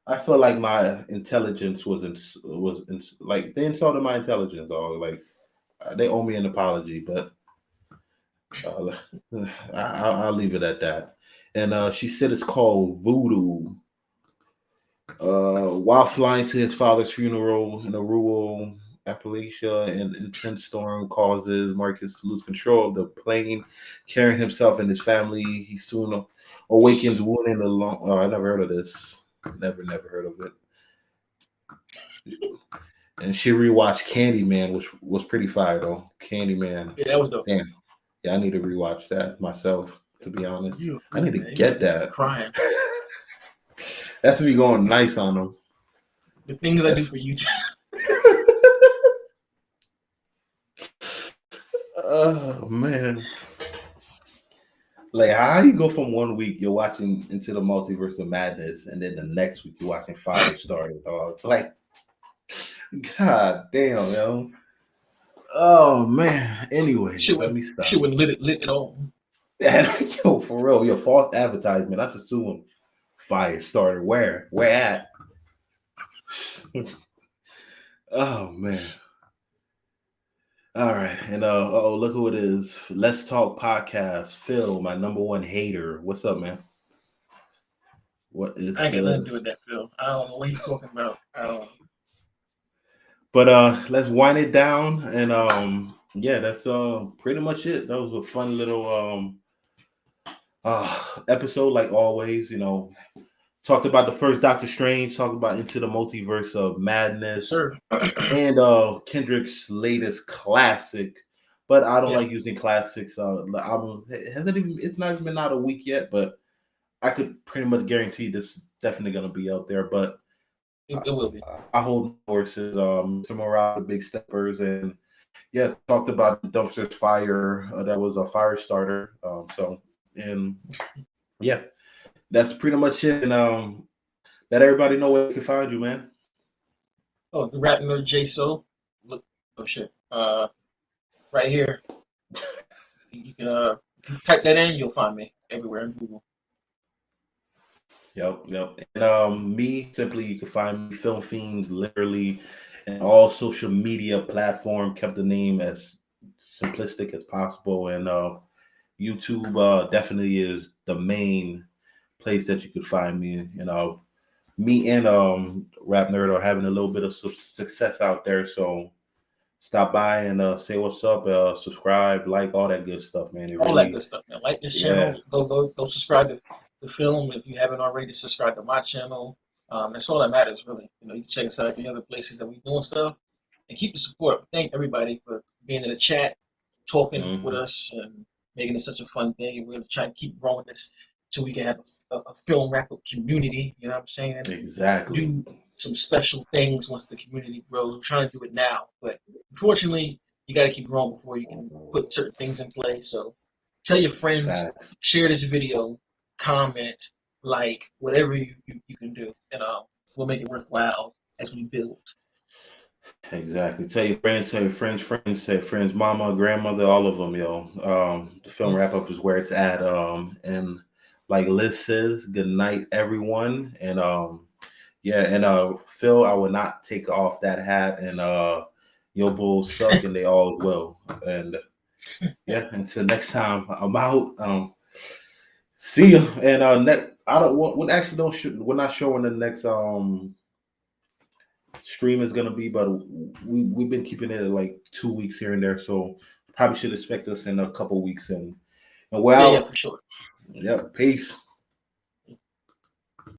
I feel like my intelligence like they insulted my intelligence, or like they owe me an apology, but Uh, I'll leave it at that. And she said it's called Voodoo. While flying to his father's funeral in a rural Appalachia, an intense storm causes Marcus to lose control of the plane carrying himself and his family. He soon awakens wounded alone. Oh, I never heard of this. Never heard of it. And she rewatched Candyman, which was pretty fire though. Candyman. Yeah, that was dope. Damn. Yeah, I need to rewatch that myself, to be honest. You I need to man, get you that. crying. That's me going nice on them. The things I do That's for you. oh man. Like how you go from one week you're watching Into the Multiverse of Madness and then the next week you're watching Firestarter, dog. Like god damn, yo. Oh man. Anyways, let me She stop. would lit it on. Yo, for real, your false advertisement. I'm just assuming Firestarter. Where at? Oh man. All right. And oh look who it is. Let's Talk Podcast. Phil, my number one hater. What's up, man? What is I ain't got nothing good? to do with that, Phil. I don't know what he's talking about. I don't. But let's wind it down and yeah, that's pretty much it. That was a fun little episode like always, talked about the first Doctor Strange, talked about Into the Multiverse of Yes, Madness sir. and Kendrick's latest classic. But I don't Yeah, like using classics. The album it's not even been out a week yet, but I could pretty much guarantee this is definitely gonna be out there. But it will be. I hold my horses. Mr. Morale, the Big Steppers, and yeah, talked about the dumpsters fire. That was a fire starter. And yeah, that's pretty much it. And let everybody know where they can find you, man. Oh, the rap nerd J So. Look, oh shit. Right here. You can type that in. You'll find me everywhere in Google. Yep. And me simply, you can find me Film Fiend literally in all social media platform. Kept the name as simplistic as possible, and YouTube definitely is the main place that you could find me. Me and Rap Nerd are having a little bit of success out there, so stop by and say what's up, subscribe, like all that good stuff, man. It All that really, good stuff, man. Like this yeah, channel. Go subscribe to the film if you haven't already. Subscribe to my channel. That's all that matters, really. You can check us out at the other places that we doing stuff and keep the support. Thank everybody for being in the chat, talking with hmm us, and making it such a fun thing. We're gonna try and keep growing this so we can have a film wrap up community. You know what I'm saying? exactly, Do some special things once the community grows. We're trying to do it now, but unfortunately, you got to keep growing before you can put certain things in place. So tell your friends, facts, share this video, comment, like, whatever you can do, and we'll make it worthwhile as we build. exactly. Tell your friends, tell your friends, mama, grandmother, all of them, yo. The film Mm. wrap up is where it's at. And like Liz says, good night, everyone, and yeah, and Phil, I will not take off that hat, and your bulls suck, and they all will. And yeah, until next time, I'm out. See you. And I don't. We actually don't. We're not sure when the next stream is gonna be, but we've been keeping it at like 2 weeks here and there, so probably should expect us in a couple weeks. And we're Yeah, out. for sure. Yep. Peace.